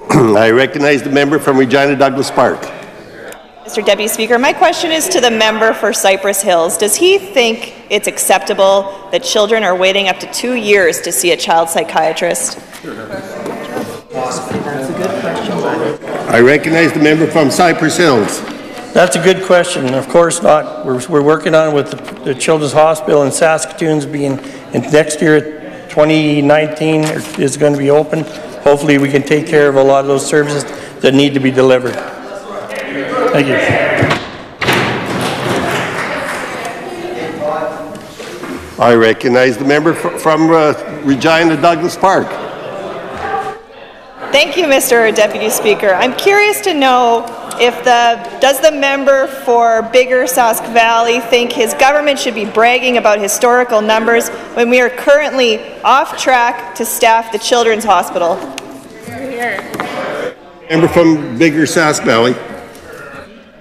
I recognize the member from Regina Douglas Park. Mr. Deputy Speaker, my question is to the member for Cypress Hills. Does he think it's acceptable that children are waiting up to 2 years to see a child psychiatrist? I recognize the member from Cypress Hills. That's a good question. Of course not. We're working on it with the Children's Hospital in Saskatoon's being in next year, 2019, is going to be open. Hopefully we can take care of a lot of those services that need to be delivered. Thank you. I recognize the member from Regina Douglas Park. Thank you, Mr. Deputy Speaker. I'm curious to know if does the member for Bigger Sask Valley think his government should be bragging about historical numbers when we are currently off track to staff the Children's Hospital? Member from Bigger Sask Valley.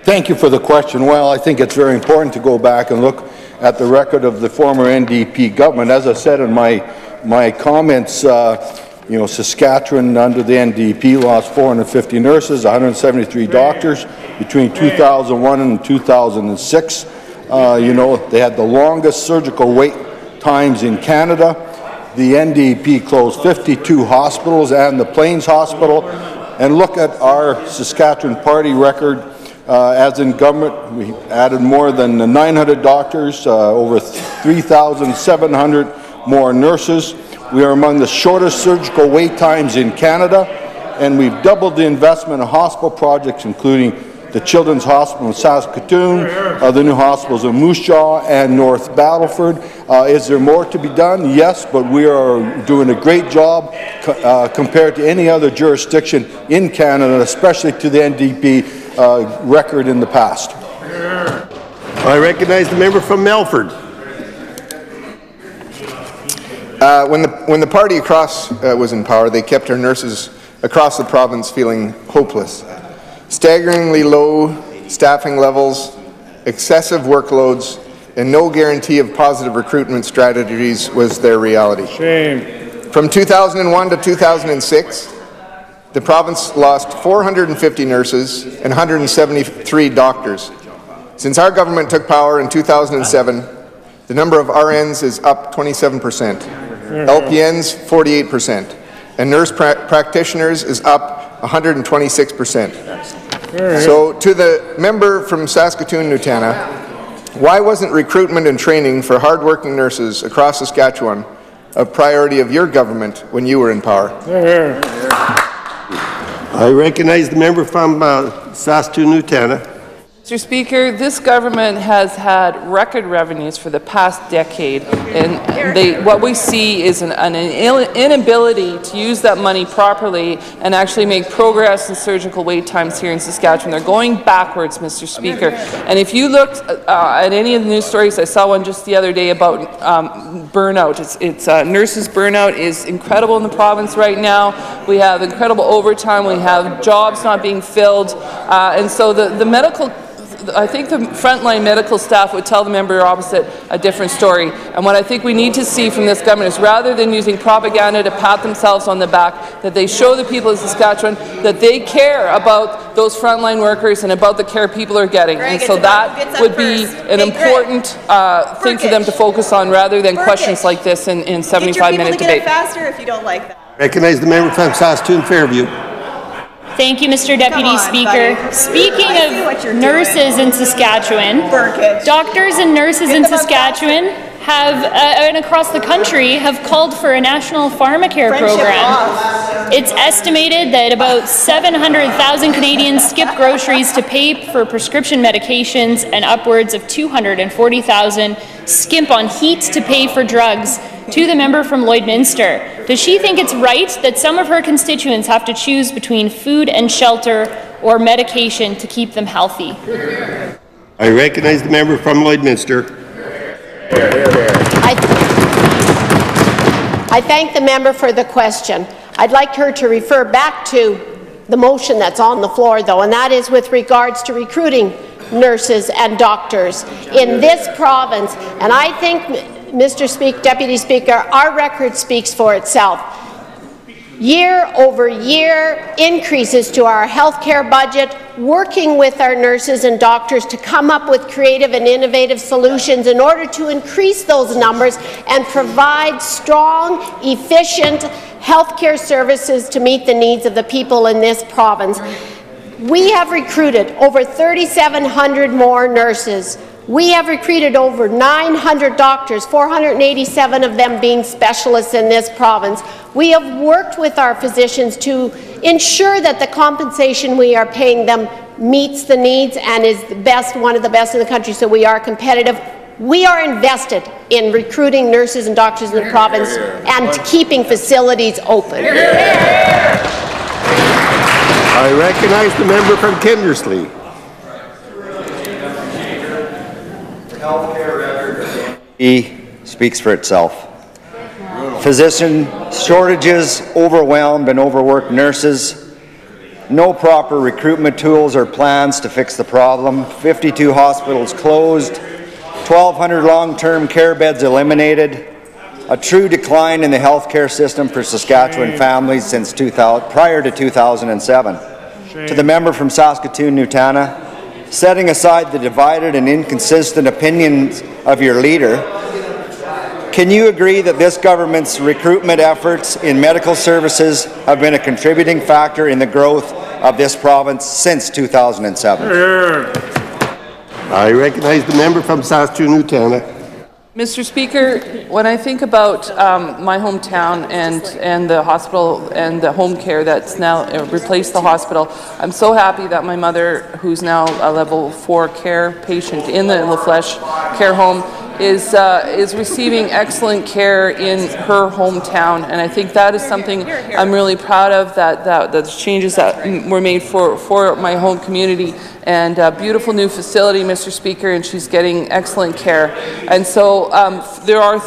Thank you for the question. Well, I think it's very important to go back and look at the record of the former NDP government. As I said in my comments, you know, Saskatchewan under the NDP lost 450 nurses, 173 doctors between 2001 and 2006. You know, they had the longest surgical wait times in Canada. The NDP closed 52 hospitals and the Plains Hospital. And look at our Saskatchewan party record. As in government, we added more than 900 doctors, over 3,700 more nurses. We are among the shortest surgical wait times in Canada, and we've doubled the investment in hospital projects, including the Children's Hospital in Saskatoon, the new hospitals in Moose Jaw and North Battleford. Is there more to be done? Yes, but we are doing a great job compared to any other jurisdiction in Canada, especially to the NDP record in the past. I recognize the member from Melford. When the party across was in power, they kept our nurses across the province feeling hopeless. Staggeringly low staffing levels, excessive workloads, and no guarantee of positive recruitment strategies was their reality. Shame. From 2001 to 2006, the province lost 450 nurses and 173 doctors. Since our government took power in 2007, the number of RNs is up 27%, LPNs 48%, and nurse practitioners is up 126%. So to the member from Saskatoon-Nutana, why wasn't recruitment and training for hardworking nurses across Saskatchewan a priority of your government when you were in power? I recognize the member from Saskatoon-Nutana. Mr. Speaker, this government has had record revenues for the past decade, and what we see is an inability to use that money properly and actually make progress in surgical wait times here in Saskatchewan. They're going backwards, Mr. Speaker. And if you looked at any of the news stories, I saw one just the other day about burnout. Nurses' burnout is incredible in the province right now. We have incredible overtime. We have jobs not being filled, and so the medical. I think the frontline medical staff would tell the member opposite a different story. And what I think we need to see from this government is, rather than using propaganda to pat themselves on the back, that they show the people of Saskatchewan that they care about those frontline workers and about the care people are getting. And so that would be an important thing for them to focus on, rather than questions like this in 75-minute debate. Get it faster if you don't like that. Recognize the member from Saskatoon Fairview. Thank you, Mr. Deputy Speaker. Speaking of nurses in Saskatchewan, doctors and nurses in Saskatchewan have, and across the country, have called for a national pharmacare program. It's estimated that about 700,000 Canadians skip groceries to pay for prescription medications, and upwards of 240,000 skimp on heat to pay for drugs. To the member from Lloydminster, does she think it's right that some of her constituents have to choose between food and shelter or medication to keep them healthy? I recognize the member from Lloydminster. I thank the member for the question. I'd like her to refer back to the motion that's on the floor, though, and that is with regards to recruiting nurses and doctors in this province. And I think, Deputy Speaker, our record speaks for itself. Year over year increases to our healthcare budget, working with our nurses and doctors to come up with creative and innovative solutions in order to increase those numbers and provide strong, efficient healthcare services to meet the needs of the people in this province. We have recruited over 3,700 more nurses. We have recruited over 900 doctors, 487 of them being specialists in this province. We have worked with our physicians to ensure that the compensation we are paying them meets the needs and is the best, one of the best in the country, so we are competitive. We are invested in recruiting nurses and doctors in the province and keeping facilities open. I recognize the member from Kindersley. He speaks for itself. Physician shortages, overwhelmed and overworked nurses, no proper recruitment tools or plans to fix the problem, 52 hospitals closed, 1,200 long-term care beds eliminated, a true decline in the healthcare system for Saskatchewan families since prior to 2007. To the member from Saskatoon-Nutana, setting aside the divided and inconsistent opinions of your leader, can you agree that this government's recruitment efforts in medical services have been a contributing factor in the growth of this province since 2007? I recognize the member from Saskatoon-Nutana. Mr. Speaker, when I think about my hometown and the hospital and the home care that's now replaced the hospital, I'm so happy that my mother, who's now a level 4 care patient in the La Flèche care home, is receiving excellent care in her hometown, and I think that is something I'm really proud of, that the changes that were made for my home community, and a beautiful new facility, Mr. Speaker, and she's getting excellent care. And so there are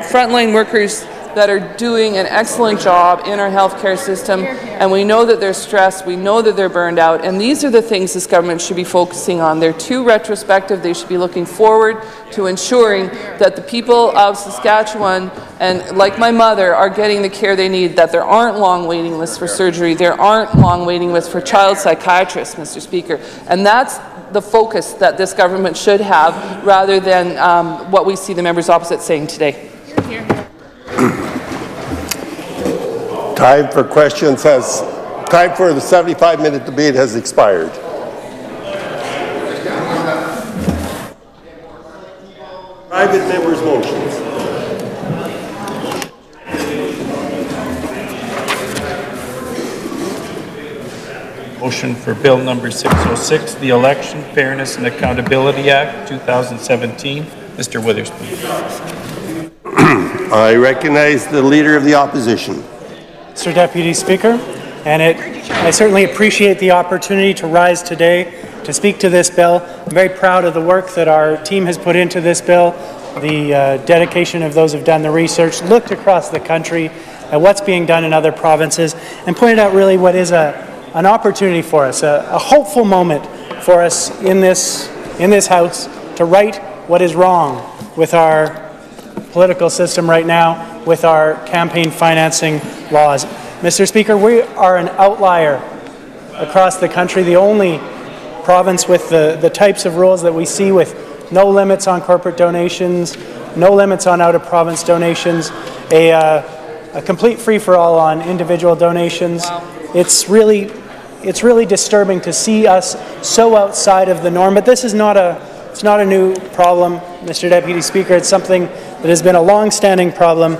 frontline workers that are doing an excellent job in our healthcare system, and we know that they're stressed, we know that they're burned out, and these are the things this government should be focusing on. They're too retrospective. They should be looking forward to ensuring that the people of Saskatchewan, and like my mother, are getting the care they need, that there aren't long waiting lists for surgery, there aren't long waiting lists for child psychiatrists, Mr. Speaker, and that's the focus that this government should have, rather than what we see the members opposite saying today. Time for questions time for the 75-minute debate has expired. Private members' motions. Motion for Bill number 606, the Election Fairness and Accountability Act 2017. Mr. Witherspoon. I recognize the Leader of the Opposition. Mr. Deputy Speaker, and I certainly appreciate the opportunity to rise today to speak to this bill. I'm very proud of the work that our team has put into this bill, the dedication of those who've done the research, looked across the country at what's being done in other provinces, and pointed out really what is an opportunity for us, a hopeful moment for us in this House to right what is wrong with our political system right now, with our campaign financing laws. Mr. Speaker, we are an outlier across the country, the only province with the types of rules that we see, with no limits on corporate donations, no limits on out-of-province donations, a complete free-for-all on individual donations. Wow. It's really disturbing to see us so outside of the norm, but this is it's not a new problem, Mr. Deputy Speaker. It's something that has been a long-standing problem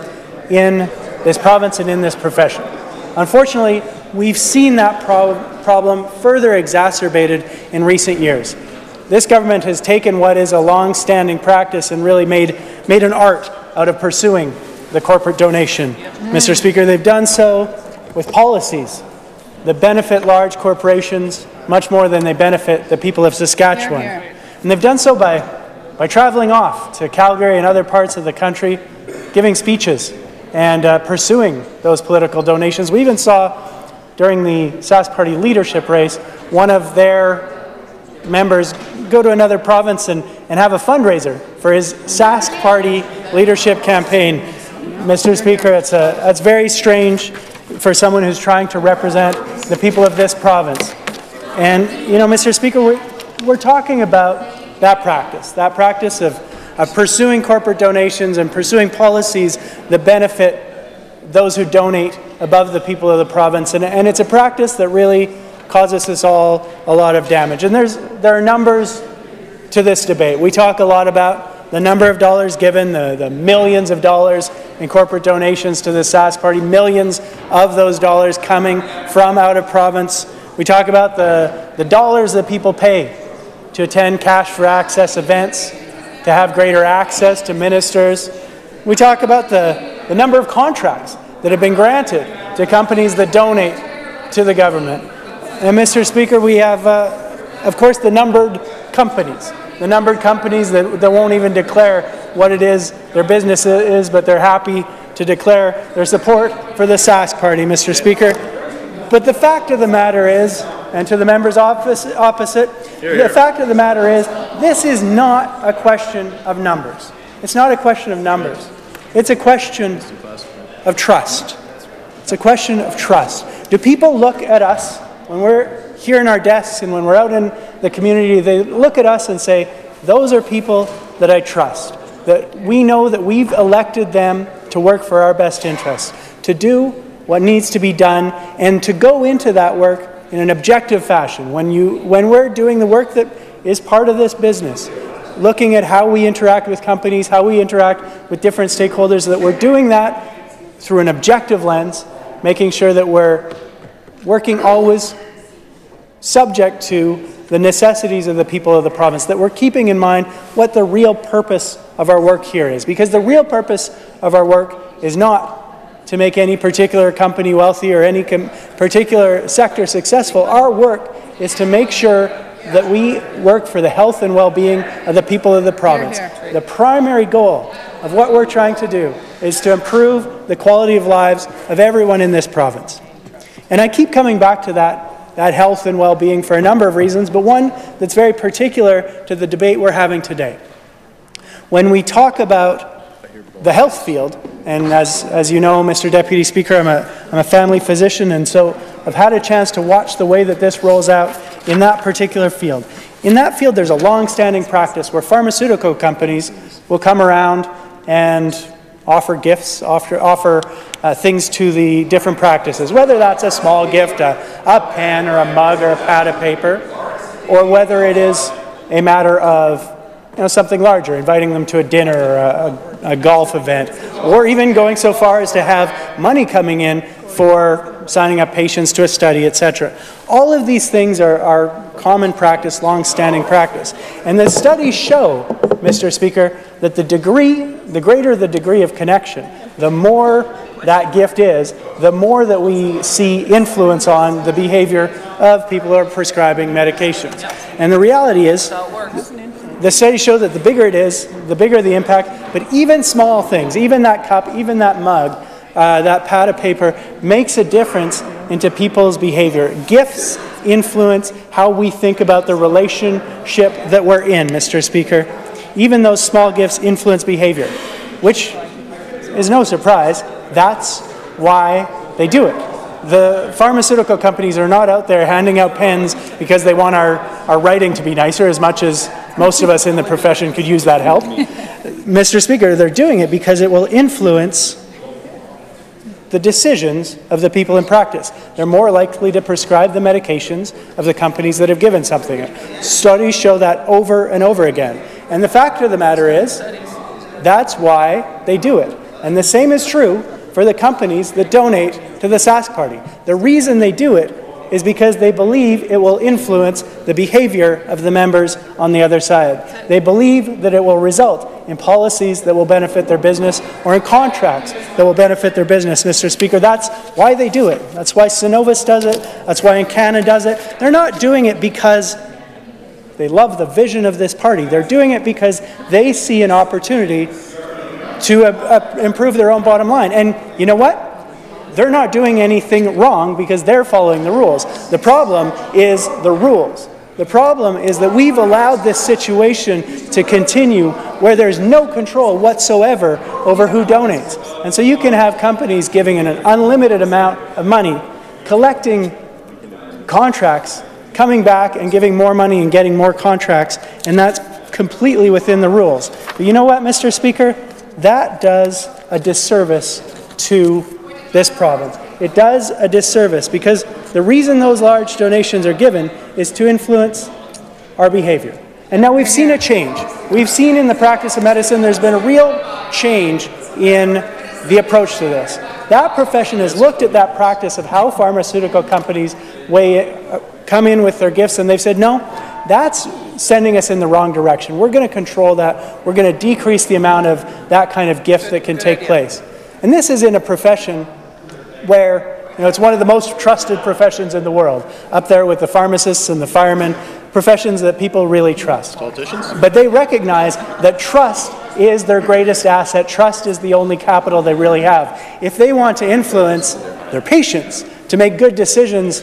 in this province and in this profession. Unfortunately, we've seen that problem further exacerbated in recent years. This government has taken what is a long-standing practice and really made an art out of pursuing the corporate donation. Mr. Speaker, they've done so with policies that benefit large corporations much more than they benefit the people of Saskatchewan. And they've done so by traveling off to Calgary and other parts of the country, giving speeches and pursuing those political donations. We even saw during the Sask Party leadership race, one of their members go to another province and have a fundraiser for his Sask Party leadership campaign. Mr. Speaker, it's very strange for someone who's trying to represent the people of this province. And, you know, Mr. Speaker, we're talking about that practice of pursuing corporate donations and pursuing policies that benefit those who donate above the people of the province. And it's a practice that really causes us all a lot of damage. And there are numbers to this debate. We talk a lot about the number of dollars given, the millions of dollars in corporate donations to the Sask Party, millions of those dollars coming from out of province. We talk about the dollars that people pay to attend cash for access events, to have greater access to ministers. We talk about the number of contracts that have been granted to companies that donate to the government. And Mr. Speaker, we have, of course, the numbered companies that won't even declare what it is their business is, but they're happy to declare their support for the Sask Party, Mr. Speaker. But the fact of the matter is, and to the members opposite, the fact of the matter is, this is not a question of numbers. It's not a question of numbers. It's a question of trust. It's a question of trust. Do people look at us when we're here in our desks and when we're out in the community, they look at us and say, those are people that I trust, that we know that we've elected them to work for our best interests, to do what needs to be done, and to go into that work in an objective fashion. When we're doing the work that is part of this business, looking at how we interact with companies, how we interact with different stakeholders, that we're doing that through an objective lens, making sure that we're working always subject to the necessities of the people of the province, that we're keeping in mind what the real purpose of our work here is. Because the real purpose of our work is not to make any particular company wealthy or any particular sector successful. Our work is to make sure that we work for the health and well-being of the people of the province. The primary goal of what we're trying to do is to improve the quality of lives of everyone in this province. And I keep coming back to that health and well-being for a number of reasons, but one that's very particular to the debate we're having today. When we talk about the health field, and as you know, Mr. Deputy Speaker, I'm a family physician, and so I've had a chance to watch the way that this rolls out in that particular field. In that field, there's a long-standing practice where pharmaceutical companies will come around and offer gifts, offer things to the different practices, whether that's a small gift, a pen or a mug or a pad of paper, or whether it is a matter of something larger, inviting them to a dinner or a golf event, or even going so far as to have money coming in for signing up patients to a study, etc. All of these things are common practice, long-standing practice. And the studies show, Mr. Speaker, that the greater the degree of connection, the more that gift is, the more that we see influence on the behavior of people who are prescribing medications. And the reality is, the studies show that the bigger it is, the bigger the impact, but even small things, even that cup, even that mug, that pad of paper makes a difference into people's behavior. Gifts influence how we think about the relationship that we're in, Mr. Speaker. Even those small gifts influence behavior, which is no surprise. That's why they do it. The pharmaceutical companies are not out there handing out pens because they want our writing to be nicer, as much as most of us in the profession could use that help. Mr. Speaker, they're doing it because it will influence the decisions of the people in practice. They're more likely to prescribe the medications of the companies that have given something. Studies show that over and over again. And the fact of the matter is, that's why they do it. And the same is true for the companies that donate to the Sask Party. The reason they do it is because they believe it will influence the behavior of the members on the other side. They believe that it will result in policies that will benefit their business or in contracts that will benefit their business, Mr. Speaker. That's why they do it. That's why Synovus does it. That's why Encana does it. They're not doing it because they love the vision of this party. They're doing it because they see an opportunity to improve their own bottom line. And you know what? They're not doing anything wrong because they're following the rules. The problem is the rules. The problem is that we've allowed this situation to continue where there's no control whatsoever over who donates. And so you can have companies giving an unlimited amount of money, collecting contracts, coming back and giving more money and getting more contracts, and that's completely within the rules. But you know what, Mr. Speaker? That does a disservice to this province. It does a disservice because the reason those large donations are given is to influence our behavior. And now we've seen a change. We've seen in the practice of medicine there's been a real change in the approach to this. That profession has looked at that practice of how pharmaceutical companies come in with their gifts, and they've said, no, that's sending us in the wrong direction. We're going to control that. We're going to decrease the amount of that kind of gift that can take place. And this is in a profession where, it's one of the most trusted professions in the world, up there with the pharmacists and the firemen, professions that people really trust. Politicians? But they recognize that trust is their greatest asset. Trust is the only capital they really have. If they want to influence their patients to make good decisions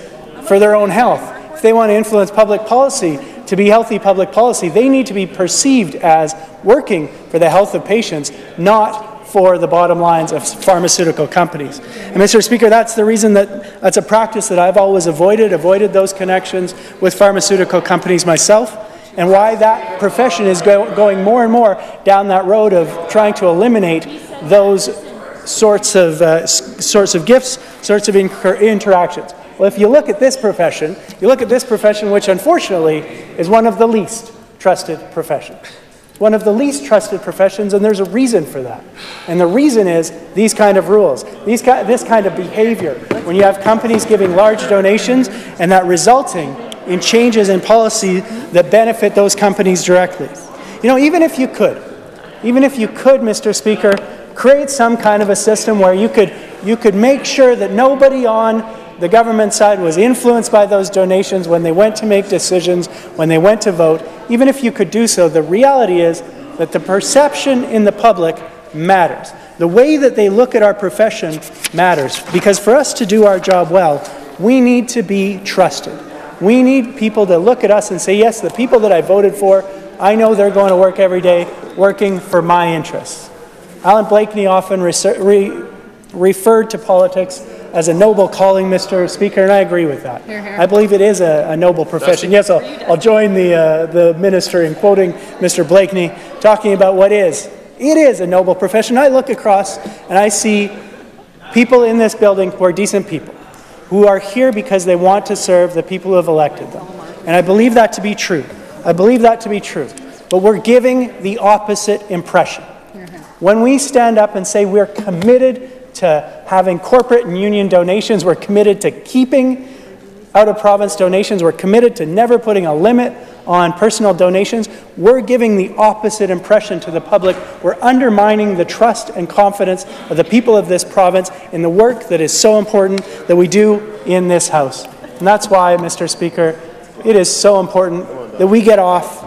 for their own health, if they want to influence public policy to be healthy public policy, they need to be perceived as working for the health of patients, not for the bottom lines of pharmaceutical companies. And Mr. Speaker, that's the reason that's a practice that I've always avoided those connections with pharmaceutical companies myself, and why that profession is going more and more down that road of trying to eliminate those sorts of gifts, sorts of interactions. Well, if you look at this profession, which unfortunately is one of the least trusted professions. One of the least trusted professions, and there's a reason for that. And the reason is these kind of rules, this kind of behavior. When you have companies giving large donations and that resulting in changes in policy that benefit those companies directly. Even if you could, Mr. Speaker, create some kind of a system where you could make sure that nobody on the government side was influenced by those donations when they went to make decisions, when they went to vote. Even if you could do so, the reality is that the perception in the public matters. The way that they look at our profession matters, because for us to do our job well, we need to be trusted. We need people to look at us and say, yes, the people that I voted for, I know they're going to work every day working for my interests. Alan Blakeney often referred to politics as a noble calling, Mr. Speaker, and I agree with that. Hear, hear. I believe it is a noble profession. Yes, I'll join the minister in quoting Mr. Blakeney, talking about what is. It is a noble profession. I look across and I see people in this building who are decent people, who are here because they want to serve the people who have elected them. And I believe that to be true. But we're giving the opposite impression. When we stand up and say we're committed to having corporate and union donations. We're committed to keeping out-of-province donations. We're committed to never putting a limit on personal donations. We're giving the opposite impression to the public. We're undermining the trust and confidence of the people of this province in the work that is so important that we do in this House. And that's why, Mr. Speaker, it is so important that we get off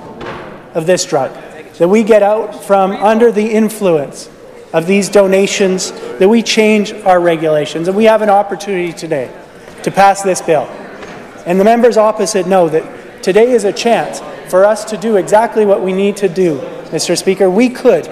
of this drug, that we get out from under the influence of these donations, that we change our regulations. And we have an opportunity today to pass this bill. And the members opposite know that today is a chance for us to do exactly what we need to do, Mr. Speaker. We could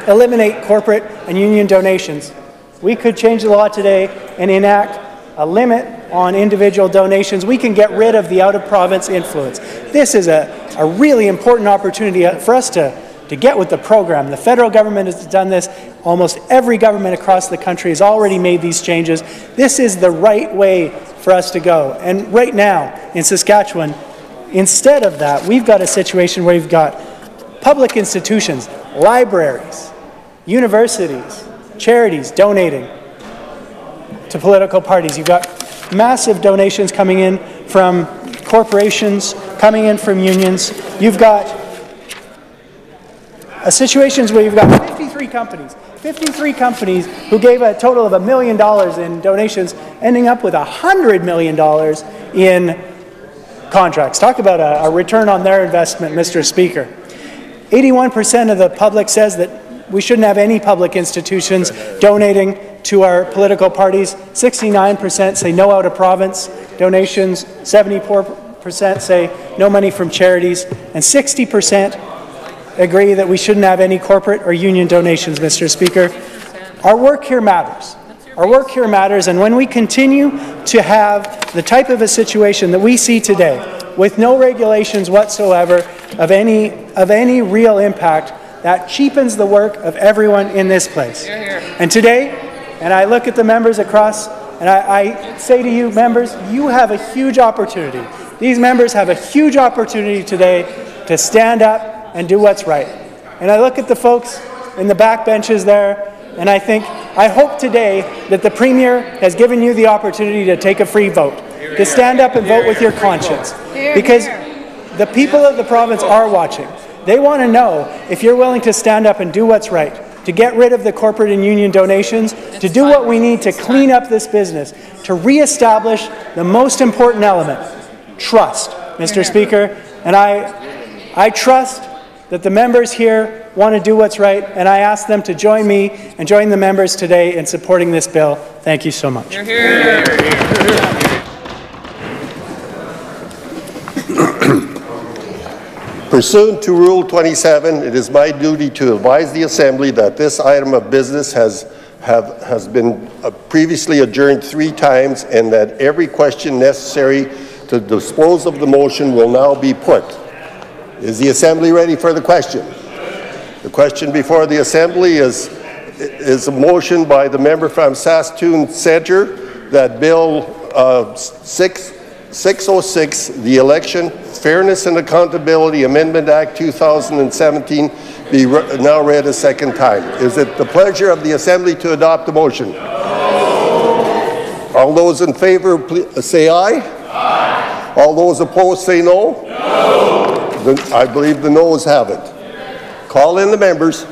eliminate corporate and union donations. We could change the law today and enact a limit on individual donations. We can get rid of the out-of-province influence. This is a really important opportunity for us to get with the program. The federal government has done this. Almost every government across the country has already made these changes. This is the right way for us to go. And right now, in Saskatchewan, instead of that, we've got a situation where we've got public institutions, libraries, universities, charities donating to political parties. You've got massive donations coming in from corporations, coming in from unions. You've got situations where you've got 53 companies who gave a total of $1 million in donations, ending up with $100 million in contracts. Talk about a return on their investment, Mr. Speaker. 81% of the public says that we shouldn't have any public institutions donating to our political parties. 69% say no out-of-province donations. 74% say no money from charities. And 60% agree that we shouldn't have any corporate or union donations, Mr. Speaker. Our work here matters. Our work here matters, and when we continue to have the type of a situation that we see today, with no regulations whatsoever of any real impact, that cheapens the work of everyone in this place. And today, and I look at the members across, and I say to you, members, you have a huge opportunity. These members have a huge opportunity today to stand up and do what's right. And I look at the folks in the back benches there, and I hope today that the Premier has given you the opportunity to take a free vote, to stand up and vote with your conscience. Because the people of the province are watching. They want to know if you're willing to stand up and do what's right, to get rid of the corporate and union donations, to do what we need to clean up this business, to reestablish the most important element, trust, Mr. Speaker. And I trust that the members here want to do what's right, and I ask them to join me and join the members today in supporting this bill. Thank you so much. Pursuant to Rule 27, it is my duty to advise the Assembly that this item of business has been previously adjourned 3 times, and that every question necessary to dispose of the motion will now be put. Is the Assembly ready for the question? The question before the Assembly is a motion by the member from Saskatoon Centre that Bill 606, the Election, Fairness and Accountability Amendment Act 2017, be now read a second time. Is it the pleasure of the Assembly to adopt the motion? No. All those in favor, please say aye. Aye. All those opposed say no. No. I believe the noes have it. Call in the members.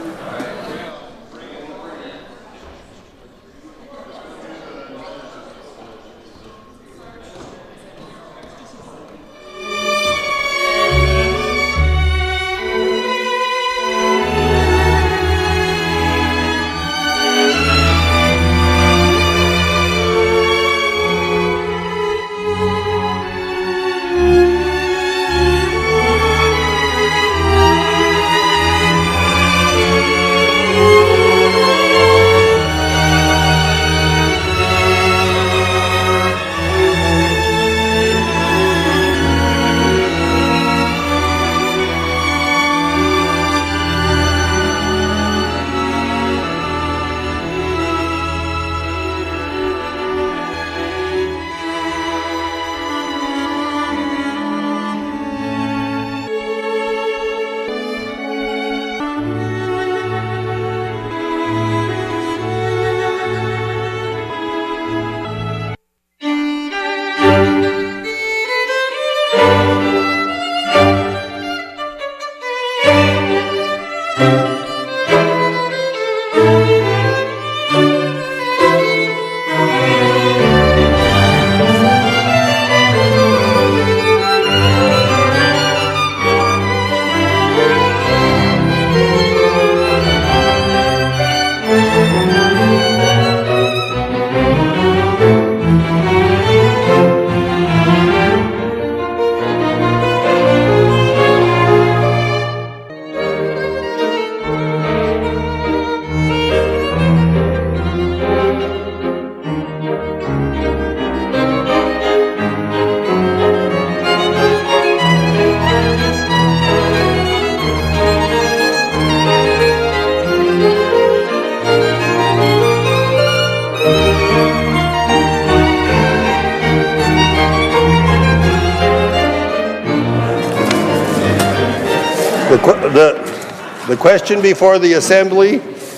The question before the Assembly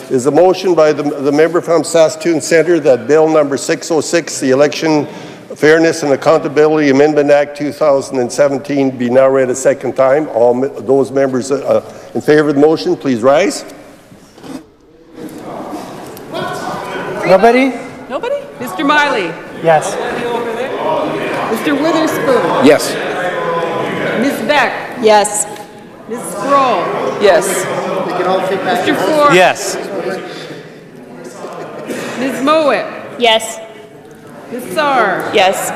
is a motion by the member from Saskatoon Centre that Bill number 606, the Election Fairness and Accountability Amendment Act 2017, be now read a second time. All those members in favor of the motion, please rise. Nobody? Nobody? Mr. Miley? Yes. Mr. Witherspoon? Yes. Ms. Beck? Yes. Ms. Sproul? Yes. Mr. Ford? Yes. Ms. Mowat? Yes. Ms. Saar? Yes.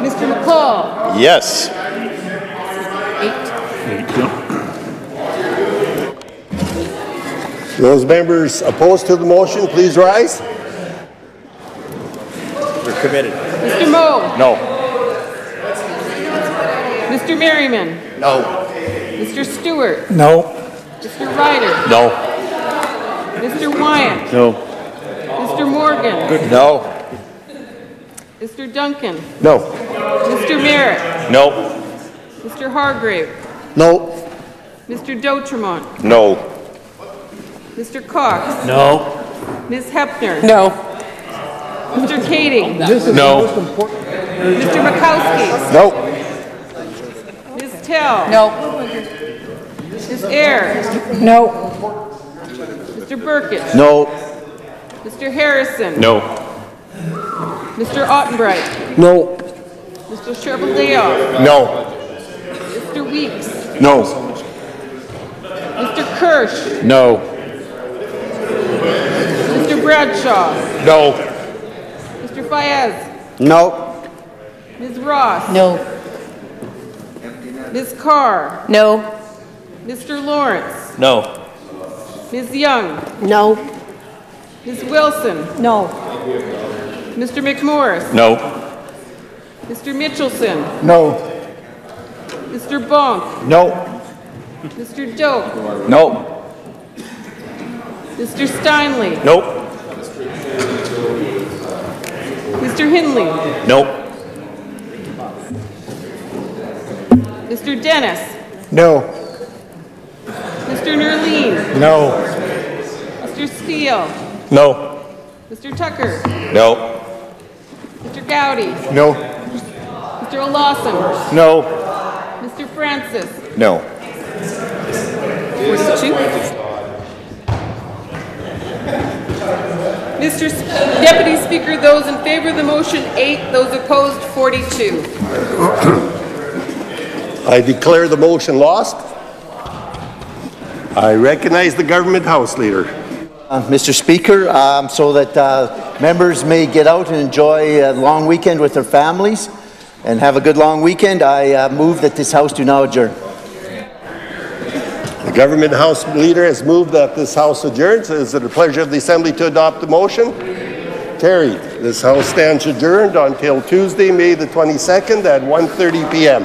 Mr. McCall? Yes. Those members opposed to the motion, please rise. We're committed. Mr. Moe? No. Mr. Merriman? No. Mr. Stewart? No. Mr. Ryder? No. Mr. Wyatt? No. Mr. Morgan? No. Mr. Duncan? No. Mr. Merritt? No. Mr. Hargrave? No. Mr. D'Outremont? No. Mr. Cox? No. Ms. Hepner? No. Mr. Kading? No. Mr. Makowski? No. Ms. Tell? No. Ms. Ayers? No. Mr. Burkett? No. Mr. Harrison? No. Mr. Ottenbright? No. Mr. Cheveldayoff? No. Mr. Weeks? No. Mr. Kirsch? No. Mr. Bradshaw? No. Mr. Fayez? No. Ms. Ross? No. Ms. Carr? No. Mr. Lawrence? No. Ms. Young? No. Ms. Wilson? No. Mr. McMorris? No. Mr. Mitchelson? No. Mr. Bonk? No. Mr. Doak? No. Mr. Steinley? Nope. Mr. Hindley? Nope. Mr. Dennis? No. Mr. Nerline? No. Mr. Steele? No. Mr. Tucker? No. Mr. Gowdy? No. Mr. Lawson? No. Mr. Francis? No. 42. Deputy Speaker, those in favor of the motion, 8. Those opposed, 42. I declare the motion lost. I recognize the Government House Leader. Mr. Speaker, so that members may get out and enjoy a long weekend with their families and have a good long weekend, I move that this House do now adjourn. The Government House Leader has moved that this House adjourns. Is it the pleasure of the Assembly to adopt the motion? Carried. This House stands adjourned until Tuesday, May the 22nd at 1:30 p.m.